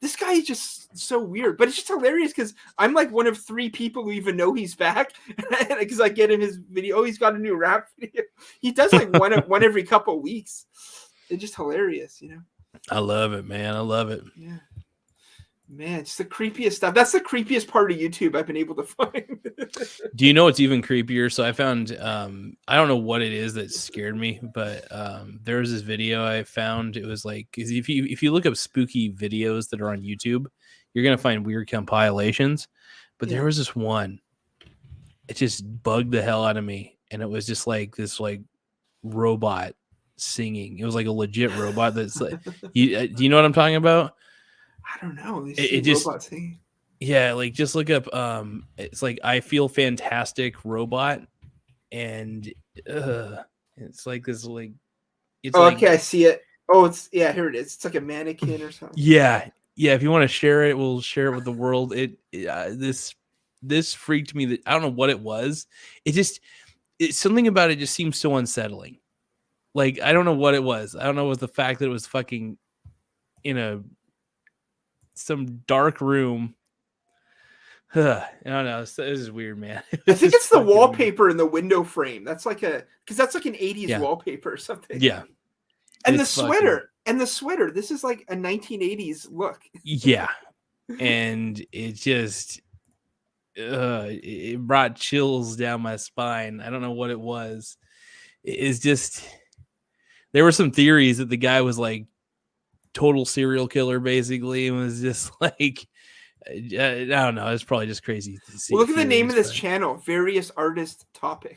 this guy is just so weird. But it's just hilarious because I'm like one of 3 people who even know he's back because I get in his video. Oh, he's got a new rap video. He does like one every couple weeks. It's just hilarious, you know. I love it, man. I love it. Yeah. Man, it's the creepiest stuff. That's the creepiest part of YouTube I've been able to find. Do you know what's even creepier? So I found, I don't know what it is that scared me, but there was this video I found. It was like, if you look up spooky videos that are on YouTube, you're going to find weird compilations. But there was this one. It just bugged the hell out of me. And it was just like this like robot singing. It was like a legit robot that's like, do you know what I'm talking about? I don't know. It just, yeah, like just look up. It's like I Feel Fantastic robot, and it's like this like. It's okay, I see it. Oh, here it is. It's like a mannequin or something. Yeah. If you want to share it, we'll share it with the world. This freaked me. That I don't know what it was. It's something about it just seems so unsettling. Like I don't know what it was. I don't know what the fact that it was fucking in some dark room. I don't know. This is weird, man. I think it's the wallpaper in the window frame. That's like because that's like an 80s wallpaper or something. Yeah. And the sweater. This is like a 1980s look. Yeah. And it just it brought chills down my spine. I don't know what it was. It's just there were some theories that the guy was like total serial killer basically, and was just like I don't know, it's probably just crazy to see. Well, look at the name of this channel, Various Artist Topic.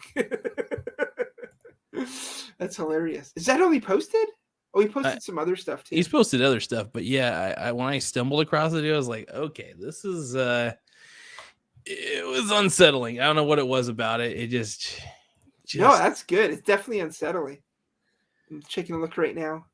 That's hilarious. Is that all he posted? Oh, he posted some other stuff too. He's posted other stuff, but yeah, I when I stumbled across it, I was like, okay, this is it was unsettling. I don't know what it was about it. It just no, that's good. It's definitely unsettling. I'm taking a look right now.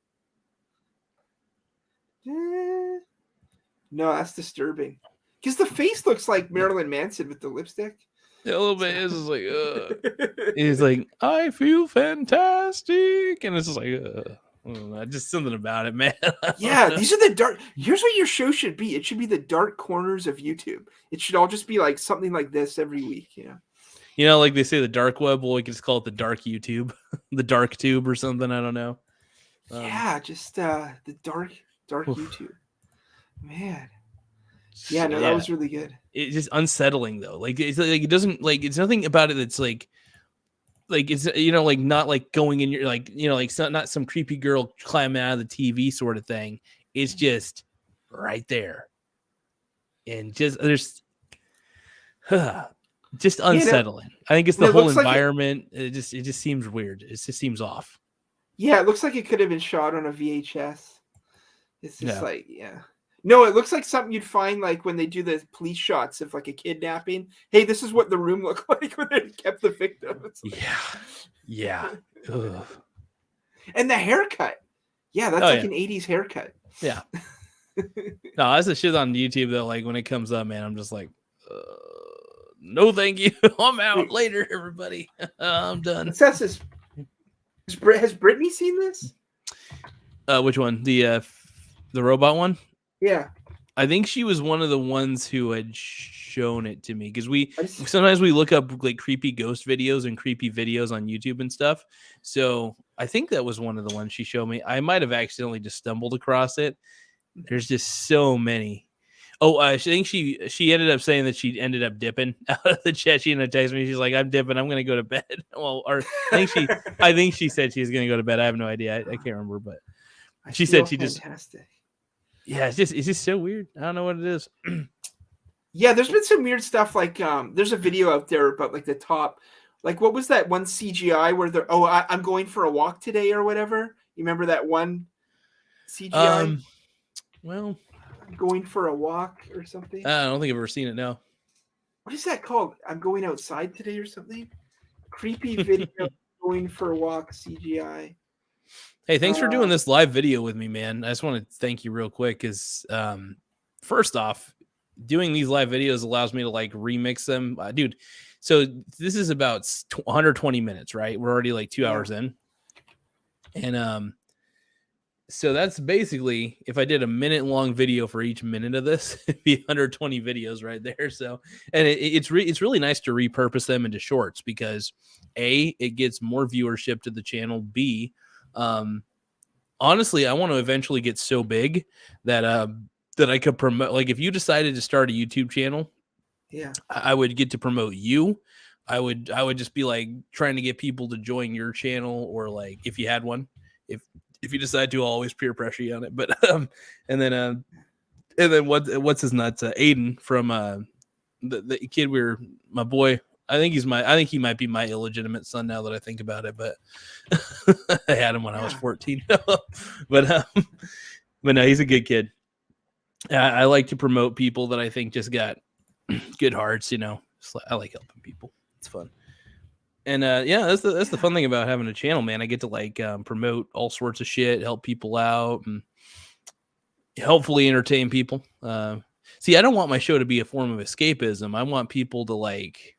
No, that's disturbing. Because the face looks like Marilyn Manson with the lipstick. Yeah, a little bit. It's just like, he's like, I feel fantastic, and it's just like, just something about it, man. Yeah, these are the dark. Here's what your show should be. It should be the dark corners of YouTube. It should all just be like something like this every week. You know, like they say, the dark web. Well, we could just call it the dark YouTube, the dark tube, or something. I don't know. Yeah, just the dark YouTube. Man. Yeah, no, that was really good. It's just unsettling though. Like it's like it doesn't like it's nothing about it that's like it's like not like going in your like like it's not some creepy girl climbing out of the TV sort of thing. It's just right there. And just there's just unsettling. I think it's the whole environment. It just seems weird. It just seems off. Yeah, it looks like it could have been shot on a VHS. It's just no, it looks like something you'd find like when they do the police shots of like a kidnapping. Hey, this is what the room looked like when they kept the victim. Yeah. Ugh. And the haircut. Yeah, that's an 80s haircut. Yeah. No, that's the shit on YouTube though. Like when it comes up, man, I'm just like, no, thank you. I'm out later, everybody. I'm done. It says this. Has Brittany seen this? Which one? The robot one? Yeah. I think she was one of the ones who had shown it to me because sometimes we look up like creepy ghost videos and creepy videos on YouTube and stuff. So I think that was one of the ones she showed me. I might have accidentally just stumbled across it. There's just so many. Oh, I think she ended up saying that she ended up dipping out of the chat. She ended up texting me. She's like, "I'm dipping. I'm gonna go to bed." Well, or I think she said she was gonna go to bed. I have no idea. I can't remember, but she said she just. Yeah, it's just so weird. I don't know what it is. Yeah, there's been some weird stuff. Like, there's a video out there about like the top, like what was that one CGI where they're I'm going for a walk today or whatever. You remember that one CGI? Well, I'm going for a walk or something. I don't think I've ever seen it. No. What is that called? I'm going outside today or something. Creepy video going for a walk CGI. Hey, thanks for doing this live video with me, man. I just want to thank you real quick because first off, doing these live videos allows me to like remix them. Dude, So this is about 120 minutes, right? We're already like 2 hours in. And so that's basically, if I did a minute long video for each minute of this, it'd be 120 videos right there. So, and it's really nice to repurpose them into shorts because A, it gets more viewership to the channel. B, honestly, I want to eventually get so big that that I could promote. Like if you decided to start a YouTube channel, I would get to promote you. I would just be like trying to get people to join your channel, or like if you had one, if you decide to, I'll always peer pressure you on it. But and then what's his nuts? Aiden from the kid my boy. I think he might be my illegitimate son now that I think about it. But I had him when I was 14. But no, he's a good kid. I like to promote people that I think just got good hearts. I like helping people. It's fun. And that's the fun thing about having a channel, man. I get to like promote all sorts of shit, help people out, and hopefully entertain people. See, I don't want my show to be a form of escapism. I want people to like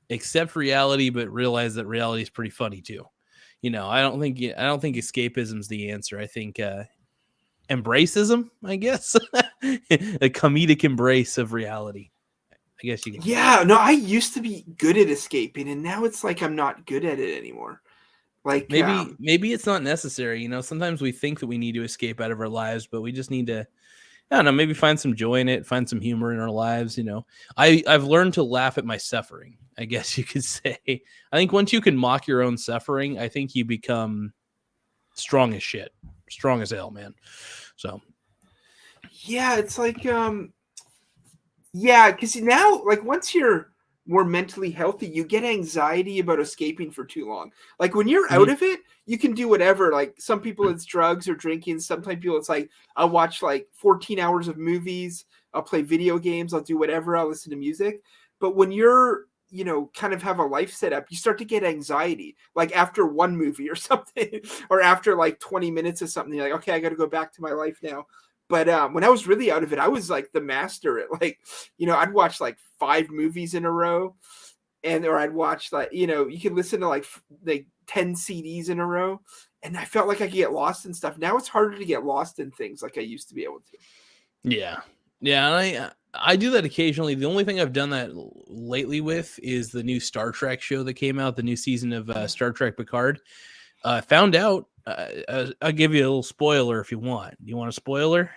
accept reality, but realize that reality is pretty funny too. I don't think escapism is the answer. I think embraceism, I guess, a comedic embrace of reality. I guess you can. Yeah, no, I used to be good at escaping, and now it's like I'm not good at it anymore. Like maybe it's not necessary. Sometimes we think that we need to escape out of our lives, but we just need to, I don't know, maybe find some joy in it, find some humor in our lives. I've learned to laugh at my suffering, I guess you could say. I think once you can mock your own suffering, I think you become strong as shit, strong as hell, man. So yeah, it's like yeah, because now, like, once you're more mentally healthy, you get anxiety about escaping for too long. Like, when you're out of it, you can do whatever. Like, some people it's drugs or drinking. Sometimes people it's like, I'll watch like 14 hours of movies. I'll play video games. I'll do whatever. I'll listen to music. But when you're, kind of have a life set up, you start to get anxiety. Like, after one movie or something, or after like 20 minutes of something, you're like, okay, I got to go back to my life now. But when I was really out of it, I was like the master at like, I'd watch like 5 movies in a row, or I'd watch like, you can listen to like 10 CDs in a row, and I felt like I could get lost in stuff. Now it's harder to get lost in things like I used to be able to. Yeah, and I do that occasionally. The only thing I've done that lately with is the new Star Trek show that came out, the new season of Star Trek Picard. Found out. I'll give you a little spoiler if you want. You want a spoiler?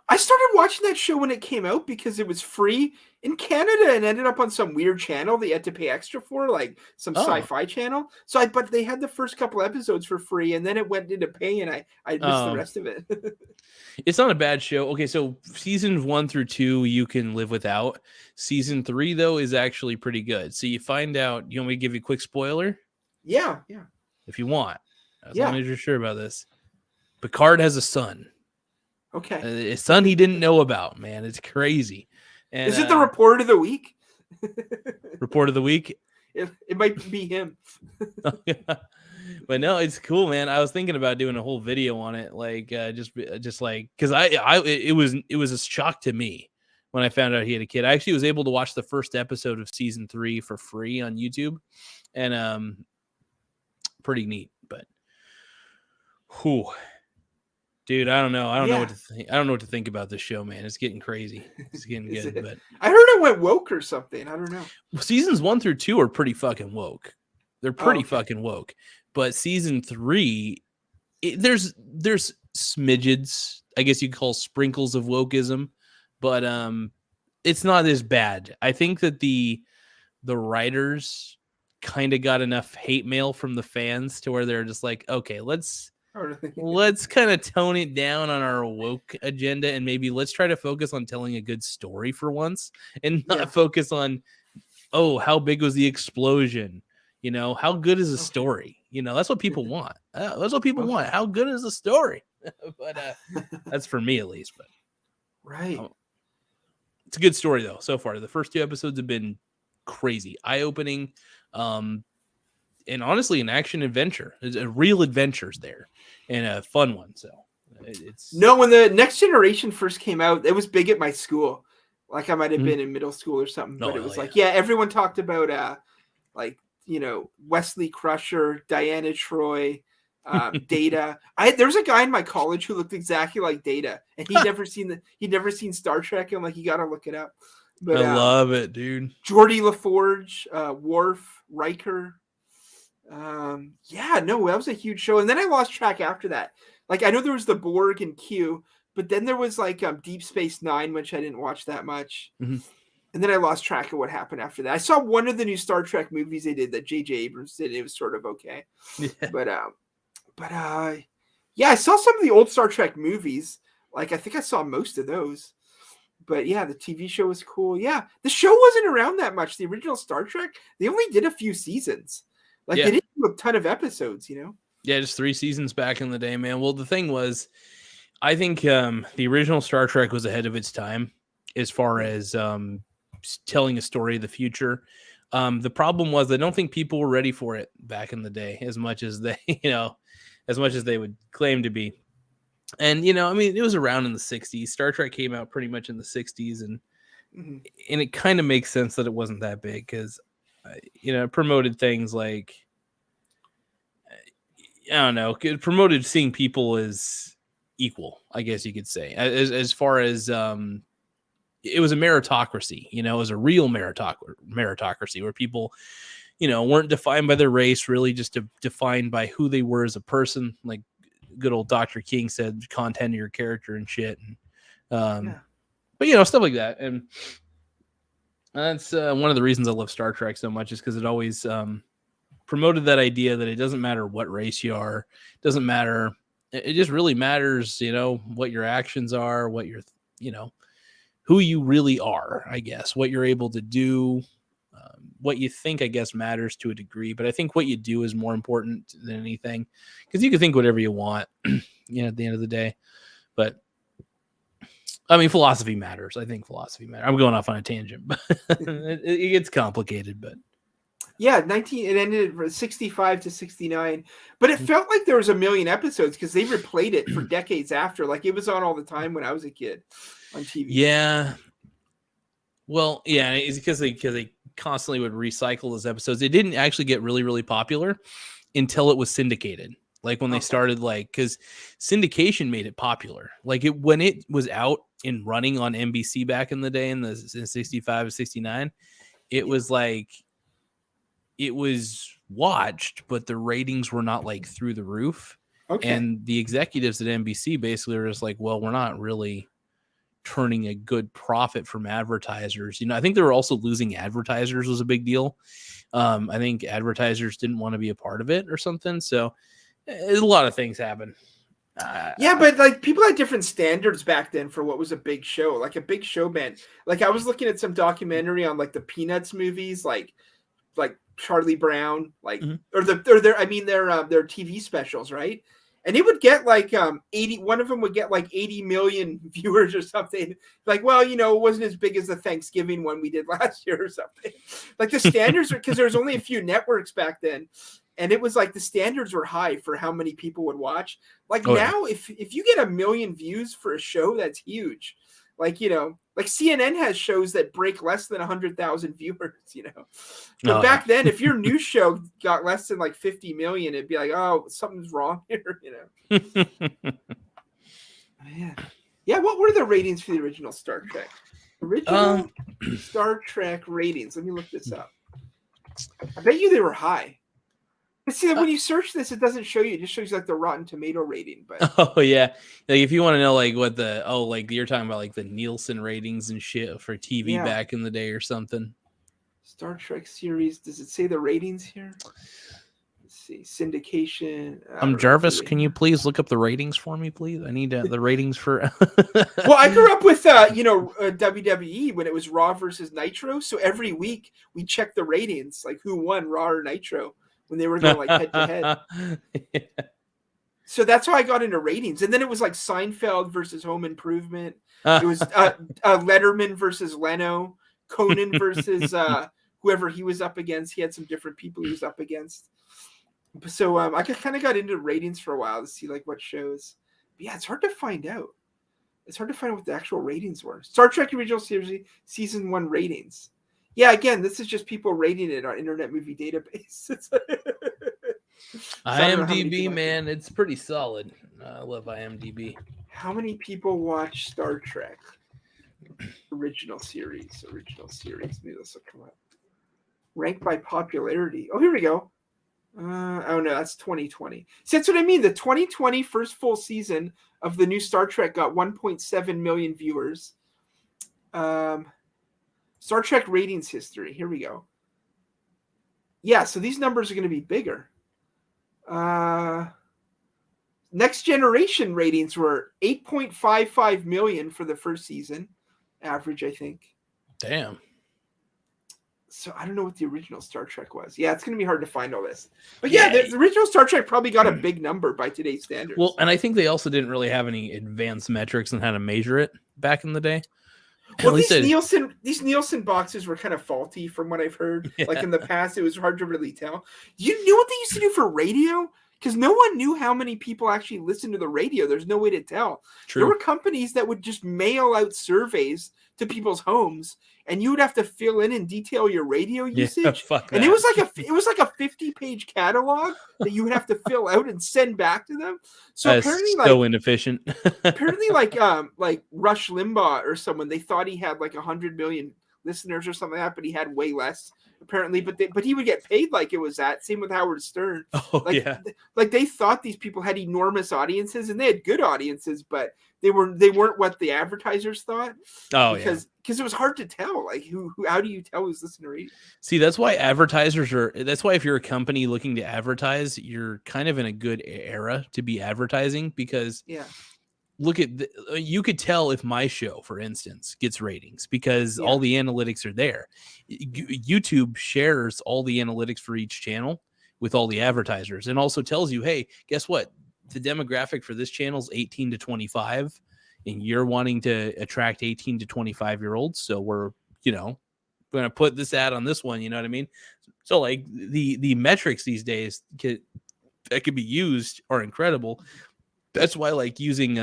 I started watching that show when it came out because it was free in Canada and ended up on some weird channel that you had to pay extra for, like some sci-fi channel. But they had the first couple episodes for free, and then it went into pay, and I missed the rest of it. It's not a bad show. Okay, so seasons 1 through 2 you can live without. Season 3 though is actually pretty good. So you find out. You want me to give you a quick spoiler? Yeah. If you want. As long as you're sure about this. Picard has a son. Okay. A son he didn't know about, man. It's crazy. And, is it the report of the week? Report of the week? It might be him. But no, it's cool, man. I was thinking about doing a whole video on it, like just like because it was a shock to me when I found out he had a kid. I actually was able to watch the first episode of season 3 for free on YouTube, and pretty neat. But whew. Dude, I don't know. I don't know what to think. I don't know what to think about this show, man. It's getting crazy. It's getting good. But I heard it went woke or something. I don't know. Seasons 1 through 2 are pretty fucking woke. They're pretty fucking woke. But season 3, there's smidgets, I guess you could call sprinkles of wokeism, but it's not as bad. I think that the writers kind of got enough hate mail from the fans to where they're just like, okay, let's kind of tone it down on our woke agenda, and maybe let's try to focus on telling a good story for once, and not focus on, oh, how big was the explosion? How good is the story? That's what people want. That's what people want. How good is the story? But that's for me at least. But right, it's a good story though. So far, the first 2 episodes have been crazy, eye-opening, and honestly, an action adventure. There's a real adventures there, and a fun one. So it's when the Next Generation first came out, it was big at my school. Like I might have Mhm. been in middle school or something, but Oh, it was hell like, yeah, everyone talked about like, you know, Wesley Crusher, Diana Troy, Data. There was a guy in my college who looked exactly like Data, and he'd never seen Star Trek. I'm like, you got to look it up. But I love it, dude. Geordie LaForge, Worf, Riker. Yeah, no, that was a huge show. And then I lost track after that. Like I know there was the Borg and Q, but then there was like Deep Space Nine, which I didn't watch that much. Mhm. And then I lost track of what happened after that. I saw one of the new Star Trek movies they did that J.J. Abrams did. It was sort of okay. Yeah. But yeah, I saw some of the old Star Trek movies. Like I think I saw most of those. But yeah, the TV show was cool. Yeah, the show wasn't around that much. The original Star Trek, they only did a few seasons. Like Yeah. they didn't do a ton of episodes, you know? Yeah, just 3 seasons back in the day, man. Well, the thing was, I think the original Star Trek was ahead of its time as far as telling a story of the future. The problem was I don't think people were ready for it back in the day as much as they, as much as they would claim to be. And I mean, it was around in the 60s. Star Trek came out pretty much in the 60s, and it kind of makes sense that it wasn't that big because it promoted things like I don't know, it promoted seeing people as equal, I guess you could say. As far as it was a meritocracy, it was a real meritocracy where people, weren't defined by their race, really just defined by who they were as a person. Like good old Dr. King said, content of your character and shit. And, but stuff like that. And that's one of the reasons I love Star Trek so much is because it always promoted that idea that it doesn't matter what race you are, it doesn't matter. It just really matters, what your actions are, what you're, who you really are, I guess, what you're able to do, what you think, I guess, matters to a degree. But I think what you do is more important than anything because you can think whatever you want, at the end of the day. But I mean, philosophy matters. I think philosophy matters. I'm going off on a tangent, but it gets complicated, but. Yeah, it ended 65 to 69, but it felt like there was a million episodes because they replayed it for decades after. Like it was on all the time when I was a kid on TV. Yeah. Well, yeah, it's because they constantly would recycle those episodes. It didn't actually get really, really popular until it was syndicated. Like when they started, because syndication made it popular. Like when it was out and running on NBC back in the day in 65 or 69, it was like, it was watched, but the ratings were not like through the roof. Okay. And the executives at NBC basically were just like, well, we're not really turning a good profit from advertisers. I think they were also losing advertisers was a big deal. I think advertisers didn't want to be a part of it or something. So a lot of things happen. Yeah, but like people had different standards back then for what was a big show. Like a big show band. Like I was looking at some documentary on like the Peanuts movies, like Charlie Brown, like or their TV specials, right? And it would get like 80. One of them would get like 80 million viewers or something. Like, well, it wasn't as big as the Thanksgiving one we did last year or something. Like the standards are because there was only a few networks back then, and it was like the standards were high for how many people would watch. Like now, if you get 1 million views for a show, that's huge. Like like CNN has shows that break less than 100,000 viewers. But back then, if your news show got less than like 50 million, it'd be like, oh, something's wrong here. Yeah. What were the ratings for the original Star Trek? Star Trek ratings. Let me look this up. I bet you they were high. But see, when you search this, it doesn't show you. It just shows you like the Rotten Tomato rating. But oh yeah, like if you want to know like what like you're talking about like the Nielsen ratings and shit for TV back in the day or something. Star Trek series. Does it say the ratings here? Let's see. Syndication. Jarvis, can you please look up the ratings for me, please? I need the ratings for. Well, I grew up with WWE when it was Raw versus Nitro. So every week we checked the ratings, like who won Raw or Nitro. When they were going like head to head. Yeah. So that's how I got into ratings. And then it was like Seinfeld versus Home Improvement. It was Letterman versus Leno, Conan versus whoever he was up against. He had some different people he was up against. So I kind of got into ratings for a while to see like what shows. But yeah, it's hard to find out. It's hard to find what the actual ratings were. Star Trek original series season 1 ratings. Yeah, again, this is just people rating it on Internet Movie Database. I don't know how many IMDb, people man, it's pretty solid. I love IMDb. How many people watch Star Trek original series? Maybe this will come up. Ranked by popularity. Oh, here we go. Oh no, that's 2020. See, that's what I mean. The 2020 first full season of the new Star Trek got 1.7 million viewers. Star Trek ratings history. Here we go. Yeah, so these numbers are going to be bigger. Next Generation ratings were 8.55 million for the first season, average, I think. Damn. So I don't know what the original Star Trek was. Yeah, it's going to be hard to find all this. But yeah, the original Star Trek probably got a big number by today's standards. Well, and I think they also didn't really have any advanced metrics on how to measure it back in the day. Well, these Nielsen boxes were kind of faulty from what I've heard. Yeah. Like in the past, it was hard to really tell. You know what they used to do for radio? Because no one knew how many people actually listened to the radio. There's no way to tell. True. There were companies that would just mail out surveys to people's homes, and you would have to fill in and detail your radio usage. Yeah, fuck and that. it was like a 50-page catalog that you would have to fill out and send back to them. So That's apparently, so inefficient. apparently, like Rush Limbaugh or someone, they thought he had like 100 million listeners or something like that, but he had way less apparently. But he would get paid like it was that. Same with Howard Stern. Oh, yeah. Like they thought these people had enormous audiences, and they had good audiences, but they weren't what the advertisers thought. Oh, because it was hard to tell. Like how do you tell who's listening to radio? See, that's why that's why if you're a company looking to advertise, you're kind of in a good era to be advertising, because look at you could tell if my show, for instance, gets ratings because all the analytics are there. YouTube shares all the analytics for each channel with all the advertisers, and also tells you, hey, guess what? The demographic for this channel is 18 to 25, and you're wanting to attract 18 to 25-year-olds. So we're, going to put this ad on this one. You know what I mean? So like the metrics these days that could be used are incredible. That's why like using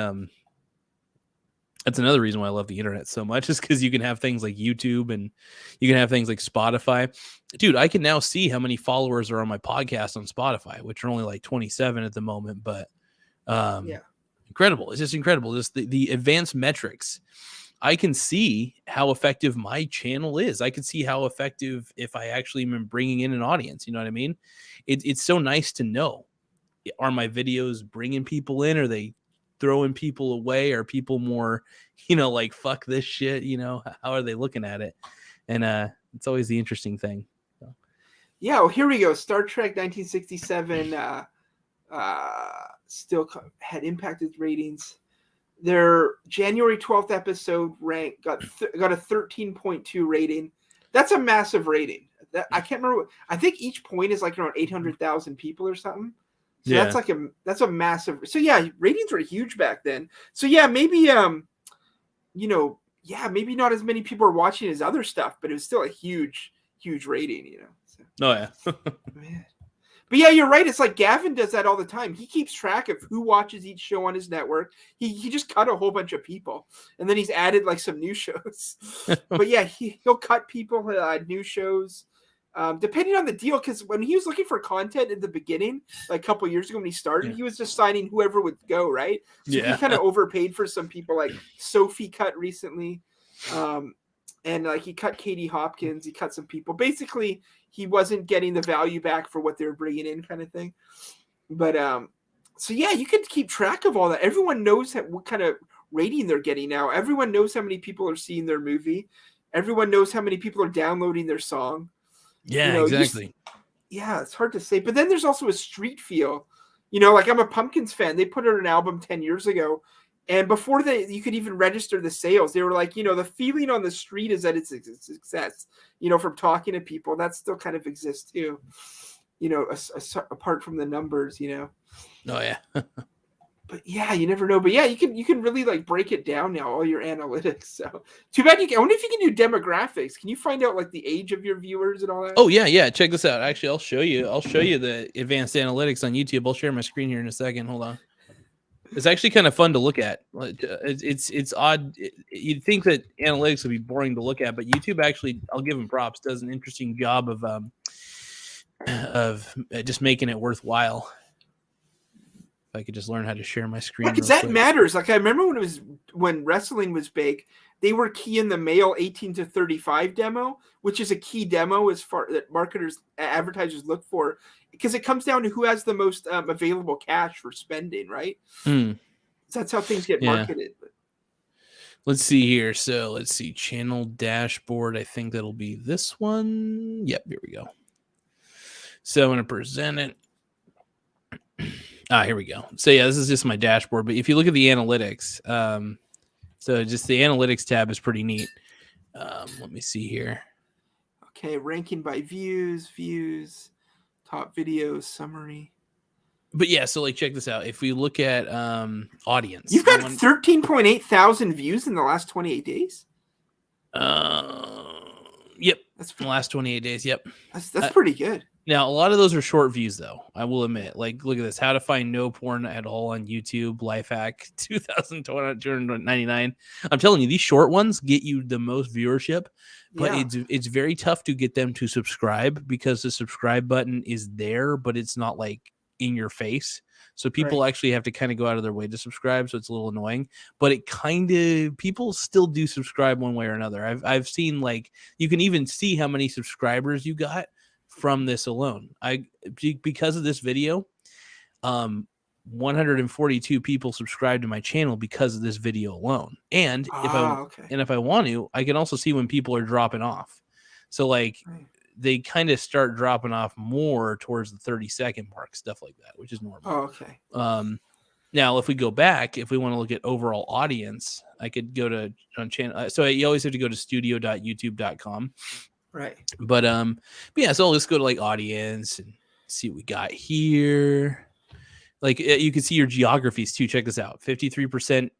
that's another reason why I love the internet so much, is because you can have things like YouTube and you can have things like Spotify. Dude, I can now see how many followers are on my podcast on Spotify, which are only like 27 at the moment, but incredible. It's just incredible. Just the advanced metrics. I can see how effective my channel is. I can see how effective if I actually am bringing in an audience. You know what I mean? It's so nice to know. Are my videos bringing people in? Are they throwing people away? Are people more, like, fuck this shit? How are they looking at it? And it's always the interesting thing. So. Yeah, well, here we go. Star Trek 1967 still had impacted ratings. Their January 12th episode got a 13.2 rating. That's a massive rating. I can't remember. I think each point is like around 800,000 people or something. So that's a massive. So yeah, ratings were huge back then. So yeah, maybe maybe not as many people are watching as other stuff, but it was still a huge rating. So. Oh yeah. But yeah, you're right. It's like Gavin does that all the time. He keeps track of who watches each show on his network. He just cut a whole bunch of people, and then he's added like some new shows. But yeah, he'll cut people, new shows. Depending on the deal, because when he was looking for content in the beginning, like a couple years ago when he started, he was just signing whoever would go, right? So he kind of overpaid for some people, like Sophie cut recently, and like he cut Katie Hopkins, he cut some people. Basically, he wasn't getting the value back for what they were bringing in, kind of thing. But so yeah, you can keep track of all that. Everyone knows what kind of rating they're getting now. Everyone knows how many people are seeing their movie. Everyone knows how many people are downloading their song. Yeah, exactly. It's hard to say. But then there's also a street feel. Like I'm a Pumpkins fan. They put out an album 10 years ago. And before you could even register the sales, they were like, the feeling on the street is that it's a success, from talking to people. That still kind of exists too, apart from the numbers, Oh, yeah. But yeah, you never know. But yeah, you can really like break it down now, all your analytics. So too bad I wonder if you can do demographics. Can you find out like the age of your viewers and all that? Oh yeah. Check this out. Actually, I'll show you the advanced analytics on YouTube. I'll share my screen here in a second. Hold on. It's actually kind of fun to look at. It's odd. You'd think that analytics would be boring to look at, but YouTube actually, I'll give them props, does an interesting job of just making it worthwhile. If I could just learn how to share my screen. Because real that quick. matters. Like I remember when wrestling was big, they were keying the male 18 to 35 demo, which is a key demo as far that advertisers look for, because it comes down to who has the most available cash for spending, right? Hmm. So that's how things get Yeah. marketed. Let's see here. So let's see. Channel dashboard. I think that'll be this one. Yep, here we go. So I'm going to present it. Here we go. So yeah, this is just my dashboard. But if you look at the analytics, so just the analytics tab is pretty neat. Let me see here. Okay, ranking by views, top videos, summary. But yeah, so like check this out. If we look at audience, You've got 13.8 thousand views in the last 28 days. Yep, that's in the last 28 days. Yep, that's pretty good. Now, a lot of those are short views, though. I will admit. Like, look at this: how to find no porn at all on YouTube. Life hack 2,299. I'm telling you, these short ones get you the most viewership, but it's very tough to get them to subscribe because the subscribe button is there, but it's not like in your face. So people actually have to kind of go out of their way to subscribe. So it's a little annoying, but it kind of, people still do subscribe one way or another. I've seen, like, you can even see how many subscribers you got from this alone. Because of this video, 142 people subscribed to my channel because of this video alone. And if I want to, I can also see when people are dropping off. So like they kind of start dropping off more towards the 30-second mark, stuff like that, which is normal. Now, if we go back, if we want to look at overall audience, I could go to on channel. So you always have to go to studio.youtube.com. Right. But yeah, so let's go to like audience and see what we got here. Like you can see your geographies too. Check this out. 53%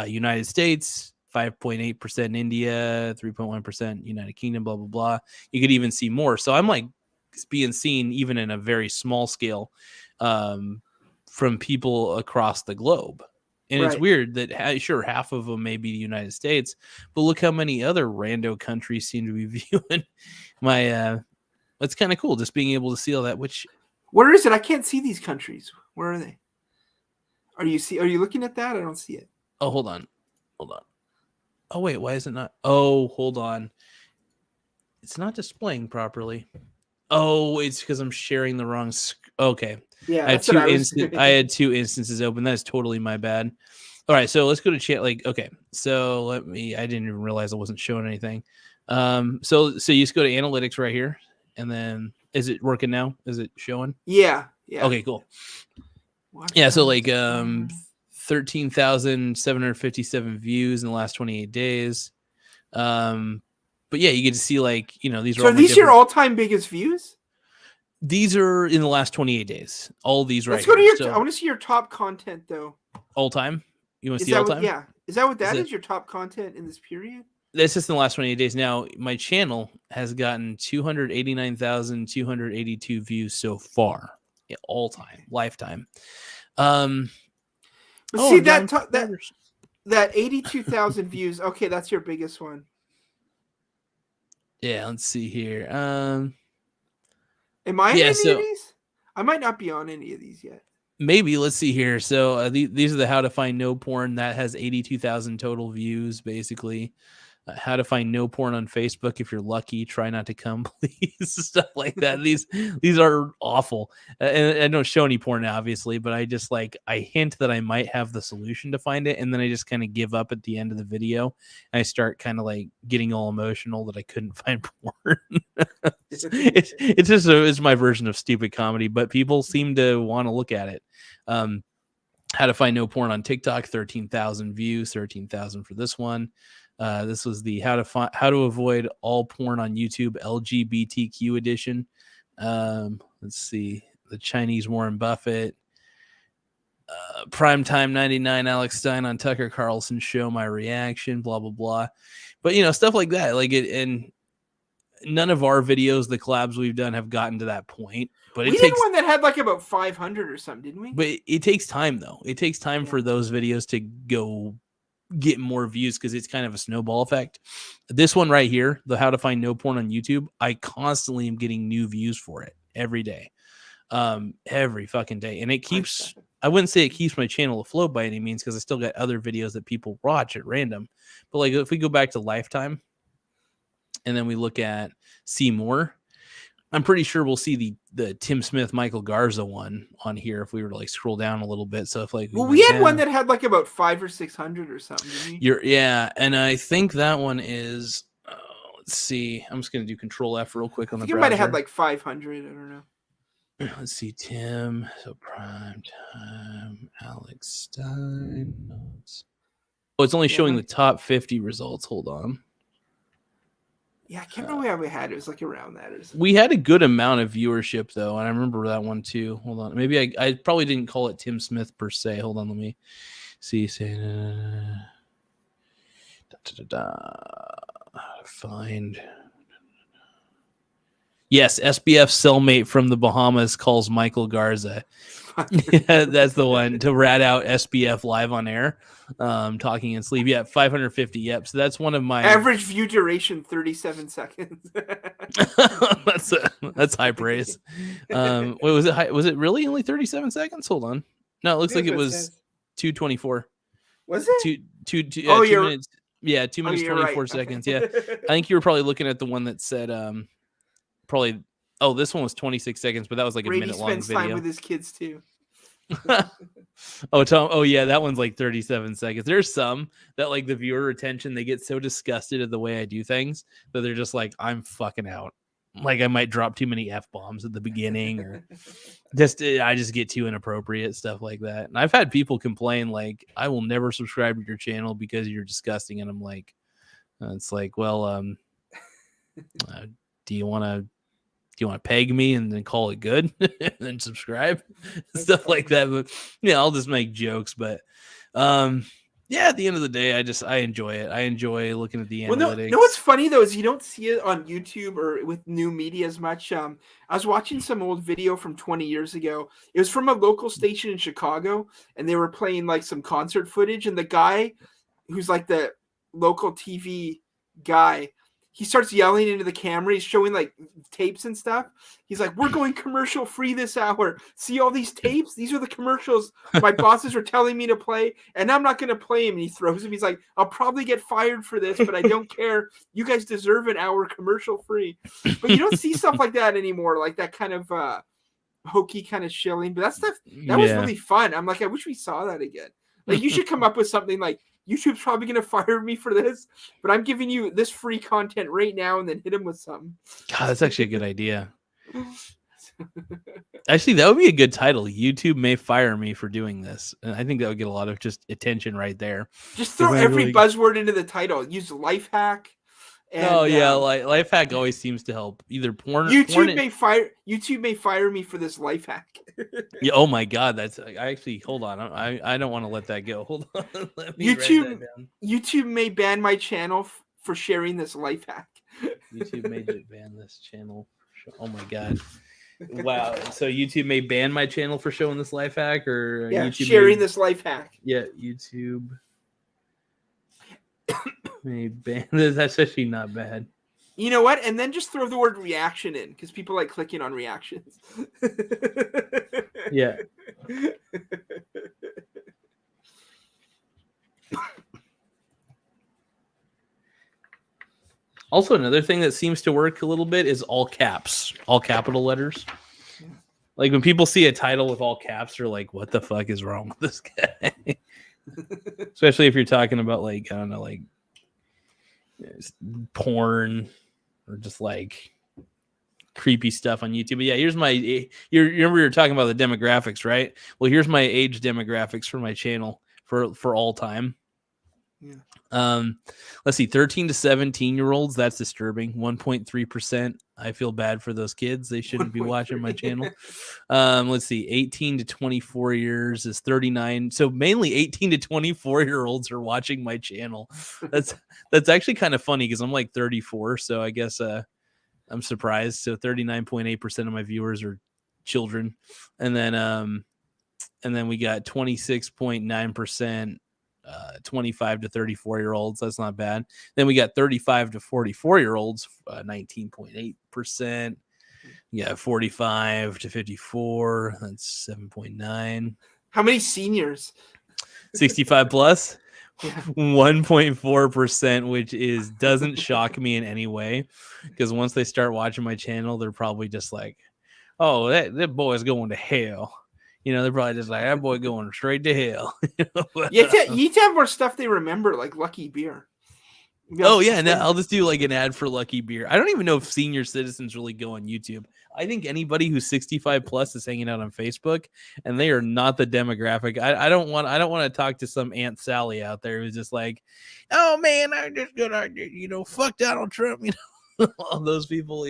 United States, 5.8% India, 3.1% United Kingdom, blah, blah, blah. You could even see more. So I'm like being seen even in a very small scale from people across the globe. And it's weird that, sure, half of them may be the United States, but look how many other rando countries seem to be viewing my. It's kind of cool just being able to see all that. Where is it? I can't see these countries. Where are they? Are you looking at that? I don't see it. Oh, hold on. Oh wait, why is it not? Oh, hold on. It's not displaying properly. Oh, it's because I'm sharing the wrong. Okay. Yeah, I had two instances open. That's totally my bad. All right, so let's go to chat. Like, okay, so I didn't even realize I wasn't showing anything. So you just go to analytics right here, and then is it working now? Is it showing? Yeah. Okay, cool. Yeah, so like 13,757 views in the last 28 days. But yeah, you get to see like, these are. So are these your all-time biggest views? These are in the last 28 days. All these right. Let's go to your. I want to see your top content though. All time. You want to see all time? Yeah. Is that what that is? Your top content in this period? That's just in the last 28 days. Now, my channel has gotten 289,282 views so far, all time, lifetime. See that 82,000 views. Okay, that's your biggest one. Yeah, let's see here. Am I in any of these? I might not be on any of these yet. Maybe. Let's see here. So these are the how to find no porn. That has 82,000 total views, basically. How to find no porn on Facebook. If you're lucky, try not to come, please. Stuff like that. These are awful. And I don't show any porn, obviously, but I just I hint that I might have the solution to find it, and then I just kind of give up at the end of the video. And I start kind of getting all emotional that I couldn't find porn. It's my version of stupid comedy, but people seem to want to look at it. How to find no porn on TikTok, 13,000 views, 13,000 for this one. This was the how to avoid all porn on YouTube LGBTQ edition. Let's see, the Chinese Warren Buffett, Primetime 99 Alex Stein on Tucker Carlson show, my reaction, blah blah blah. But stuff like that, and none of our videos, the collabs we've done, have gotten to that point. But we it did takes one that had like about 500 or something, didn't we? but it takes time though. It takes time for those videos to go get more views because it's kind of a snowball effect. This one right here, the how to find no porn on YouTube, I constantly am getting new views for it every day. Every fucking day. And it keeps I wouldn't say it keeps my channel afloat by any means because I still got other videos that people watch at random. But like if we go back to Lifetime and then we look at see more, I'm pretty sure we'll see the Tim Smith, Michael Garza one on here if we were to like scroll down a little bit. So if like we had one that had like about 500 or 600 or something, didn't we? And I think that one is let's see. I'm just gonna do Control F real quick on the browser. It might have had like 500. I don't know. Let's see, Tim. So prime time, Alex Stein. Oh, it's only showing the top 50 results. Hold on. Yeah, I can't remember how we had it. It was like around that or something. We had a good amount of viewership though, and I remember that one too. Hold on, maybe I probably didn't call it Tim Smith per se. Hold on, let me see. Find. Yes, SBF cellmate from the Bahamas calls Michael Garza. Yeah, that's the one to rat out SBF live on air, talking in sleep. Yeah, 550. Yep. So that's one of my average view duration 37 seconds. that's high praise. Wait, was it was it really only 37 seconds? Hold on. No, it looks like it was 224. Was it? Two oh, 2 minutes. Yeah, 2 minutes 24 right. seconds. Yeah. I think you were probably looking at the one that said probably this one was 26 seconds, but that was like Brady a minute long spends video. time with his kids too. Oh, Tom. Oh, yeah, that one's like 37 seconds. There's some that like the viewer retention, they get so disgusted at the way I do things that they're just like, I'm fucking out. Like I might drop too many F-bombs at the beginning or I just get too inappropriate, stuff like that. And I've had people complain like, I will never subscribe to your channel because you're disgusting. And I'm like, it's like, well, do you want to peg me and then call it good and then subscribe? Stuff like that. But yeah, I'll just make jokes. But yeah, at the end of the day, I enjoy it. I enjoy looking at the analytics. No, what's funny though is you don't see it on YouTube or with new media as much. I was watching some old video from 20 years ago. It was from a local station in Chicago, and they were playing like some concert footage. And the guy who's like the local TV guy, he starts yelling into the camera. He's showing like tapes and stuff. He's like, we're going commercial free this hour. See all these tapes? These are the commercials my bosses are telling me to play, and I'm not going to play him. And he throws him. He's like, I'll probably get fired for this, but I don't care. You guys deserve an hour commercial free. But you don't see stuff like that anymore, like that kind of hokey kind of shilling. But that stuff, that was really fun. I'm like, I wish we saw that again. Like you should come up with something like, YouTube's probably going to fire me for this, but I'm giving you this free content right now and then hit him with something. God, that's actually a good idea. Actually, that would be a good title. YouTube may fire me for doing this. And I think that would get a lot of just attention right there. Just throw every buzzword into the title. Use life hack. And, like life hack always seems to help. Either porn. YouTube may fire me for this life hack. Yeah. Oh my God. Hold on. I don't want to let that go. Hold on. Let me YouTube may ban my channel for sharing this life hack. YouTube may ban this channel. Oh my God. Wow. So YouTube may ban my channel for showing this life hack, or YouTube sharing this life hack. Yeah, YouTube may ban this. That's actually not bad. You know what? And then just throw the word reaction in because people like clicking on reactions. Yeah. Also, another thing that seems to work a little bit is all caps, all capital letters. Like when people see a title with all caps, they're like, what the fuck is wrong with this guy? Especially if you're talking about like, I don't know, like porn or just like creepy stuff on YouTube. But yeah, here's my, you remember we were talking about the demographics, right? Well, here's my age demographics for my channel for all time. Yeah. Let's see, 13 to 17-year-olds. That's disturbing. 1.3%. I feel bad for those kids. They shouldn't be watching my channel. Let's see, 18 to 24 years is 39. So mainly 18 to 24-year-olds are watching my channel. That's actually kind of funny because I'm like 34. So I guess I'm surprised. So 39.8% of my viewers are children, and then we got 26.9%. 25 to 34-year-olds. That's not bad. Then we got 35 to 44-year-olds, 19.8%. Yeah, 45 to 54. That's 7.9. How many seniors? 65 plus. Yeah. 1.4%, which doesn't shock me in any way, because once they start watching my channel, they're probably just like, oh, that boy's going to hell. They're probably just like, that boy going straight to hell. You need to have more stuff they remember, like Lucky Beer. Oh yeah, no, I'll just do like an ad for Lucky Beer. I don't even know if senior citizens really go on YouTube. I think anybody who's 65 plus is hanging out on Facebook, and they are not the demographic. I don't want to talk to some Aunt Sally out there who's just like, oh man, I'm just gonna fuck Donald Trump. All those people.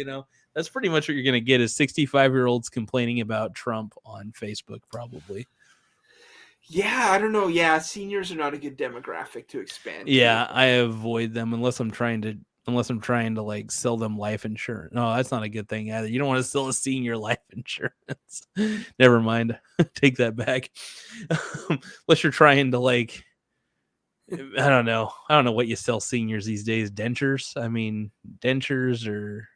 That's pretty much what you're gonna get is 65-year-olds complaining about Trump on Facebook, probably. Yeah, I don't know. Yeah, seniors are not a good demographic to expand. Yeah, I avoid them unless I'm trying to like sell them life insurance. No, that's not a good thing either. You don't want to sell a senior life insurance. Never mind. Take that back. Unless you're trying to like, I don't know what you sell seniors these days. Dentures. I mean, dentures or.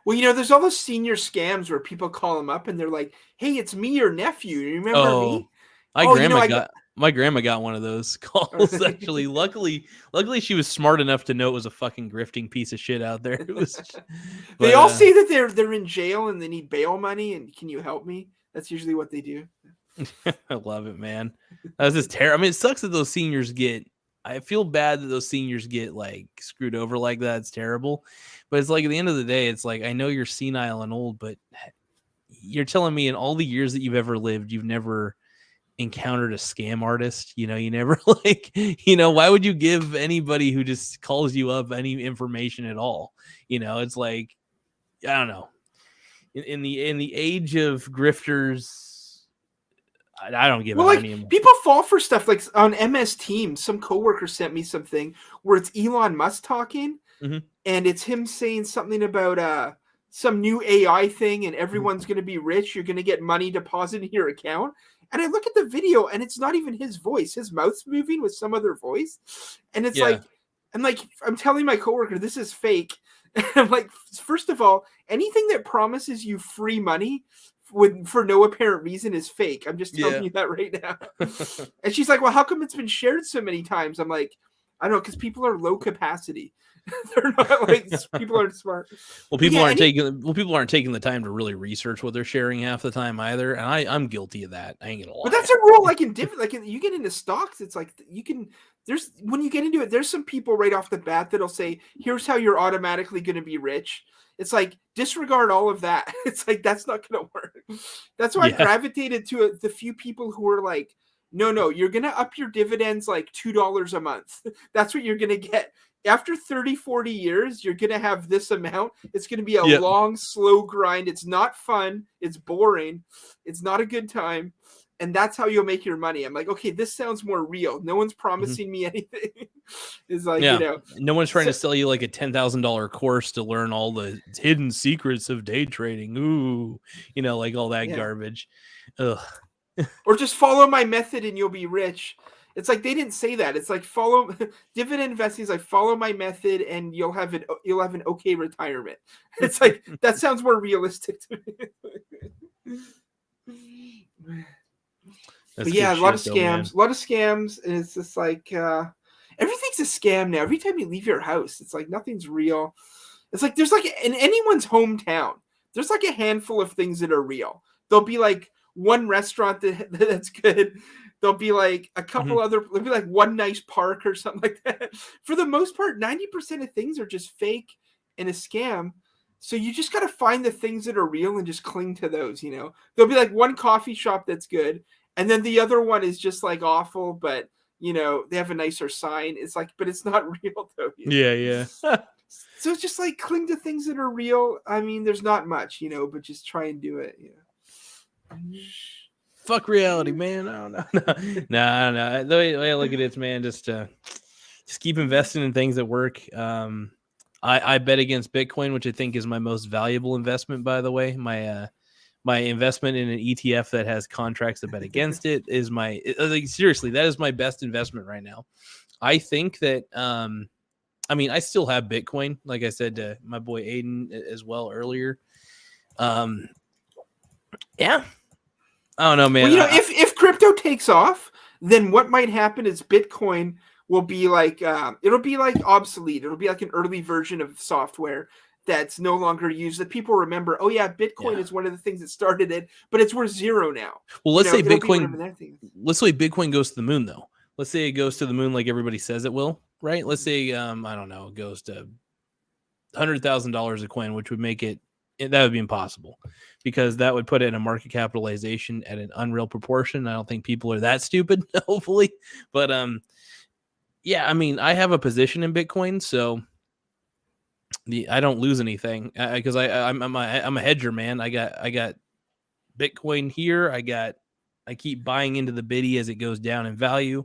Well, there's all those senior scams where people call them up and they're like, "Hey, it's me, your nephew. You remember me?" My grandma got one of those calls. Actually, luckily, she was smart enough to know it was a fucking grifting piece of shit out there. They all say that they're in jail and they need bail money. And can you help me? That's usually what they do. I love it, man. That's just terrible. I mean, it sucks that those seniors get. I feel bad that those seniors get like screwed over like that. It's terrible. But it's like at the end of the day, it's like I know you're senile and old, but you're telling me in all the years that you've ever lived, you've never encountered a scam artist. You never why would you give anybody who just calls you up any information at all? It's like, I don't know. In the age of grifters, I don't give well, any. People fall for stuff like on MS Teams. Some coworker sent me something where it's Elon Musk talking, and it's him saying something about some new AI thing, and everyone's going to be rich. You're going to get money deposited in your account. And I look at the video, and it's not even his voice. His mouth's moving with some other voice, and it's I'm telling my coworker this is fake. And I'm like, first of all, anything that promises you free money for no apparent reason is fake. I'm just telling you that right now. And she's like, well, how come it's been shared so many times? I'm like, I don't know, because people are low capacity. They're not like people aren't smart. Well, people aren't taking the time to really research what they're sharing half the time either. And I'm guilty of that. I ain't gonna lie. But that's a rule, like in different, like you get into stocks, it's like when you get into it, there's some people right off the bat that'll say, here's how you're automatically going to be rich. It's like, disregard all of that. It's like, that's not going to work. That's why I gravitated to the few people who are like, no, you're going to up your dividends like $2 a month. That's what you're going to get. After 30, 40 years, you're going to have this amount. It's going to be a long, slow grind. It's not fun. It's boring. It's not a good time. And that's how you'll make your money. I'm like, okay, this sounds more real. No one's promising me anything. It's like, no one's trying to sell you like a $10,000 course to learn all the hidden secrets of day trading. Ooh, like all that garbage. Ugh. Or just follow my method and you'll be rich. It's like they didn't say that. It's like follow dividend investing is like follow my method and you'll have an okay retirement. It's like that sounds more realistic to me. But yeah, a lot of scams, and it's just like everything's a scam now. Every time you leave your house, it's like nothing's real. It's like there's like in anyone's hometown, there's like a handful of things that are real. There'll be like one restaurant that's good. There'll be like a couple other, there'll be like one nice park or something like that. For the most part, 90% of things are just fake and a scam. So you just got to find the things that are real and just cling to those, There'll be like one coffee shop that's good. And then the other one is just like awful, but they have a nicer sign. It's like, but it's not real though. Yeah. So it's just like cling to things that are real. I mean, there's not much, but just try and do it. Fuck reality, man. I don't know. No. The way I look at it, man, just keep investing in things that work. I bet against Bitcoin, which I think is my most valuable investment, by the way. my investment in an ETF that has contracts that bet against it is like seriously, that is my best investment right now. I think that I mean, I still have Bitcoin, like I said to my boy Aiden as well earlier. Yeah. I don't know, man. Well, if crypto takes off, then what might happen is Bitcoin will be like it'll be like obsolete. It'll be like an early version of software that's no longer used. That people remember. Oh yeah, Bitcoin is one of the things that started it, but it's worth zero now. Well, let's say Bitcoin. Let's say Bitcoin goes to the moon, though. Let's say it goes to the moon like everybody says it will, right? Let's say I don't know, it goes to $100,000 a coin, which would make it that would be impossible because that would put it in a market capitalization at an unreal proportion. I don't think people are that stupid, hopefully, but yeah, I mean, I have a position in Bitcoin, so I don't lose anything because I'm a hedger, man. I got Bitcoin here. I keep buying into the biddy as it goes down in value,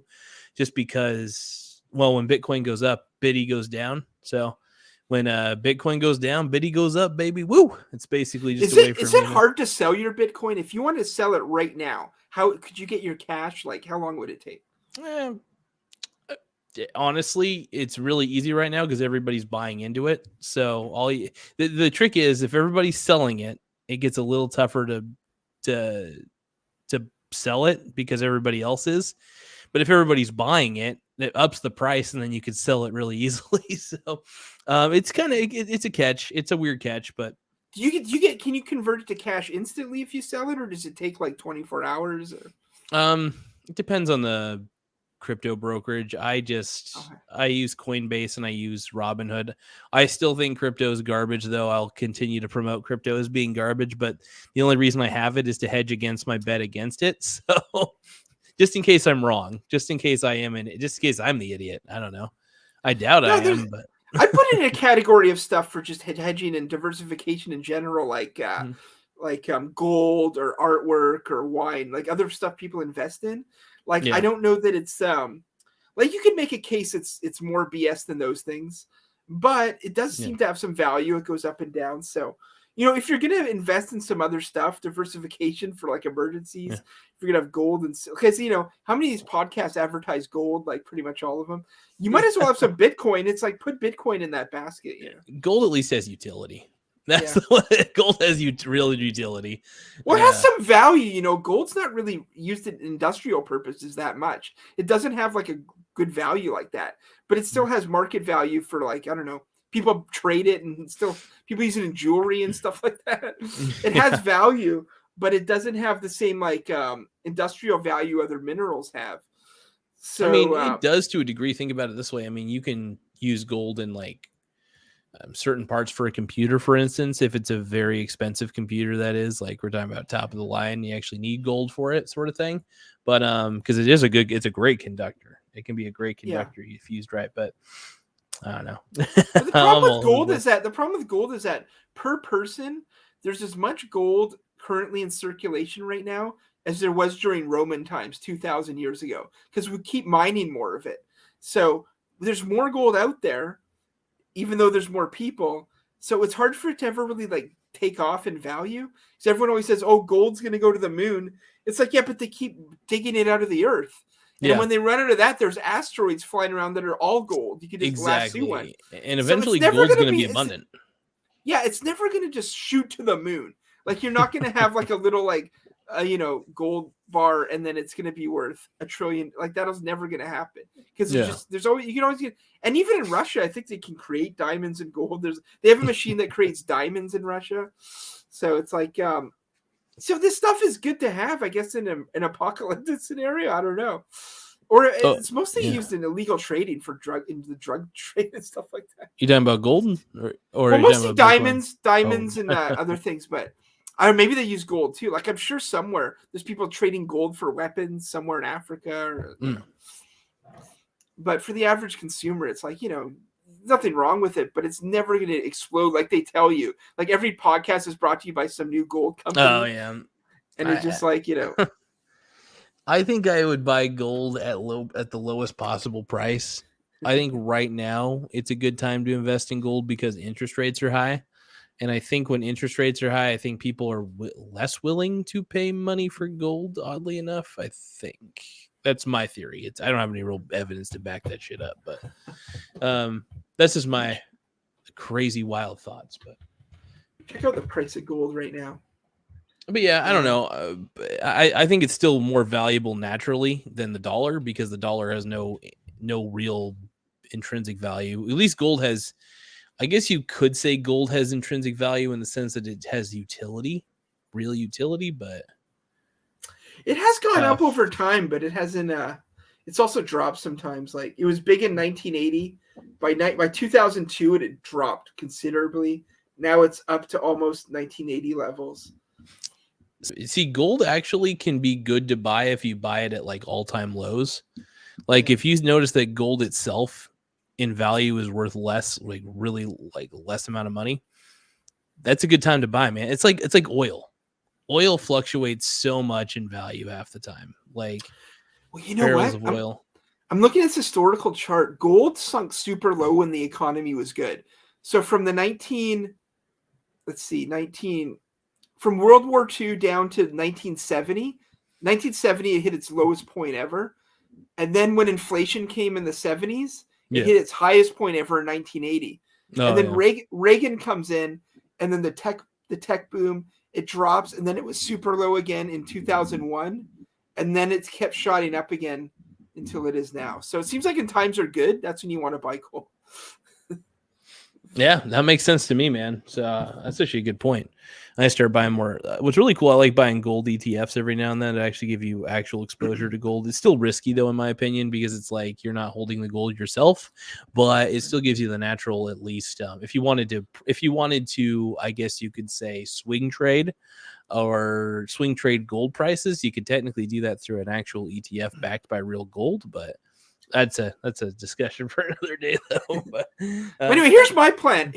just because. Well, when Bitcoin goes up, biddy goes down. So when Bitcoin goes down, biddy goes up, baby. Woo! It's basically just a way for me. Is it hard to sell your Bitcoin if you want to sell it right now? How could you get your cash? Like, how long would it take? Honestly, it's really easy right now because everybody's buying into it. So the trick is if everybody's selling it, it gets a little tougher to sell it because everybody else is. But if everybody's buying it, it ups the price, and then you could sell it really easily. So it's kind of it's a catch. It's a weird catch, but Can you convert it to cash instantly if you sell it, or does it take like 24 hours? Or? It depends on the crypto brokerage. I use Coinbase and I use Robinhood. I still think crypto is garbage, though. I'll continue to promote crypto as being garbage, but the only reason I have it is to hedge against my bet against it. So just in case I'm wrong, just in case I am just in case I'm the idiot. I don't know. I doubt I am, but I put it in a category of stuff for just hedging and diversification in general, like gold or artwork or wine, like other stuff people invest in. Like I don't know that it's like you can make a case it's more BS than those things, but it does seem to have some value. It goes up and down. So if you're gonna invest in some other stuff, diversification for like emergencies, if you're gonna have gold and because how many of these podcasts advertise gold, like pretty much all of them. You might as well have some Bitcoin. It's like put Bitcoin in that basket. Gold at least has utility. That's gold has real utility. Well, it has some value. Gold's not really used in industrial purposes that much. It doesn't have like a good value like that, but it still has market value for like, I don't know, people trade it and still people use it in jewelry and stuff like that. It has value, but it doesn't have the same like industrial value other minerals have. So I mean, it does to a degree. Think about it this way. I mean, you can use gold in like certain parts for a computer, for instance, if it's a very expensive computer, that is like we're talking about top of the line, you actually need gold for it, sort of thing. But because it's a great conductor. It can be a great conductor if used right. But I don't know. But the problem with gold is that per person, there's as much gold currently in circulation right now as there was during Roman times 2,000 years ago, because we keep mining more of it. So there's more gold out there, even though there's more people. So it's hard for it to ever really like take off in value. Because everyone always says, oh, gold's going to go to the moon. It's like, yeah, but they keep digging it out of the earth. And when they run out of that, there's asteroids flying around that are all gold. You can just lasso one. And eventually gold's going to be abundant. It's never going to just shoot to the moon. Like you're not going to have like a little like, gold bar and then it's going to be worth $1 trillion. Like that is never going to happen because there's always, you can always get, and even in Russia, I think they can create diamonds and gold. They have a machine that creates diamonds in Russia. So it's like, so this stuff is good to have, I guess, in an apocalyptic scenario. I don't know. Or it's mostly used in illegal trading for drug trade and stuff like that. You talking about gold or mostly diamonds and other things, but maybe they use gold too. Like I'm sure somewhere there's people trading gold for weapons somewhere in Africa. But for the average consumer, it's like, nothing wrong with it, but it's never going to explode like they tell you. Like every podcast is brought to you by some new gold company. Oh yeah, and it's just like I think I would buy gold at the lowest possible price. I think right now it's a good time to invest in gold because interest rates are high. And I think when interest rates are high, I think people are less willing to pay money for gold. Oddly enough, I think that's my theory. I don't have any real evidence to back that shit up, but that's just my crazy wild thoughts. But check out the price of gold right now. But yeah, I don't know. I think it's still more valuable naturally than the dollar because the dollar has no real intrinsic value. At least gold has. I guess you could say gold has intrinsic value in the sense that it has utility, real utility, but it has gone up over time, but it hasn't. It's also dropped sometimes. Like it was big in 1980. By 2002, it had dropped considerably. Now it's up to almost 1980 levels. See, gold actually can be good to buy if you buy it at like all-time lows. Like if you notice that gold itself in value is worth less, like really like less amount of money, that's a good time to buy, man. It's like oil. Oil fluctuates so much in value half the time. Like you know barrels what? of oil. I'm looking at this historical chart. Gold sunk super low when the economy was good. So from the 19 from World War II down to 1970. 1970, it hit its lowest point ever. And then when inflation came in the 70s, it hit its highest point ever in 1980. And then Reagan comes in, and then the tech boom, it drops, and then it was super low again in 2001. And then it's kept shooting up again until it is now. So it seems like when times are good, that's when you want to buy gold. Yeah, that makes sense to me, man. So that's actually a good point. I start buying more. What's really cool, I like buying gold ETFs every now and then to actually give you actual exposure to gold. It's still risky, though, in my opinion, because it's like you're not holding the gold yourself, but it still gives you the natural, at least, if you wanted to, I guess you could say swing trade gold prices. You could technically do that through an actual ETF backed by real gold, but that's a discussion for another day, though. But anyway, here's my plan.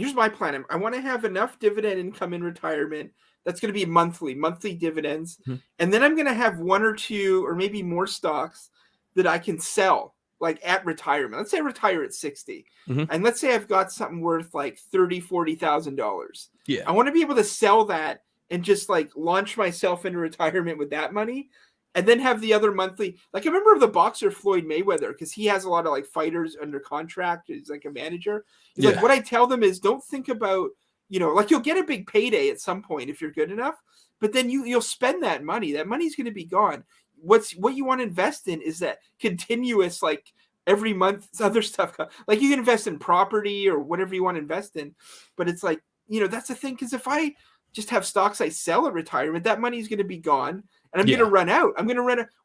I want to have enough dividend income in retirement. That's going to be monthly dividends. Mm-hmm. And then I'm going to have one or two or maybe more stocks that I can sell like at retirement. Let's say I retire at 60. Mm-hmm. And let's say I've got something worth like $30,000-$40,000. Yeah. I want to be able to sell that and just like launch myself into retirement with that money. And then have the other monthly, like I remember the boxer Floyd Mayweather, because he has a lot of like fighters under contract. He's like a manager. He's like, what I tell them is don't think about, like you'll get a big payday at some point if you're good enough, but then you'll spend that money. That money's going to be gone. What you want to invest in is that continuous, like every month, other stuff. Like you can invest in property or whatever you want to invest in, but it's like, that's the thing. Because if I just have stocks I sell at retirement, that money is going to be gone. And I'm going to run out.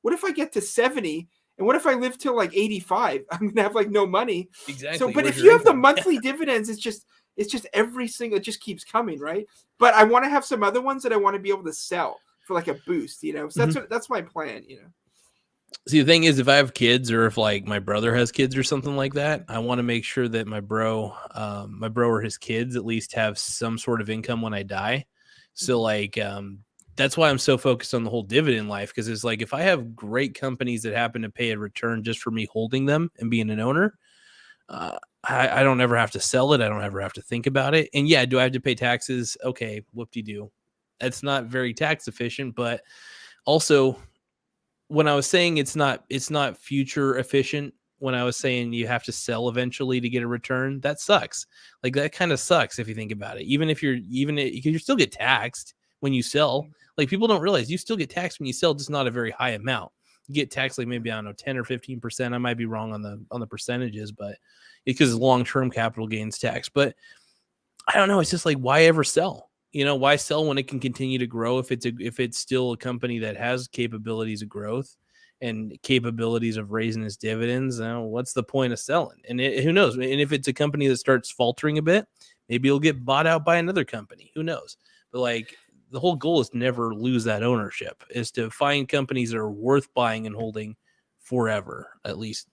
What if I get to 70? And what if I live till like 85? I'm going to have like no money. Exactly. So, but if you have the monthly dividends, it's just every single, it just keeps coming, right? But I want to have some other ones that I want to be able to sell for like a boost, So that's my plan, See, the thing is, if I have kids or if like my brother has kids or something like that, I want to make sure that my bro or his kids at least have some sort of income when I die. So like, that's why I'm so focused on the whole dividend life, because it's like if I have great companies that happen to pay a return just for me holding them and being an owner, I don't ever have to sell it. I don't ever have to think about it. And yeah, do I have to pay taxes? Okay, whoop-de-doo. That's not very tax efficient, but also when I was saying it's not future efficient, when I was saying you have to sell eventually to get a return, that sucks. Like that kind of sucks if you think about it. Because you still get taxed when you sell. Like people don't realize you still get taxed when you sell, just not a very high amount. You get taxed like maybe, I don't know, 10 or 15%. I might be wrong on the percentages, but because long-term capital gains tax. But I don't know. It's just like, why ever sell? Why sell when it can continue to grow? If it's still a company that has capabilities of growth and capabilities of raising its dividends, what's the point of selling? And who knows? And if it's a company that starts faltering a bit, maybe it'll get bought out by another company. Who knows? But like, the whole goal is to never lose that ownership, is to find companies that are worth buying and holding forever, at least,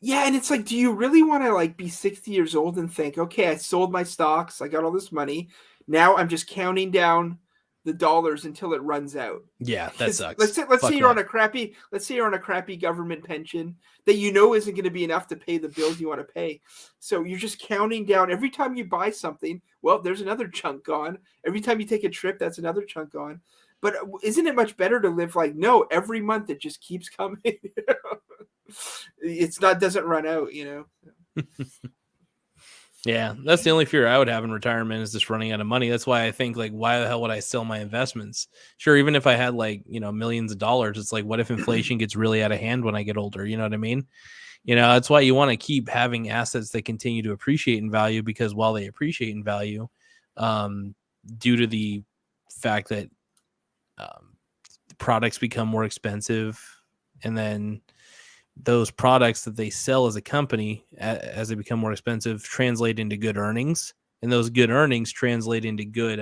Yeah, and it's like, do you really want to like be 60 years old and think, okay, I sold my stocks, I got all this money, now I'm just counting down the dollars until it runs out. Yeah, that sucks. Let's say Fuck you're that. on a crappy government pension that you know isn't going to be enough to pay the bills you want to pay. So you're just counting down every time you buy something. Well, there's another chunk gone. Every time you take a trip, that's another chunk gone. But isn't it much better to live like, no, every month it just keeps coming. Doesn't run out, you know. Yeah, that's the only fear I would have in retirement is just running out of money. That's why I think, like, why the hell would I sell my investments? Sure, even if I had, like, you know, millions of dollars, it's like, what if inflation gets really out of hand when I get older? You know what I mean? You know, that's why you want to keep having assets that continue to appreciate in value, because while they appreciate in value, due to the fact that products become more expensive, and then those products that they sell as a company, as they become more expensive, translate into good earnings, and those good earnings translate into good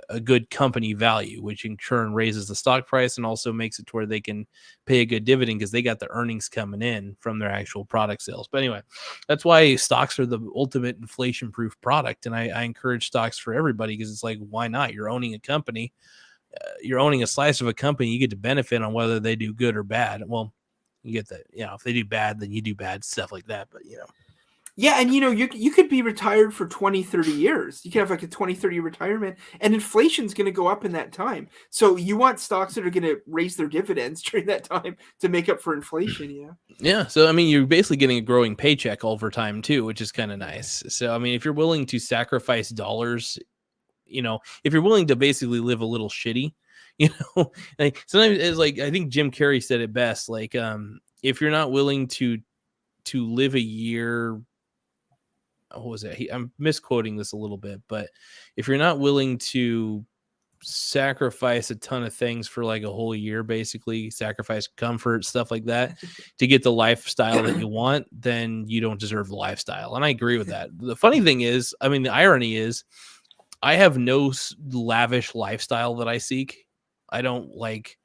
a good company value, which in turn raises the stock price and also makes it to where they can pay a good dividend because they got the earnings coming in from their actual product sales. But anyway, that's why stocks are the ultimate inflation-proof product, and I encourage stocks for everybody, because it's like, why not? You're owning a company, you're owning a slice of a company, you get to benefit on whether they do good or bad. Well, you get that, you know, if they do bad, then you do bad, stuff like that. But, you know. Yeah, and you know, you could be retired for 20, 30 years. You could have like a 20, 30 retirement, and inflation's going to go up in that time. So you want stocks that are going to raise their dividends during that time to make up for inflation, yeah. Yeah, so I mean, you're basically getting a growing paycheck over time too, which is kind of nice. So I mean, if you're willing to sacrifice dollars, you know, if you're willing to basically live a little shitty, you know, like sometimes it's like, I think Jim Carrey said it best, like if you're not willing to live a year, what was it? I'm misquoting this a little bit, but if you're not willing to sacrifice a ton of things for like a whole year, basically sacrifice comfort, stuff like that, to get the lifestyle that you want, then you don't deserve the lifestyle. And I agree with that. The funny thing is, I mean, the irony is, I have no lavish lifestyle that I seek. I don't like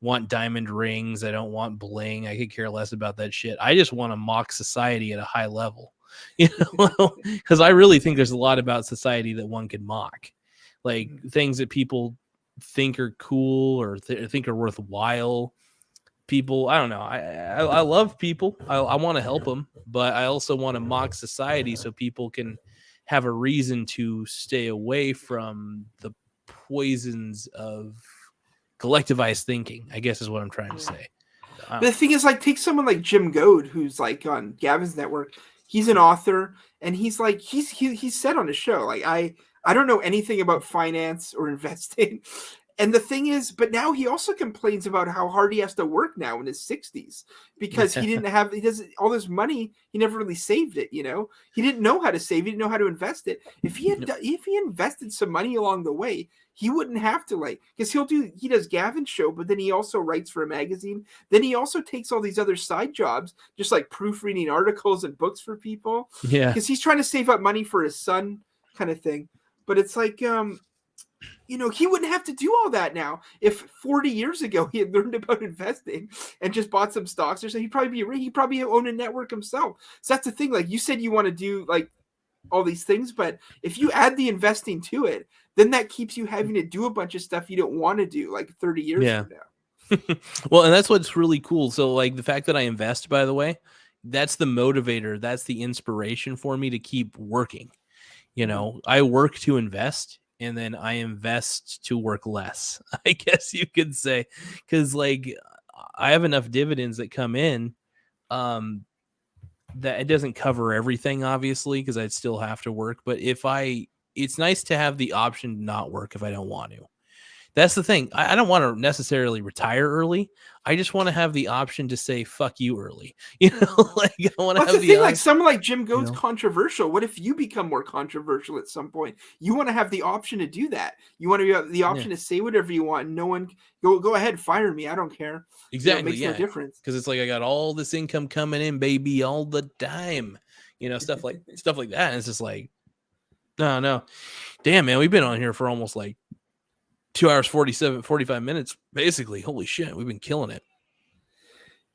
want diamond rings. I don't want bling. I could care less about that shit. I just want to mock society at a high level, you know, because I really think there's a lot about society that one could mock, like things that people think are cool or think are worthwhile. People, I don't know. I love people. I want to help them, but I also want to mock society so people can have a reason to stay away from the poisons of collectivized thinking, I guess is what I'm trying to say. But the thing is, like, take someone like Jim Goad, who's like on Gavin's network. He's an author, and he's like, he's said on his show, like, I don't know anything about finance or investing. And the thing is, but now he also complains about how hard he has to work now in his 60s because he doesn't all this money. He never really saved it. You know, he didn't know how to save. He didn't know how to invest it. If he invested some money along the way, he wouldn't have to, like, because he does Gavin's show, but then he also writes for a magazine. Then he also takes all these other side jobs, just like proofreading articles and books for people. Yeah. Because he's trying to save up money for his son, kind of thing. But it's like, you know, he wouldn't have to do all that now. If 40 years ago he had learned about investing and just bought some stocks or something, he'd probably own a network himself. So that's the thing. Like you said, you want to do like all these things, but if you add the investing to it, then that keeps you having to do a bunch of stuff you don't want to do like 30 years from now. Well, and that's what's really cool. So like the fact that I invest, by the way, that's the motivator. That's the inspiration for me to keep working. You know, I work to invest, and then I invest to work less, I guess you could say, because like I have enough dividends that come in that it doesn't cover everything, obviously, because I'd still have to work. But it's nice to have the option to not work if I don't want to. That's the thing. I don't want to necessarily retire early. I just want to have the option to say "fuck you" early. You know, like I want to have the thing. Like someone like Jim Goad's controversial. What if you become more controversial at some point? You want to have the option to do that. You want to have the option to say whatever you want. No one go ahead, fire me. I don't care. Exactly. You know, it makes no difference because it's like I got all this income coming in, baby, all the time. You know, stuff like that. And it's just like, no, damn, man, we've been on here for almost like 2 hours, 45 minutes, basically. Holy shit, we've been killing it.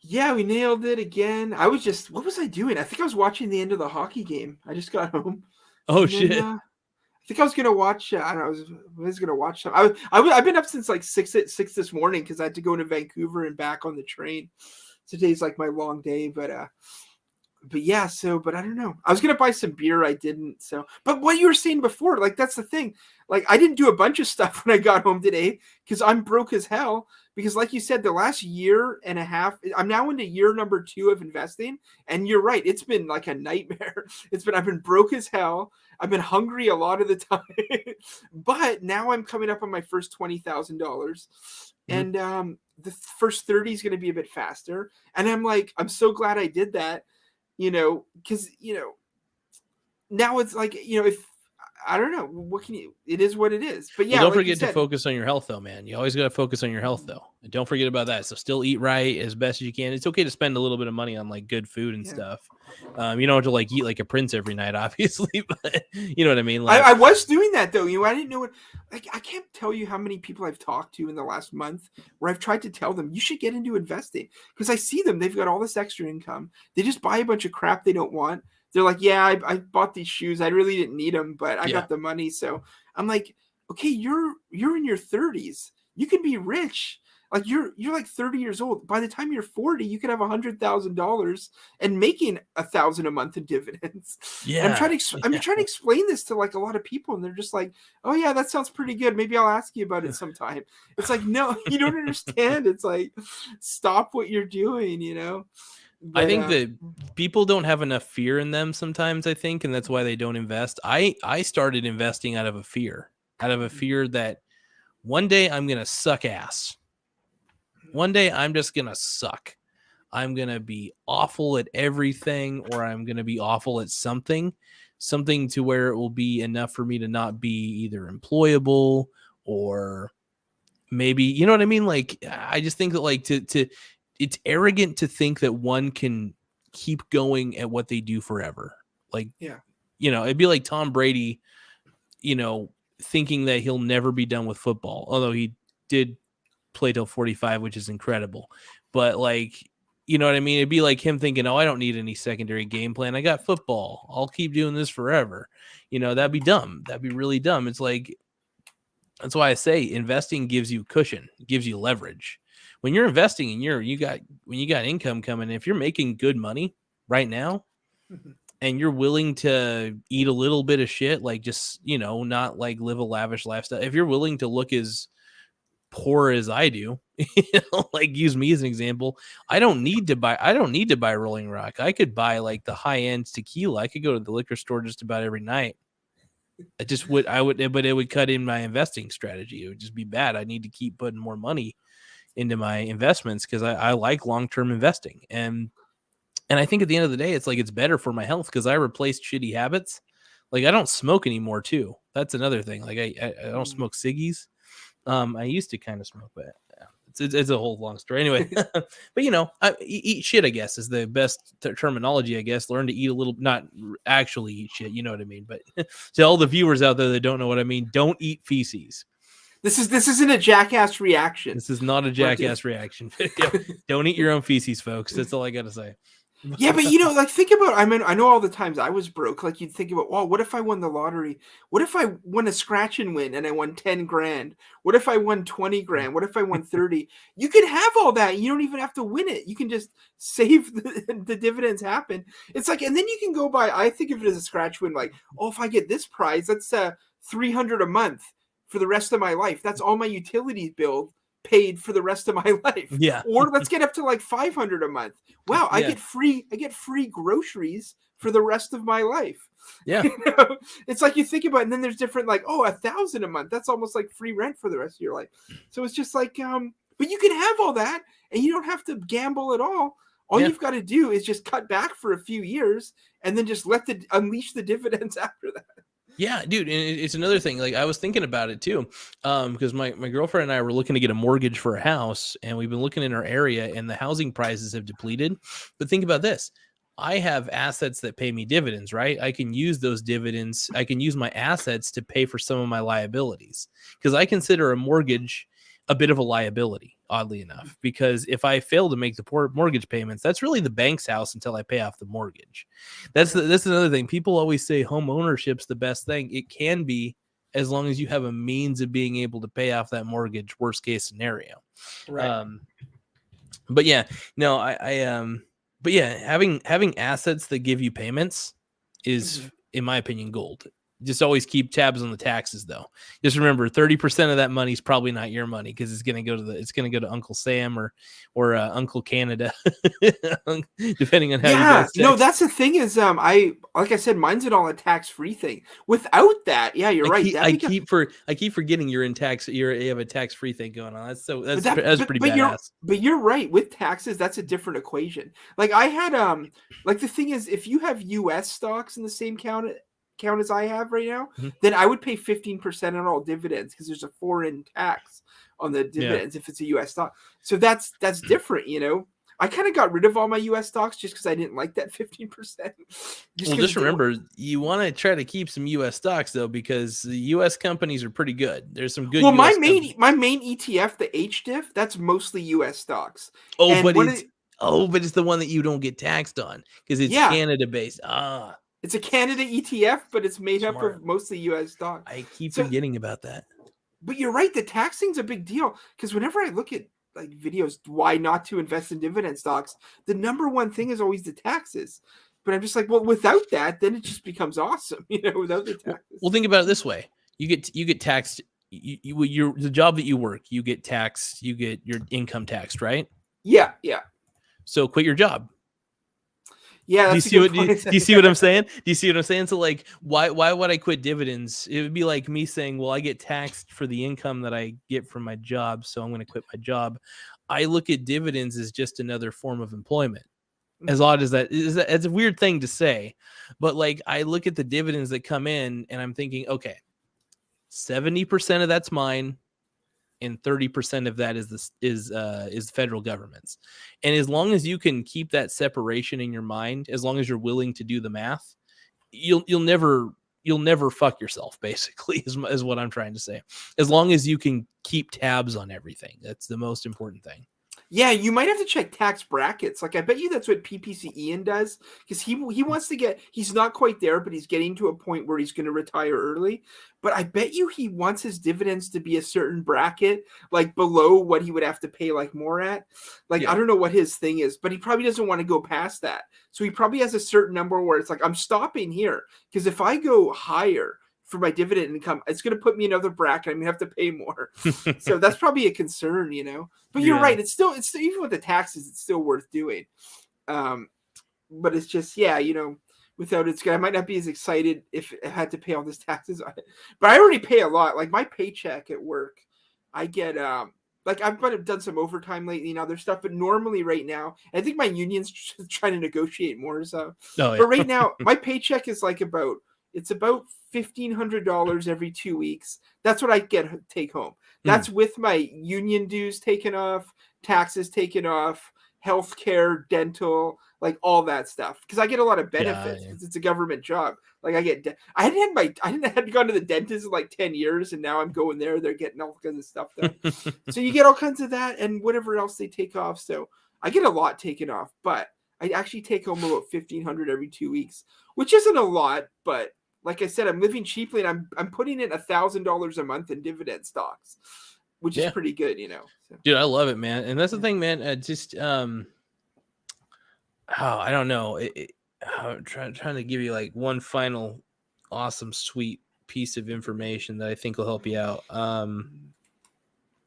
Yeah, we nailed it again. What was I doing? I think I was watching the end of the hockey game. I just got home. Oh, shit. I think I was gonna watch. I don't know. I was gonna watch some. I've been up since like six this morning because I had to go to Vancouver and back on the train. Today's like my long day, but yeah. So, but I don't know. I was gonna buy some beer. I didn't. So, but what you were saying before, like that's the thing. Like I didn't do a bunch of stuff when I got home today because I'm broke as hell. Because like you said, the last year and a half, I'm now into year number 2 of investing. And you're right. It's been like a nightmare. I've been broke as hell. I've been hungry a lot of the time, but now I'm coming up on my first $20,000 and, the first 30 is going to be a bit faster. And I'm like, I'm so glad I did that, cause now it's like, if, I don't know. What can you? It is what it is. But yeah, Well, don't like forget to focus on your health, though, man. You always got to focus on your health, though. And don't forget about that. So still eat right as best as you can. It's okay to spend a little bit of money on like good food and stuff. You don't have to like eat like a prince every night, obviously, but you know what I mean. Like I was doing that though. I didn't know what. Like I can't tell you how many people I've talked to in the last month where I've tried to tell them you should get into investing because I see them. They've got all this extra income. They just buy a bunch of crap they don't want. They're like, yeah, I bought these shoes. I really didn't need them, but I got the money. So I'm like, okay, you're in your 30s. You can be rich. Like you're like 30 years old. By the time you're 40, you could have $100,000 and making $1,000 a month in dividends. Yeah, and I'm trying to explain this to like a lot of people, and they're just like, "Oh yeah, that sounds pretty good. Maybe I'll ask you about it sometime." It's like, no, you don't understand. It's like, stop what you're doing. But, I think that people don't have enough fear in them sometimes, I think, and that's why they don't invest. I started investing out of a fear that one day I'm going to suck ass. One day I'm just going to suck. I'm going to be awful at everything, or I'm going to be awful at something to where it will be enough for me to not be either employable or maybe, you know what I mean? Like, I just think that like it's arrogant to think that one can keep going at what they do forever. Like, it'd be like Tom Brady, thinking that he'll never be done with football, although he did play till 45, which is incredible. But like, you know what I mean? It'd be like him thinking, oh, I don't need any secondary game plan. I got football. I'll keep doing this forever. That'd be dumb. That'd be really dumb. It's like, that's why I say investing gives you cushion, gives you leverage. When you're investing and when you got income coming, if you're making good money right now and you're willing to eat a little bit of shit, like just, not like live a lavish lifestyle. If you're willing to look as poor as I do, like use me as an example, I don't need to buy Rolling Rock. I could buy like the high end tequila. I could go to the liquor store just about every night. But it would cut in my investing strategy. It would just be bad. I need to keep putting more money into my investments because I like long-term investing. And I think at the end of the day, it's like, it's better for my health because I replaced shitty habits. Like I don't smoke anymore too. That's another thing. Like I don't smoke ciggies. I used to kind of smoke, but it's a whole long story anyway. But eat shit, I guess, is the best terminology, I guess. Learn to eat a little, not actually eat shit. You know what I mean? But to all the viewers out there that don't know what I mean, don't eat feces. This isn't a jackass reaction. This is not a jackass reaction video. Don't eat your own feces, folks. That's all I got to say. Yeah, but like think about, I know all the times I was broke, like you'd think about, well, what if I won the lottery? What if I won a scratch and win and I won 10 grand? What if I won 20 grand? What if I won 30? You can have all that. You don't even have to win it. You can just save the dividends happen. It's like, and then you can go by, I think of it as a scratch win, like, oh, if I get this prize, that's $300 a month for the rest of my life. That's all my utilities bill paid for the rest of my life. Yeah. Or let's get up to like $500 a month. Wow, I get free groceries for the rest of my life. Yeah. It's like you think about it, and then there's different, like, oh, $1,000 a month. That's almost like free rent for the rest of your life. So it's just like, but you can have all that and you don't have to gamble at all. All you've got to do is just cut back for a few years and then just unleash the dividends after that. Yeah, dude, and it's another thing. Like I was thinking about it too, because my girlfriend and I were looking to get a mortgage for a house, and we've been looking in our area, and the housing prices have depleted. But think about this: I have assets that pay me dividends, right? I can use those dividends. I can use my assets to pay for some of my liabilities because I consider a mortgage a bit of a liability, oddly enough, because if I fail to make the mortgage payments, that's really the bank's house until I pay off the mortgage. That's another thing. People always say home ownership's the best thing. It can be, as long as you have a means of being able to pay off that mortgage, worst case scenario. Right. But yeah, no, but yeah, having assets that give you payments is, in my opinion, gold. Just always keep tabs on the taxes, though. Just remember, 30% of that money is probably not your money, because it's going to go to Uncle Sam or Uncle Canada, depending on how you guys tax. No, that's the thing is, like I said, mine's all a tax-free thing. Without that, yeah, you're right. I keep forgetting you're in tax. You have a tax-free thing going on. That's pretty badass. But you're right. With taxes, that's a different equation. Like I had, like the thing is, if you have U.S. stocks in the same count as I have right now, then I would pay 15% on all dividends, because there's a foreign tax on the dividends if it's a U.S. stock. So that's different, you know. I kind of got rid of all my U.S. stocks just because I didn't like that 15%. Just remember, you want to try to keep some U.S. stocks, though, because the U.S. companies are pretty good. There's some good. Well, my main ETF, the HDIF, that's mostly U.S. stocks. But it's the one that you don't get taxed on, because it's Canada based. It's a Canada ETF, but it's made up of mostly U.S. stocks. I keep forgetting about that. But you're right. The taxing's a big deal, because whenever I look at like videos, why not to invest in dividend stocks, the number one thing is always the taxes. But I'm just like, well, without that, then it just becomes awesome, you know, without the taxes. Well, think about it this way: you get taxed. The job that you work, you get taxed. You get your income taxed, right? Yeah. So quit your job. Yeah, do you see what I'm saying? Do you see what I'm saying? So like, why would I quit dividends? It would be like me saying, well, I get taxed for the income that I get from my job, so I'm going to quit my job. I look at dividends as just another form of employment. As odd as that is, it's a weird thing to say, but like I look at the dividends that come in, and I'm thinking, okay, 70% of that's mine, and 30% of that is the federal government's. And as long as you can keep that separation in your mind, as long as you're willing to do the math, you'll never fuck yourself, basically, is what I'm trying to say. As long as you can keep tabs on everything, that's the most important thing. Yeah, you might have to check tax brackets. Like, I bet you that's what PPC Ian does, because he wants to he's not quite there, but he's getting to a point where he's going to retire early. But I bet you he wants his dividends to be a certain bracket, like below what he would have to pay like more at. Like, I don't know what his thing is, but he probably doesn't want to go past that. So he probably has a certain number where it's like, I'm stopping here, because if I go higher for my dividend income, it's going to put me in another bracket. I'm going to have to pay more. So that's probably a concern, you know. But you're right. It's still even with the taxes, it's still worth doing. But it's just, you know, without it, I might not be as excited if I had to pay all this taxes on it. But I already pay a lot. Like my paycheck at work, I get like I've done some overtime lately and other stuff, but normally right now, I think my union's trying to negotiate more. So, but right now, my paycheck is like about $1,500 every 2 weeks. That's what I take home. That's with my union dues taken off, taxes taken off, healthcare, dental, like all that stuff. Because I get a lot of benefits because it's a government job. Like I hadn't gone to the dentist in like 10 years, and now I'm going there. They're getting all kinds of stuff done. So you get all kinds of that and whatever else they take off. So I get a lot taken off, but I actually take home about $1,500 every 2 weeks, which isn't a lot, but like I said, I'm living cheaply, and I'm putting in $1,000 a month in dividend stocks, which is pretty good, you know. So. Dude, I love it, man. And that's the thing, man. I don't know. I'm trying to give you like one final awesome, sweet piece of information that I think will help you out.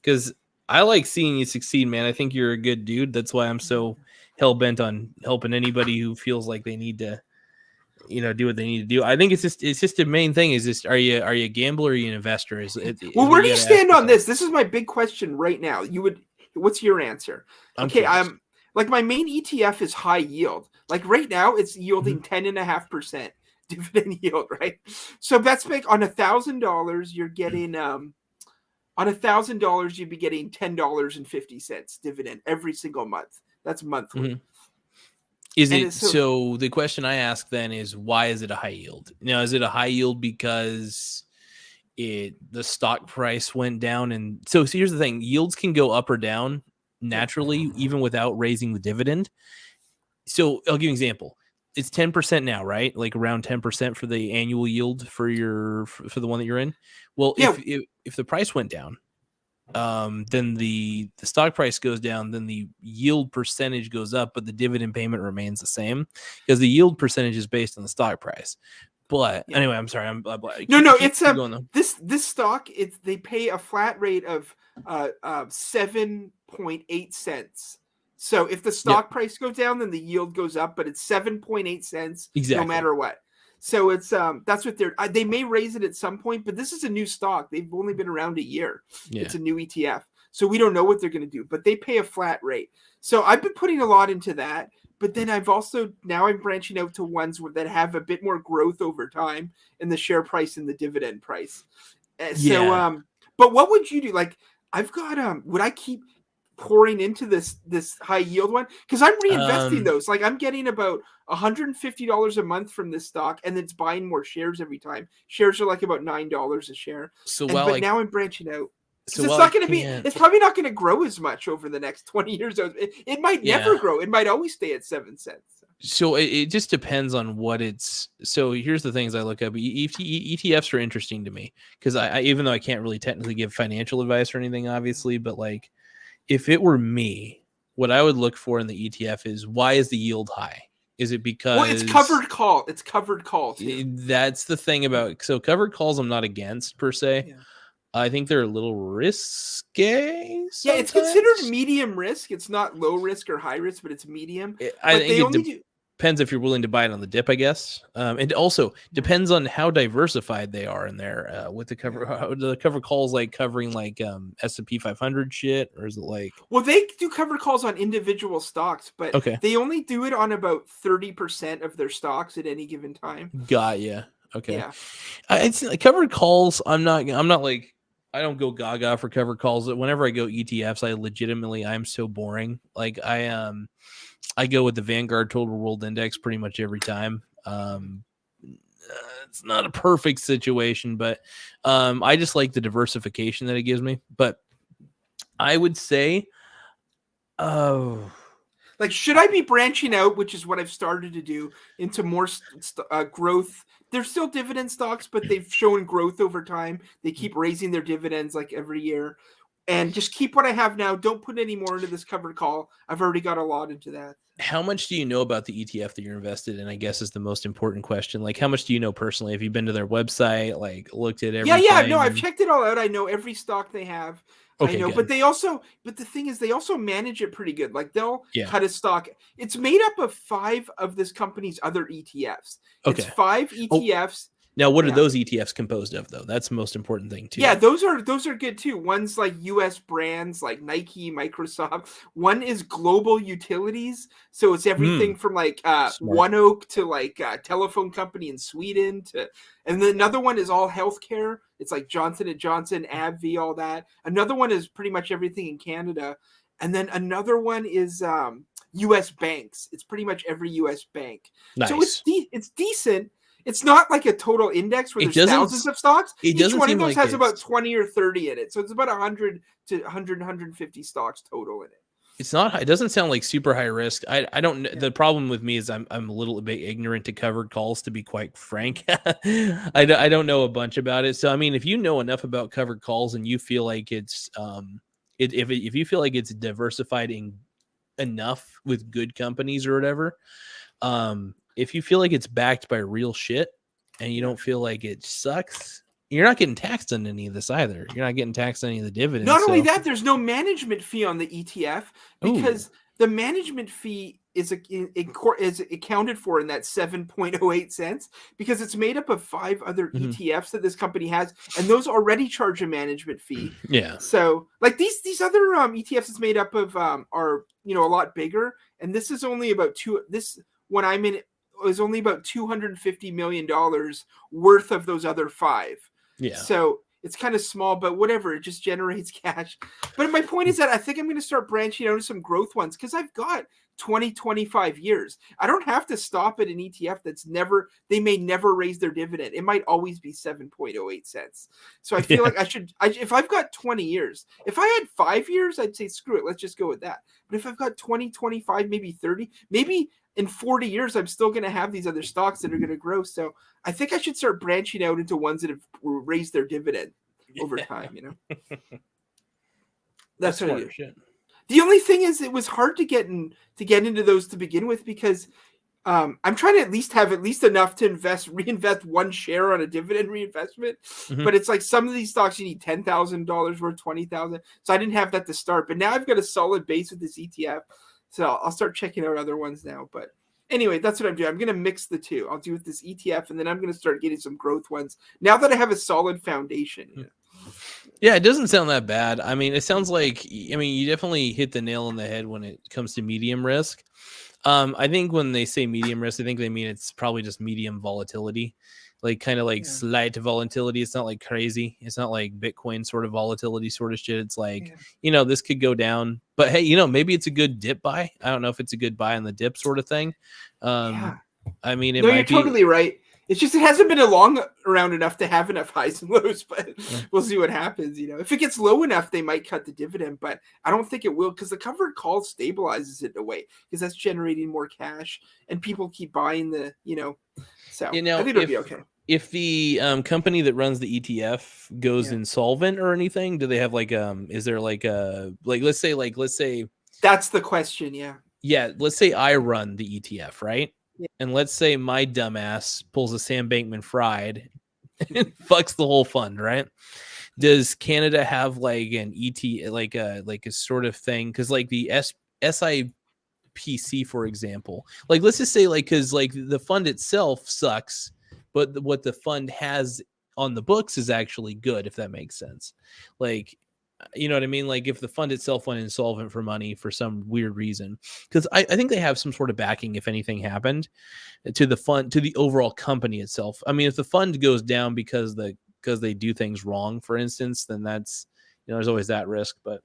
Because I like seeing you succeed, man. I think you're a good dude. That's why I'm so hell bent on helping anybody who feels like they need to, you know, do what they need to do. I think it's just the main thing is just, are you a gambler or are you an investor? Where do you stand on this? This is my big question right now. What's your answer? Okay, I'm like, my main ETF is high yield. Like right now it's yielding 10.5% dividend yield, right? So that's big. On $1,000, you're getting on $1,000, you'd be getting $10.50 dividend every single month. That's monthly. So the question I ask then is, why is it a high yield? Now, is it a high yield because the stock price went down. And so here's the thing, yields can go up or down naturally, even without raising the dividend. So I'll give you an example. It's 10% now, right? Like around 10% for the annual yield for the one that you're in. Well, if the price went down, then the stock price goes down, then the yield percentage goes up, but the dividend payment remains the same because the yield percentage is based on the stock price. But anyway, I'm sorry. It's this stock. They pay a flat rate of 7.8 cents. So if the stock price goes down, then the yield goes up, but it's 7.8 cents no matter what. So it's that's what they may raise it at some point, but this is a new stock. They've only been around a year. Yeah. It's a new ETF. So we don't know what they're going to do, but they pay a flat rate. So I've been putting a lot into that, but then I'm branching out to ones that have a bit more growth over time in the share price and the dividend price. So but what would you do? Like I've got would I keep pouring into this high yield one? Because I'm reinvesting those. Like I'm getting about $150 a month from this stock, and it's buying more shares every time. Shares are like about $9 a share. But now I'm branching out. So it's not going to be. It's probably not going to grow as much over the next 20 years. It might never grow. It might always stay at 7 cents. So it just depends on what it's. So here's the things I look up. ETFs are interesting to me because I even though I can't really technically give financial advice or anything, obviously, but like if it were me, what I would look for in the ETF is why is the yield high? Is it because it's covered call? It's covered call too. That's the thing about covered calls. I'm not against per se. Yeah. I think they're a little risky. Sometimes. Yeah, it's considered medium risk. It's not low risk or high risk, but it's medium. I think it depends if you're willing to buy it on the dip, I guess. And also depends on how diversified they are in there with the cover calls, like covering like S&P 500 shit, or is it like? Well, they do cover calls on individual stocks, but they only do it on about 30% of their stocks at any given time. Got ya. Okay. Yeah. It's covered calls. I'm not like. I don't go gaga for covered calls. Whenever I go ETFs, I'm so boring. Like I go with the Vanguard Total World Index pretty much every time. It's not a perfect situation, but I just like the diversification that it gives me. But I would say, like, should I be branching out, which is what I've started to do, into more growth? They're still dividend stocks, but they've shown growth over time. They keep raising their dividends like every year. And just keep what I have now. Don't put any more into this covered call. I've already got a lot into that. How much do you know about the ETF that you're invested in? I guess is the most important question. Like, how much do you know personally? Have you been to their website, like looked at everything? Yeah. No, I've checked it all out. I know every stock they have. Okay, I know, good. But the thing is, they also manage it pretty good. Like they'll cut a stock. It's made up of 5 of this company's other ETFs. Okay. It's 5 ETFs. Now, what are those ETFs composed of, though? That's the most important thing, too. Yeah, those are good, too. One's like U.S. brands like Nike, Microsoft. One is global utilities. So it's everything from like One Oak to like a telephone company in Sweden. And then another one is all healthcare. It's like Johnson & Johnson, AbbVie, all that. Another one is pretty much everything in Canada. And then another one is U.S. banks. It's pretty much every U.S. bank. Nice. So it's decent. It's not like a total index where there's thousands of stocks. Each one of those has about 20 or 30 in it. So it's about 100 to 150 stocks total in it. It's not. It doesn't sound like super high risk. I don't. Yeah. The problem with me is I'm a little bit ignorant to covered calls, to be quite frank. I don't know a bunch about it. So I mean, if you know enough about covered calls and you feel like it's if you feel like it's diversified enough with good companies or whatever, if you feel like it's backed by real shit and you don't feel like it sucks, you're not getting taxed on any of this either. You're not getting taxed on any of the dividends. Not only that, there's no management fee on the ETF because the management fee is accounted for in that 7.08 cents because it's made up of 5 other ETFs that this company has, and those already charge a management fee. Yeah. So like these other ETFs it's made up of are a lot bigger, and this is only about this one I'm in is only about $250 million worth of those other 5. Yeah. So it's kind of small, but whatever. It just generates cash. But my point is that I think I'm going to start branching out into some growth ones because I've got 20, 25 years. I don't have to stop at an ETF they may never raise their dividend. It might always be 7.08 cents. So I feel like if I've got 20 years, if I had 5 years, I'd say, screw it, let's just go with that. But if I've got 20, 25, maybe 30, maybe in 40 years, I'm still going to have these other stocks that are going to grow. So I think I should start branching out into ones that have raised their dividend over time, That's what I do. Shit. The only thing is, it was hard to get into those to begin with because I'm trying to at least have enough to reinvest one share on a dividend reinvestment. Mhm. But it's like some of these stocks you need $10,000 worth, $20,000. So I didn't have that to start. But now I've got a solid base with this ETF, so I'll start checking out other ones now. But anyway, that's what I'm doing. I'm going to mix the two. I'll do with this ETF, and then I'm going to start getting some growth ones now that I have a solid foundation. Yeah, it doesn't sound that bad. I mean, it sounds like, you definitely hit the nail on the head when it comes to medium risk. I think when they say medium risk, I think they mean it's probably just medium volatility, like kind of like slight volatility. It's not like crazy. It's not like Bitcoin sort of volatility sort of shit. It's like, this could go down, but hey, maybe it's a good dip buy. I don't know if it's a good buy on the dip sort of thing. I mean, you're totally right. It's just it hasn't been around enough to have enough highs and lows, but we'll see what happens. If it gets low enough, they might cut the dividend, but I don't think it will because the covered call stabilizes it in a way because that's generating more cash and people keep buying the. So I think it'll be okay. If the company that runs the ETF goes insolvent or anything, do they have is there let's say that's the question, yeah, let's say I run the ETF, right? And let's say my dumbass pulls a Sam Bankman-Fried and fucks the whole fund, right? Does Canada have an ET, like a sort of thing? Because the SIPC, for example, let's just say because the fund itself sucks, but what the fund has on the books is actually good, if that makes sense. You know what I mean? If the fund itself went insolvent for money for some weird reason, because I think they have some sort of backing if anything happened to the fund, to the overall company itself. I mean, if the fund goes down because they do things wrong, for instance, then that's, there's always that risk. But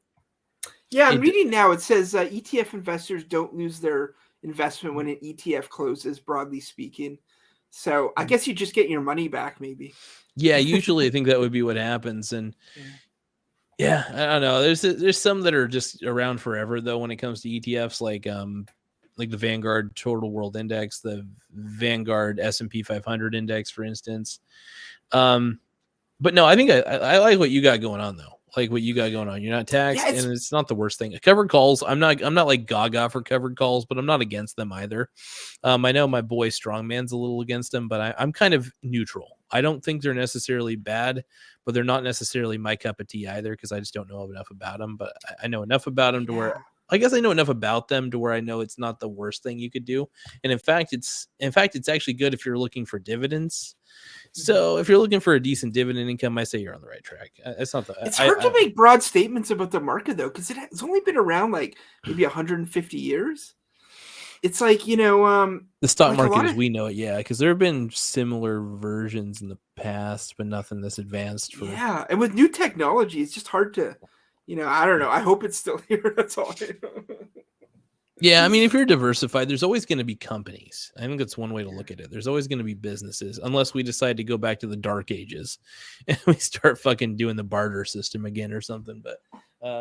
yeah, I'm reading now. It says ETF investors don't lose their investment when an ETF closes, broadly speaking. So I guess you just get your money back, maybe. Yeah, usually I think that would be what happens. And yeah, I don't know. There's some that are just around forever though when it comes to ETFs, like the Vanguard Total World Index, the Vanguard S&P 500 Index, for instance. But no, I think I like what you got going on though. Like what you got going on. You're not taxed, and it's not the worst thing. Covered calls, I'm not like gaga for covered calls, but I'm not against them either. I know my boy Strongman's a little against them, but I'm kind of neutral. I don't think they're necessarily bad, but they're not necessarily my cup of tea either because I just don't know enough about them. But I know enough about them to where I guess I know enough about them to where I know it's not the worst thing you could do. And in fact, it's actually good if you're looking for dividends. So if you're looking for a decent dividend income, I say you're on the right track. It's not it's hard to make broad statements about the market though, because it's only been around like maybe 150 years. It's like, the stock market as we know it, yeah, because there have been similar versions in the past, but nothing this advanced. Yeah, and with new technology, it's just hard to, I don't know. I hope it's still here. That's all I know. Yeah, I mean, if you're diversified, there's always going to be companies. I think that's one way to look at it. There's always going to be businesses, unless we decide to go back to the dark ages and we start fucking doing the barter system again or something. But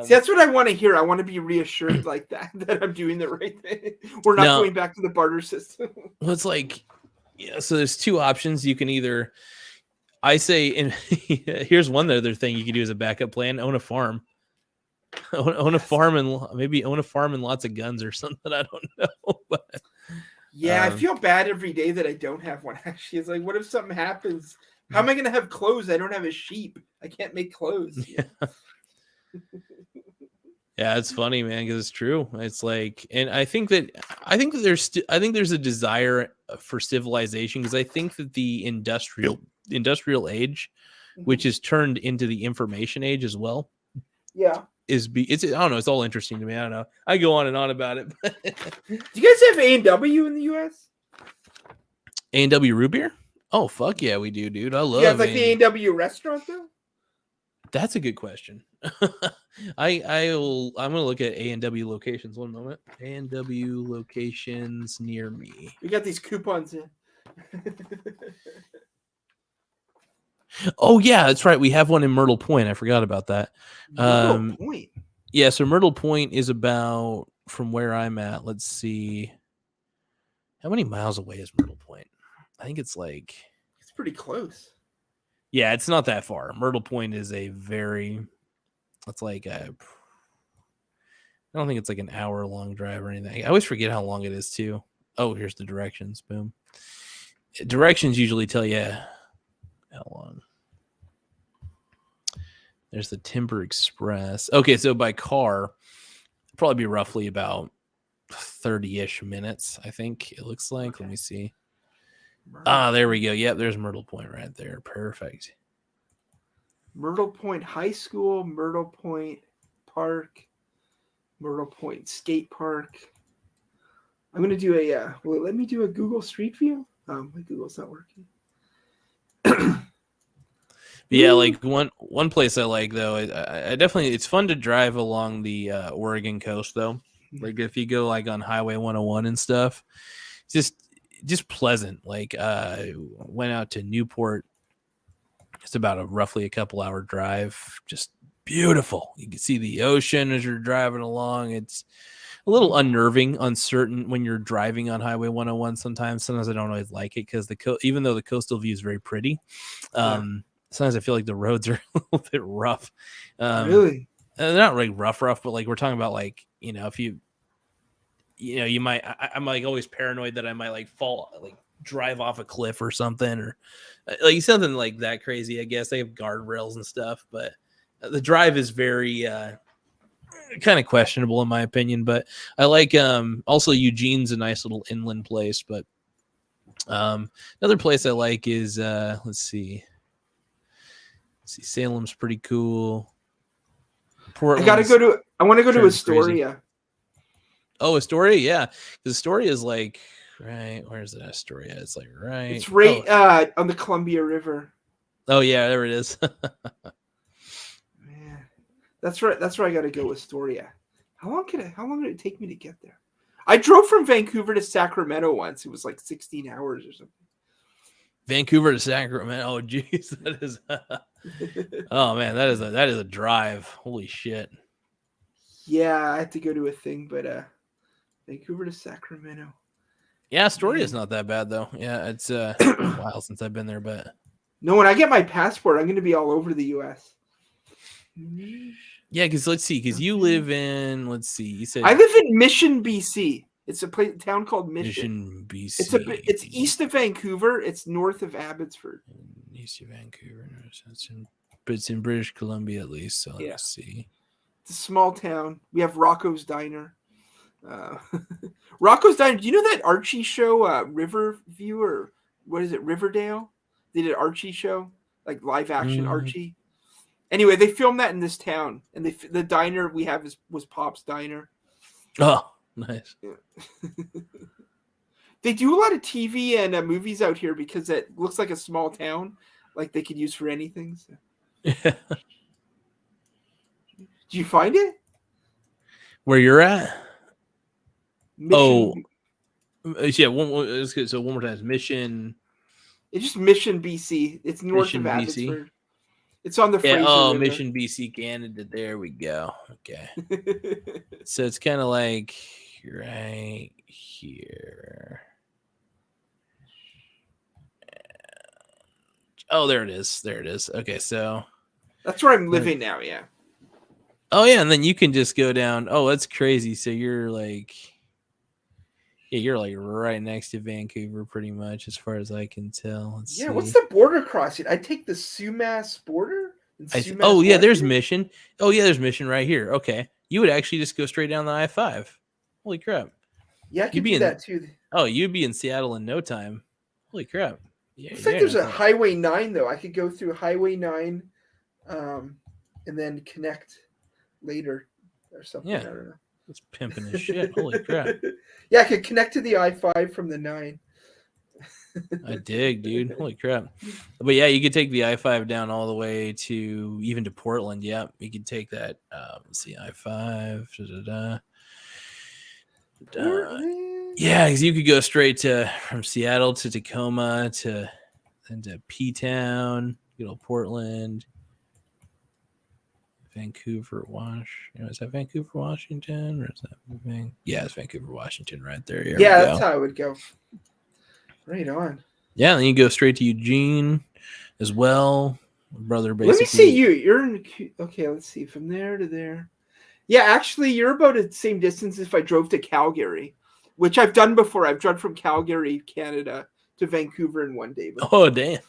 see, that's what I want to hear. I want to be reassured like that I'm doing the right thing. We're not going back to the barter system. Well, it's like, yeah. So there's two options. You can either, I say, and here's one other thing you can do as a backup plan: own a farm. Own a farm and maybe own a farm and lots of guns or something. I don't know. But, yeah, I feel bad every day that I don't have one. Actually, it's like, what if something happens? How am I going to have clothes? I don't have a sheep. I can't make clothes. Yeah, yeah, it's funny, man, because it's true. It's like, and I think that there's a desire for civilization because I think that the industrial age, which is turned into the information age as well. Yeah. I don't know. It's all interesting to me. I don't know. I go on and on about it. Do you guys have A&W in the U.S.? A&W root beer? Oh, fuck yeah, we do, dude. I love it. You have like the A&W restaurant though? That's a good question. I'm gonna look at A&W locations. One moment. A&W locations near me. We got these coupons in. Oh yeah, that's right. We have one in Myrtle Point. I forgot about that. Myrtle Point. Yeah, so Myrtle Point is about from where I'm at. Let's see. How many miles away is Myrtle Point? I think it's like It's pretty close. yeah, it's not that far. Myrtle Point is a very it's like a I don't think it's like an hour long drive or anything. I always forget how long it is too. Oh, here's the directions. Boom. Directions usually tell you how long. There's the Timber Express. Okay, so by car, probably be roughly about 30-ish minutes, I think it looks like. Okay. Let me see. Myrtle, There we go. Yep, there's Myrtle Point right there. Perfect. Myrtle Point High School, Myrtle Point Park, Myrtle Point Skate Park. I'm gonna do a. Will it let me do a Google Street View? My Google's not working. Yeah, like one place I like though, I definitely it's fun to drive along the Oregon coast though. Like if you go like on Highway 101 and stuff, it's just pleasant. Like went out to Newport. It's about roughly a couple hour drive. Just beautiful. You can see the ocean as you're driving along. It's a little unnerving, uncertain when you're driving on Highway 101. Sometimes I don't always like it because even though the coastal view is very pretty, sometimes I feel like the roads are a little bit rough. Really? They're not really rough, but like we're talking about like, if you might, I'm like always paranoid that I might like fall, like drive off a cliff or something, or like something like that crazy. I guess they have guardrails and stuff, but the drive is very, kind of questionable in my opinion, but I like, also Eugene's a nice little inland place, but, another place I like is, let's see, Salem's pretty cool. Portland's I want to go to crazy. Astoria. Oh, Astoria, yeah. Because Astoria is like right. Where's it? Astoria? It's like right. It's right on the Columbia River. Oh yeah, there it is. Man, that's right. That's where I got to go. Astoria. How long did it take me to get there? I drove from Vancouver to Sacramento once. It was like 16 hours or something. Vancouver to Sacramento. Oh geez, that is. Oh man, that is a drive. Holy shit. Yeah, I had to go to a thing, but Vancouver to Sacramento. Yeah, Astoria is not that bad though. Yeah, it's been a while since I've been there, but no, when I get my passport, I'm going to be all over the U.S. Yeah, because let's see, because you live in, you said I live in Mission, BC. It's a town called Mission, BC. It's east of Vancouver. It's north of Abbotsford. East of Vancouver. But it's in British Columbia at least. So let's see. It's a small town. We have Rocco's Diner. Rocco's Diner. Do you know that Archie show, Riverview, or what is it, Riverdale? They did an Archie show, like live action Archie. Anyway, they filmed that in this town, and the diner we have was Pop's Diner. Oh, nice. Yeah. They do a lot of TV and movies out here because it looks like a small town, like they could use for anything. So. Yeah. Did you find it? Where you're at? Mission, yeah. Let's get so one more time. Mission. It's just Mission, BC. It's north of Abbotsford. It's on the Fraser River. Mission, BC, Canada. There we go. Okay. So it's kind of like right here. Oh, there it is. There it is. Okay, so that's where I'm living now. Yeah. Oh yeah, and then you can just go down. Oh, that's crazy. So you're like, yeah, you're like right next to Vancouver, pretty much, as far as I can tell. Let's see. What's the border crossing? I take the Sumas border. Yeah, there's Mission. Oh yeah, there's Mission right here. Okay, you would actually just go straight down the I-5. Holy crap! Yeah, I could do that too. Oh, you'd be in Seattle in no time. Holy crap! Yeah, looks like there's a Highway 9 though. I could go through Highway 9, and then connect later or something. Yeah, I don't know. It's pimping his shit. Holy crap! Yeah, I could connect to the I-5 from the 9. I dig, dude. Holy crap. But yeah, you could take the I-5 down all the way to even to Portland. Yeah, you could take that. Let's see, I-5. Yeah, because you could go straight to from Seattle to Tacoma to P-Town, Portland, Vancouver, is that Vancouver, Washington, or is that yeah, it's Vancouver, Washington, right there. Here Yeah, we that's go. how I would go. Right on. Yeah, then you go straight to Eugene as well. Brother, basically. Let me see you. You're in. Okay, let's see. From there to there. Yeah, actually, you're about the same distance if I drove to Calgary, which I've done before. I've driven from Calgary, Canada, to Vancouver in one day. Before. Oh, damn.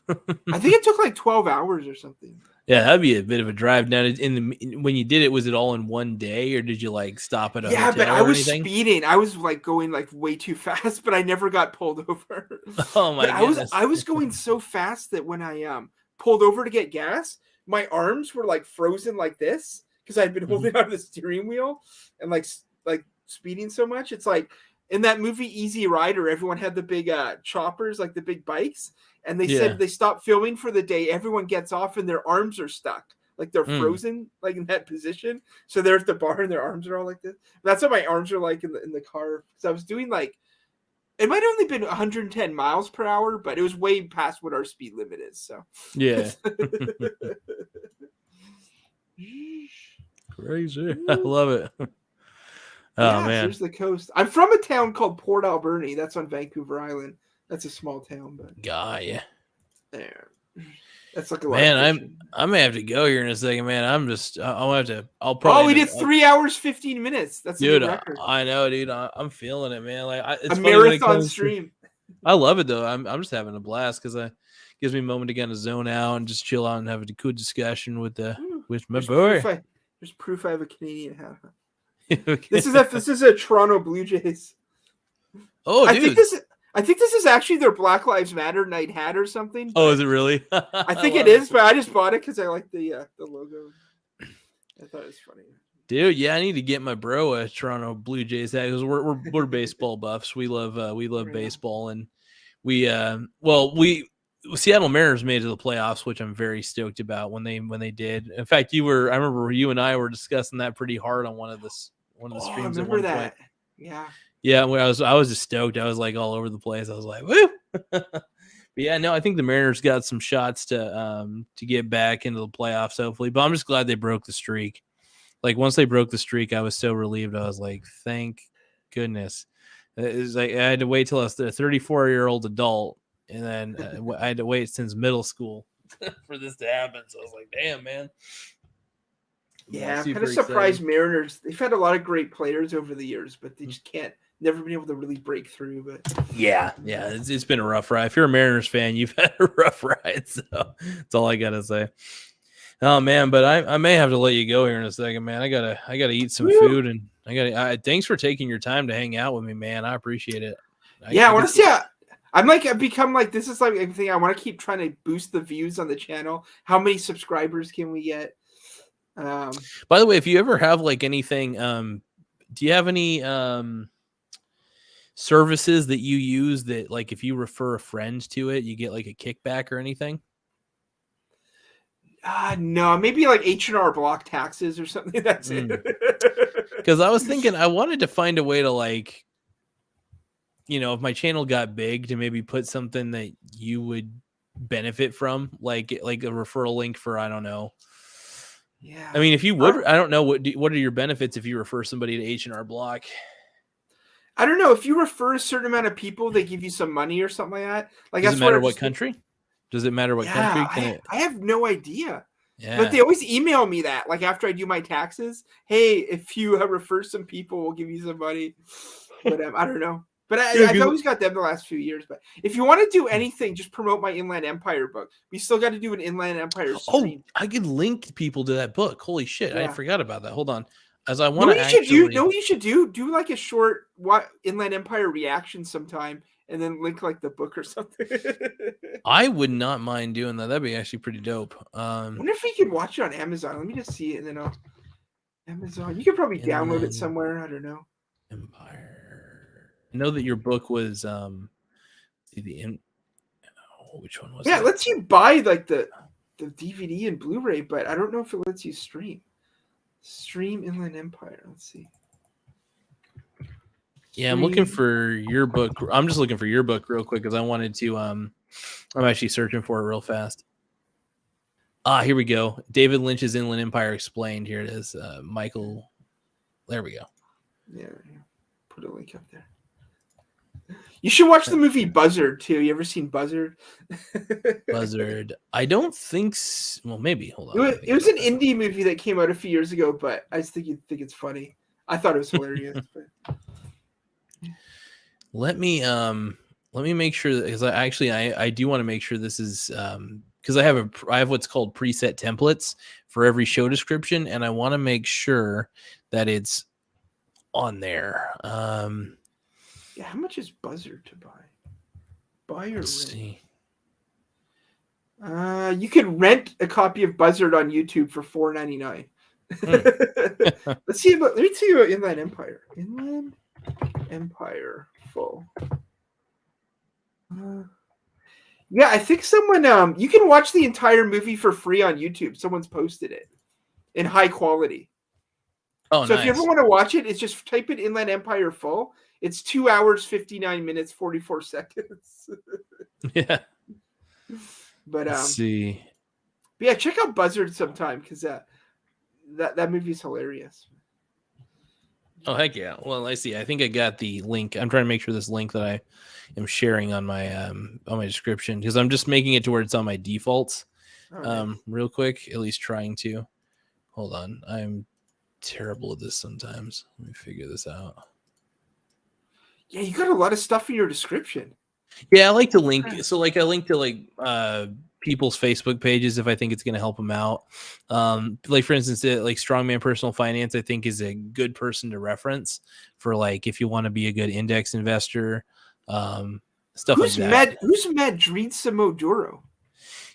I think it took like 12 hours or something. Yeah, that'd be a bit of a drive. Now, when you did it, was it all in one day, or did you like stop at a hotel? Yeah, but I was speeding. I was like going like way too fast, but I never got pulled over. Oh my goodness! I was going so fast that when I pulled over to get gas, my arms were like frozen like this because I'd been holding onto the steering wheel and like speeding so much. It's like in that movie Easy Rider, everyone had the big choppers, like the big bikes, and they said they stopped filming for the day. Everyone gets off and their arms are stuck, like they're frozen, like in that position. So they're at the bar and their arms are all like this. That's what my arms are like in the car. Because I was doing like, it might have only been 110 miles per hour, but it was way past what our speed limit is. So yeah. Crazy. I love it. Oh man, there's the coast. I'm from a town called Port Alberni. That's on Vancouver Island. That's a small town, but yeah. There. That's like a lot. Man, I may have to go here in a second, man. I'll probably. Oh, we did 3 hours 15 minutes. That's a new record. I know, dude. I'm feeling it, man. Like it's a marathon stream. I love it though. I'm just having a blast because it gives me a moment to kind of zone out and just chill out and have a good discussion with my boy. There's proof I have a Canadian hat. Okay. This is a Toronto Blue Jays. Oh, dude. I think this is actually their Black Lives Matter night hat or something. Oh, is it really? I think it is, but I just bought it because I like the logo. I thought it was funny. Dude, yeah, I need to get my bro a Toronto Blue Jays hat because we're baseball buffs. We love baseball, and Seattle Mariners made it to the playoffs, which I'm very stoked about when they did. In fact, I remember you and I were discussing that pretty hard on one of the streams. I remember that. Point. Yeah. Yeah, I was just stoked. I was like all over the place. I was like, woo! But yeah, no, I think the Mariners got some shots to get back into the playoffs, hopefully. But I'm just glad they broke the streak. Like once they broke the streak, I was so relieved. I was like, thank goodness. It was like I had to wait till I was a 34-year-old adult, and then I had to wait since middle school for this to happen. So I was like, damn, man. Yeah, I'm kind of surprised Mariners. They've had a lot of great players over the years, but they just never been able to really break through. But yeah, it's been a rough ride. If you're a Mariners fan, you've had a rough ride. So that's all I gotta say. Oh man, but I may have to let you go here in a second, man. I gotta eat some food, and thanks for taking your time to hang out with me, man. I appreciate it. I want to see. I've become like this is like everything. I want to keep trying to boost the views on the channel. How many subscribers can we get? By the way, if you ever have like anything, do you have any services that you use that like if you refer a friend to it, you get like a kickback or anything? No, maybe like H&R Block taxes or something. That's it. Because I was thinking I wanted to find a way to like, if my channel got big, to maybe put something that you would benefit from, like a referral link for, I don't know. Yeah. I mean, if you would, I don't know what are your benefits if you refer somebody to H&R Block. I don't know. If you refer a certain amount of people, they give you some money or something like that. Like, does it matter what country? Does it matter what country? I have no idea. Yeah. But they always email me that, like after I do my taxes. Hey, if you refer some people, we'll give you some money. Whatever. I don't know. But I've always got them the last few years. But if you want to do anything, just promote my Inland Empire book. We still got to do an Inland Empire stream. Oh, I could link people to that book. Holy shit. Yeah. I forgot about that. Hold on. As I want to you should do like a short Inland Empire reaction sometime and then link like the book or something. I would not mind doing that. That'd be actually pretty dope. I wonder if we could watch it on Amazon. Let me just see it and then Amazon. You could probably download it somewhere. I don't know. Empire. I know that your book was which one was Yeah, that? it lets you buy like the DVD and Blu-ray, but I don't know if it lets you stream. Stream Inland Empire. Let's see. Yeah, I'm looking Stream. for your book. I'm just looking for your book real quick because I wanted to. I'm actually searching for it real fast. Here we go. David Lynch's Inland Empire Explained. Here it is. Michael. There we go. Yeah, put a link up there. You should watch the movie Buzzard too. You ever seen Buzzard? Buzzard. I don't think. Well, maybe. Hold on. It was an indie movie that came out a few years ago, but I just think you'd think it's funny. I thought it was hilarious. But... Let me make sure that, because I do want to make sure this is because I have what's called preset templates for every show description, and I want to make sure that it's on there. Yeah, how much is Buzzard to buy? Buy or Let's rent? see. You could rent a copy of Buzzard on YouTube for $4.99. Let's see about. Let me tell you about Inland Empire. Inland Empire full. Yeah, I think someone. You can watch the entire movie for free on YouTube. Someone's posted it in high quality. Oh, so nice. if you ever want to watch it, it's just type it Inland Empire full. It's 2 hours, 59 minutes, 44 seconds. Yeah. But Let's see. But yeah, check out Buzzard sometime because that movie's hilarious. Oh, heck yeah. Well, I see. I think I got the link. I'm trying to make sure this link that I am sharing on my description, because I'm just making it to where it's on my defaults. Nice. Real quick, at least trying to. Hold on. I'm terrible at this sometimes. Let me figure this out. Yeah, you got a lot of stuff in your description. Yeah, I like to link. So like I link to people's Facebook pages if I think it's going to help them out. Like for instance, like Strongman Personal Finance, I think is a good person to reference for like if you want to be a good index investor, stuff like that. Who's Madrid Samoduro?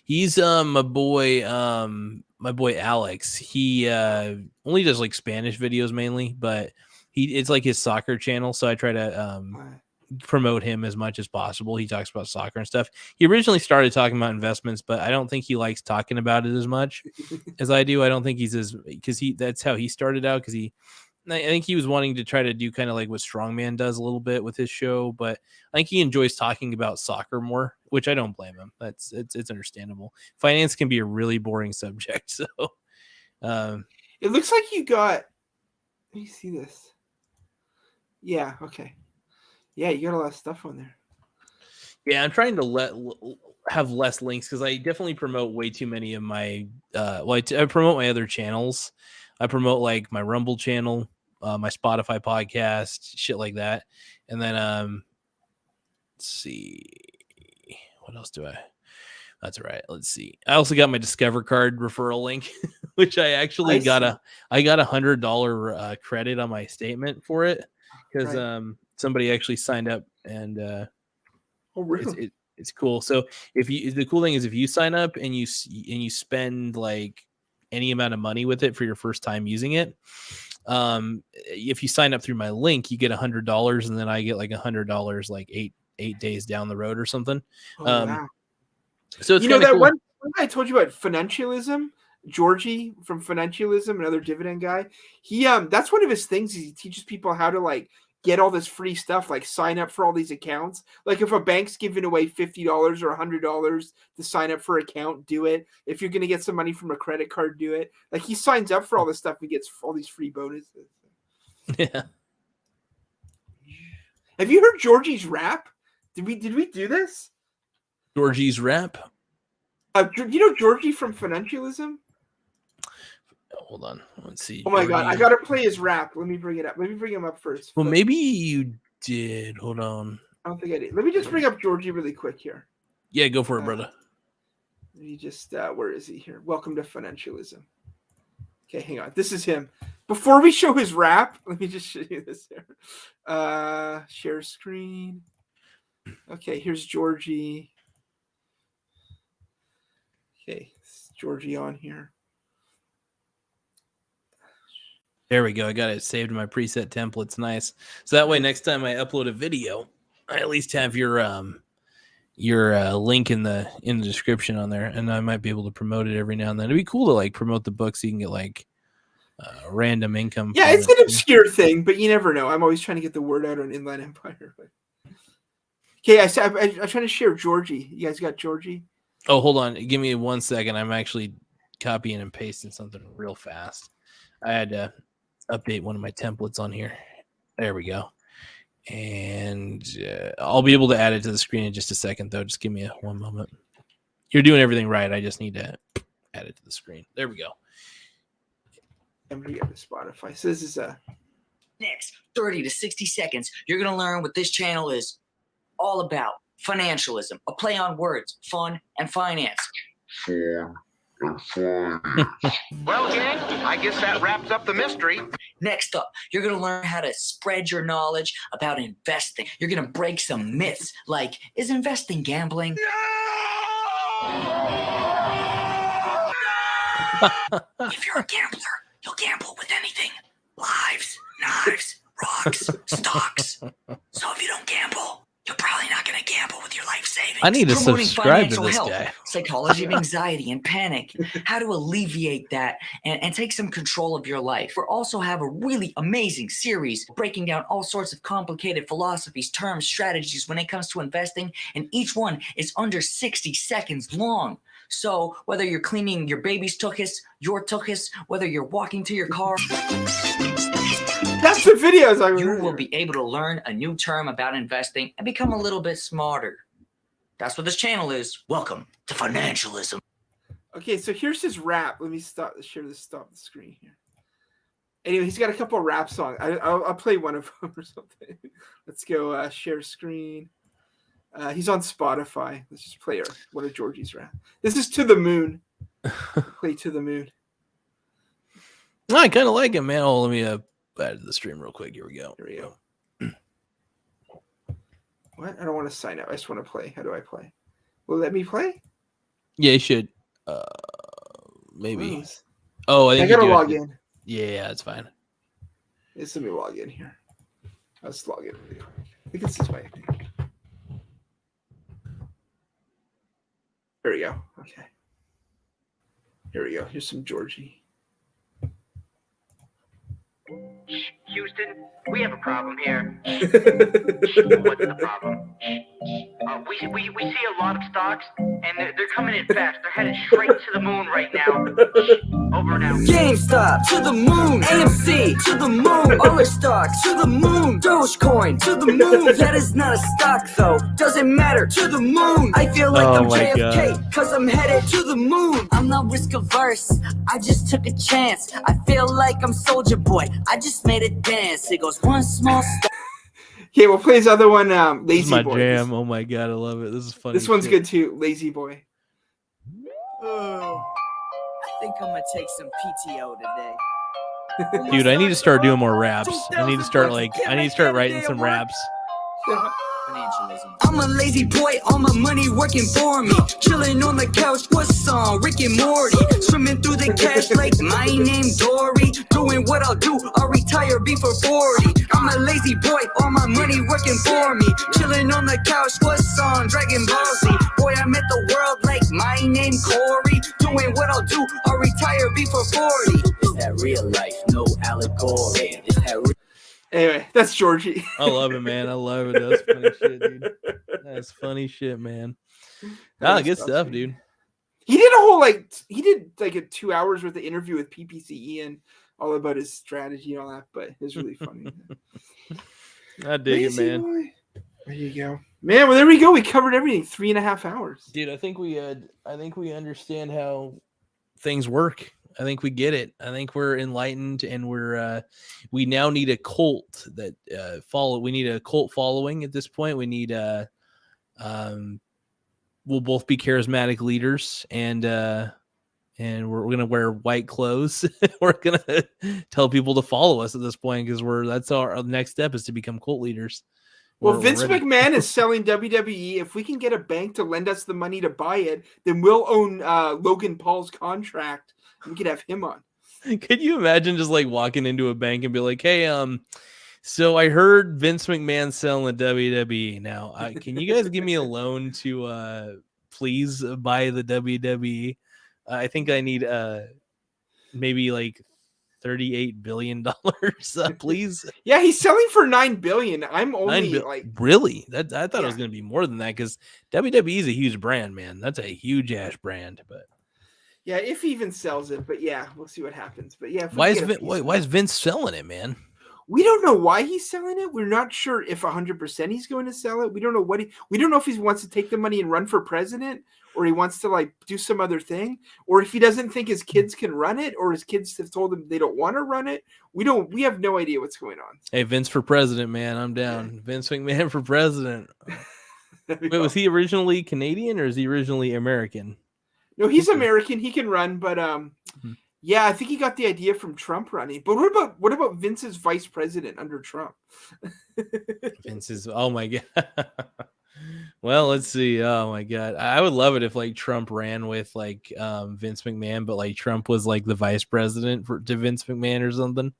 He's my boy Alex. He only does like Spanish videos mainly, but it's like his soccer channel, so I try to promote him as much as possible. He talks about soccer and stuff. He originally started talking about investments, but I don't think he likes talking about it as much as I do. I don't think that's how he started out, because I think he was wanting to try to do kind of like what Strongman does a little bit with his show, but I think he enjoys talking about soccer more, which I don't blame him. It's understandable. Finance can be a really boring subject, so it looks like you got. Let me see this. Yeah. Okay. Yeah, you got a lot of stuff on there. Yeah, I'm trying to have less links because I definitely promote way too many of my. I promote my other channels. I promote like my Rumble channel, my Spotify podcast, shit like that, and then let's see, what else do I? That's all right. Let's see. I also got my Discover Card referral link, which I actually got a $100 credit on my statement for it because somebody actually signed up and oh really? It's cool. So the cool thing is if you sign up and you spend like any amount of money with it for your first time using it, if you sign up through my link, you get $100, and then I get like $100 like eight days down the road or something. Oh, wow. So it's that cool. one I told you about Financialism, Georgie from Financialism, another dividend guy. He that's one of his things. Is he teaches people how to like get all this free stuff, like sign up for all these accounts. Like if a bank's giving away $50 or $100 to sign up for an account, do it. If you're going to get some money from a credit card, do it. Like he signs up for all this stuff and gets all these free bonuses. Yeah. Have you heard Georgie's rap? Did we do this? Georgie's rap? You know Georgie from Financialism? Hold on. Let's see. Oh my God. I got to play his rap. Let me bring it up. Let me bring him up first. Well, maybe you did. Hold on. I don't think I did. Let me just bring up Georgie really quick here. Yeah, go for it, brother. Let me just, where is he here? Welcome to Financialism. Okay, hang on. This is him. Before we show his rap, let me just show you this here. Share screen. Okay, here's Georgie. Okay, Georgie on here. There we go. I got it saved in my preset templates. Nice. So that way, next time I upload a video, I at least have your your link in the description on there, and I might be able to promote it every now and then. It'd be cool to like promote the book so you can get like random income. Yeah, from it's it. an obscure thing, but you never know. I'm always trying to get the word out on Inland Empire. Okay, I'm trying to share Georgie. You guys got Georgie? Oh, hold on. Give me 1 second. I'm actually copying and pasting something real fast. I had to update one of my templates on here. There we go. And I'll be able to add it to the screen in just a second, though. Just give me one moment. You're doing everything right. I just need to add it to the screen. There we go. I'm going to go to Spotify. So this is Next 30 to 60 seconds, you're going to learn what this channel is all about. Financialism, a play on words, fun, and finance. Well, gang, I guess that wraps up the mystery. Next up, you're going to learn how to spread your knowledge about investing. You're going to break some myths like, is investing gambling? If you're a gambler, you'll gamble with anything. Lives, knives, rocks, stocks. So if you don't gamble, you're probably not going to gamble with your life savings. I need to Promoting subscribe to financial this health, guy. psychology of anxiety and panic, how to alleviate that and take some control of your life. We also have a really amazing series breaking down all sorts of complicated philosophies, terms, strategies when it comes to investing, and each one is under 60 seconds long. So whether you're cleaning your baby's tuchus, your tuchus, whether you're walking to your car, that's the videos I you will be able to learn a new term about investing and become a little bit smarter. That's what this channel is. Welcome to Financialism. Okay, so here's his rap. Let me stop the screen here. Anyway, he's got a couple of rap songs. I'll play one of them or something. Let's go share screen. He's on Spotify. Let's just play one of Georgie's rap. This is To the Moon. Play To the Moon. I kind of like it, man. Oh, let me add to the stream real quick. Here we go. What? I don't want to sign up. I just want to play. How do I play? Will it let me play? Yeah, you should. Maybe. Please. Oh, I gotta log in. Yeah, that's fine. Let me log in here. Let's log in. I think it's this way. There we go. Okay. Here we go. Here's some Georgie. Houston, we have a problem here. What's the problem? We see a lot of stocks, and they're coming in fast. They're headed straight to the moon right now. Over and out. GameStop to the moon, AMC to the moon, other stocks to the moon, Dogecoin to the moon. That is not a stock though, doesn't matter, to the moon. I feel like I'm JFK, cause I'm headed to the moon. I'm not risk averse, I just took a chance. I feel like I'm Soldier Boy, I just made it dance. It goes one small step. Okay, we'll play his other one, Lazy This is my Boy. jam. Oh my god, I love it. This is funny. This one's good too, Lazy Boy. I think I'm gonna take some PTO today. Dude, I need to start doing more raps. I need to start writing some raps. I'm a lazy boy, all my money working for me. Chilling on the couch, what's on Rick and Morty? Swimming through the cash like my name Dory. Doing what I'll do, I'll retire before 40. I'm a lazy boy, all my money working for me. Chilling on the couch, what's on Dragon Ball Z? Boy, I met the world like my name Corey. Doing what I'll do, I'll retire before 40. Is that real life? No allegory. Is that real? Anyway, that's Georgie. I love it, man. I love it. That's funny shit, dude. That's funny shit, man. Ah, good stuff, dude. He did a whole a 2 hours worth of interview with PPCE and all about his strategy and all that, but it's really funny. I dig it, man. Boy. There you go. Man, well there we go. We covered everything. 3.5 hours. Dude, I think we understand how things work. I think we get it. I think we're enlightened, and we now need a cult that follow. We need a cult following at this point. We need we'll both be charismatic leaders, and we're gonna wear white clothes. We're gonna tell people to follow us at this point because that's our next step is to become cult leaders. Well, Vince McMahon is selling WWE. If we can get a bank to lend us the money to buy it, then we'll own Logan Paul's contract. We could have him on. Could you imagine just like walking into a bank and be like, "Hey, So I heard Vince McMahon selling the WWE. Now, can you guys give me a loan to please buy the WWE? I think I need maybe like $38 billion, please. Yeah, he's selling for $9 billion. I'm only really? That I thought it was Yeah. going to be more than that because WWE is a huge brand, man. That's a huge ass brand. But yeah, if he even sells it. But yeah, we'll see what happens. But yeah, if we why can is get a piece of why is that. Vince selling it, man? We don't know why he's selling it. We're not sure if 100% he's going to sell it. We don't know we don't know if he wants to take the money and run for president, or he wants to like do some other thing, or if he doesn't think his kids can run it, or his kids have told him they don't want to run it. We have no idea what's going on. Hey, Vince for president, man. I'm down. Yeah. Vince McMahon for president. Wait, was he originally Canadian or is he originally American? No, he's American. He can run, but yeah, I think he got the idea from Trump running. But what about Vince's vice president under Trump? Vince's, oh my god. Well, let's see. Oh my god, I would love it if like Trump ran with like Vince McMahon, but like Trump was like the vice president to Vince McMahon or something.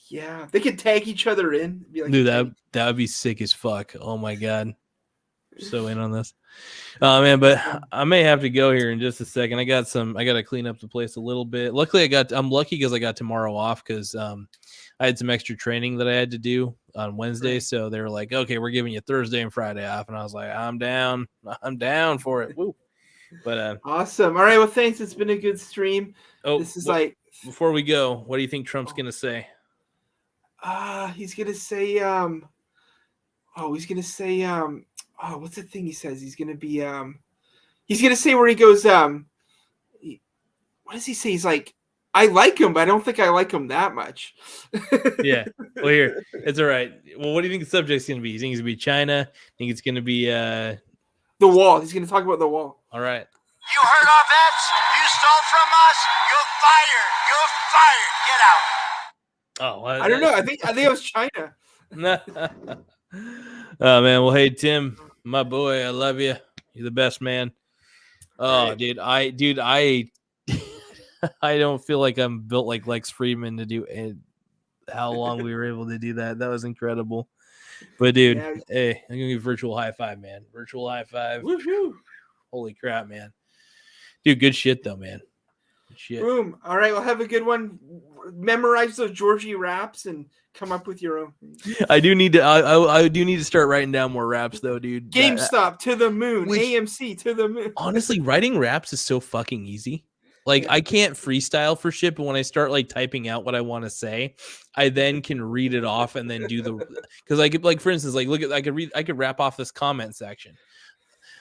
Yeah, they could tag each other in. Be like dude, that would be sick as fuck. Oh my god, so in on this. Oh man, but I may have to go here in just a second. I got to clean up the place a little bit. Luckily, I'm lucky because I got tomorrow off because I had some extra training that I had to do on Wednesday. Right. So they were like, okay, we're giving you Thursday and Friday off. And I was like, I'm down for it. Woo. But awesome. All right. Well, thanks. It's been a good stream. Oh, this is like before we go, what do you think Trump's gonna say? He's gonna say what's the thing he says? He's gonna say where he goes, what does he say? He's like, I like him, but I don't think I like him that much. Yeah. Well, here, it's all right. Well, what do you think the subject's gonna be? You think it's gonna be China? Think it's gonna be the wall? He's gonna talk about the wall. All right. You heard our vets? You stole from us? You're fired. Get out. Oh, well, I don't know. I think it was China. Oh man. Well, hey Tim, my boy, I love you. You're the best, man. Oh, right. dude, I I don't feel like I'm built like Lex Friedman to do it. How long we were able to do that. That was incredible. But dude, yeah. Hey, I'm gonna give you a virtual high five, man. Virtual high five. Woo-hoo. Holy crap, man. Dude, good shit though, man. Good shit. Boom. All right, well, have a good one. Memorize those Georgie raps and come up with your own. I do need to start writing down more raps though, dude. GameStop to the moon. AMC to the moon. Honestly, writing raps is so fucking easy. Like, I can't freestyle for shit, but when I start like typing out what I want to say, I then can read it off and then do because I could, like, for instance, like, I could rap off this comment section.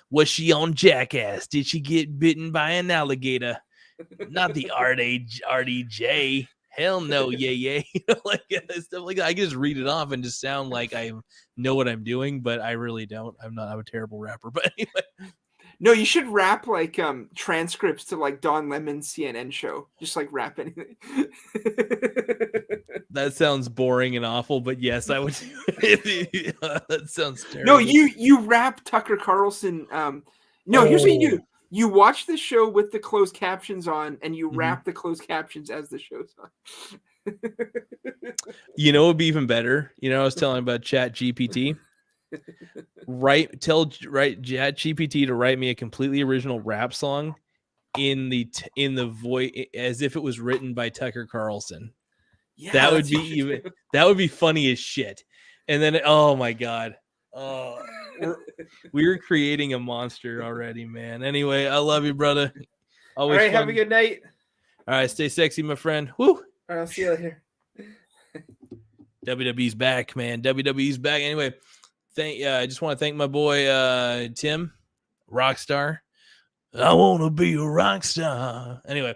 Was she on Jackass? Did she get bitten by an alligator? Not the RDJ. Hell no, yeah. You know, like stuff like that. I can just read it off and just sound like I know what I'm doing, but I really don't. I'm a terrible rapper. But anyway. No, you should rap like transcripts to like Don Lemon's CNN show. Just like rap anything. That sounds boring and awful, but yes, I would. That sounds terrible. No, you rap Tucker Carlson. Here's what you do. You watch the show with the closed captions on, and you rap the closed captions as the show's on. You know, it would be even better. You know, I was telling about Chat GPT. Tell Chat GPT to write me a completely original rap song in the voice as if it was written by Tucker Carlson. Yeah, that would be funny as shit. And then, oh my god, we're creating a monster already, man. Anyway, I love you, brother. Always all right, fun. Have a good night. All right, stay sexy, my friend. Woo! All right, I'll see you later. WWE's back, man. WWE's back. Anyway. I just want to thank my boy Tim, Rockstar. I want to be a rock star. Anyway,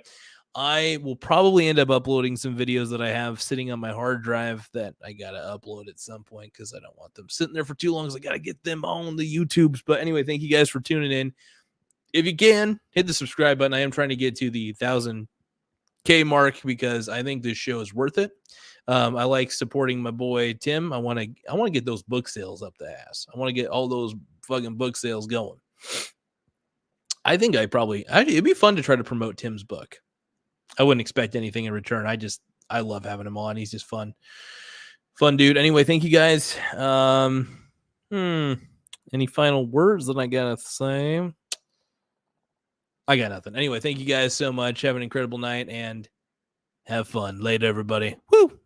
I will probably end up uploading some videos that I have sitting on my hard drive that I got to upload at some point because I don't want them sitting there for too long. So I got to get them on the YouTubes. But anyway, thank you guys for tuning in. If you can, hit the subscribe button. I am trying to get to the 1,000K mark because I think this show is worth it. I like supporting my boy Tim. I want to get those book sales up the ass. I want to get all those fucking book sales going. I think it'd be fun to try to promote Tim's book. I wouldn't expect anything in return. I love having him on. He's just fun Fun dude. Anyway, thank you guys. Any final words that I gotta say? I got nothing. Anyway, thank you guys so much. Have an incredible night and have fun. Later, everybody. Woo!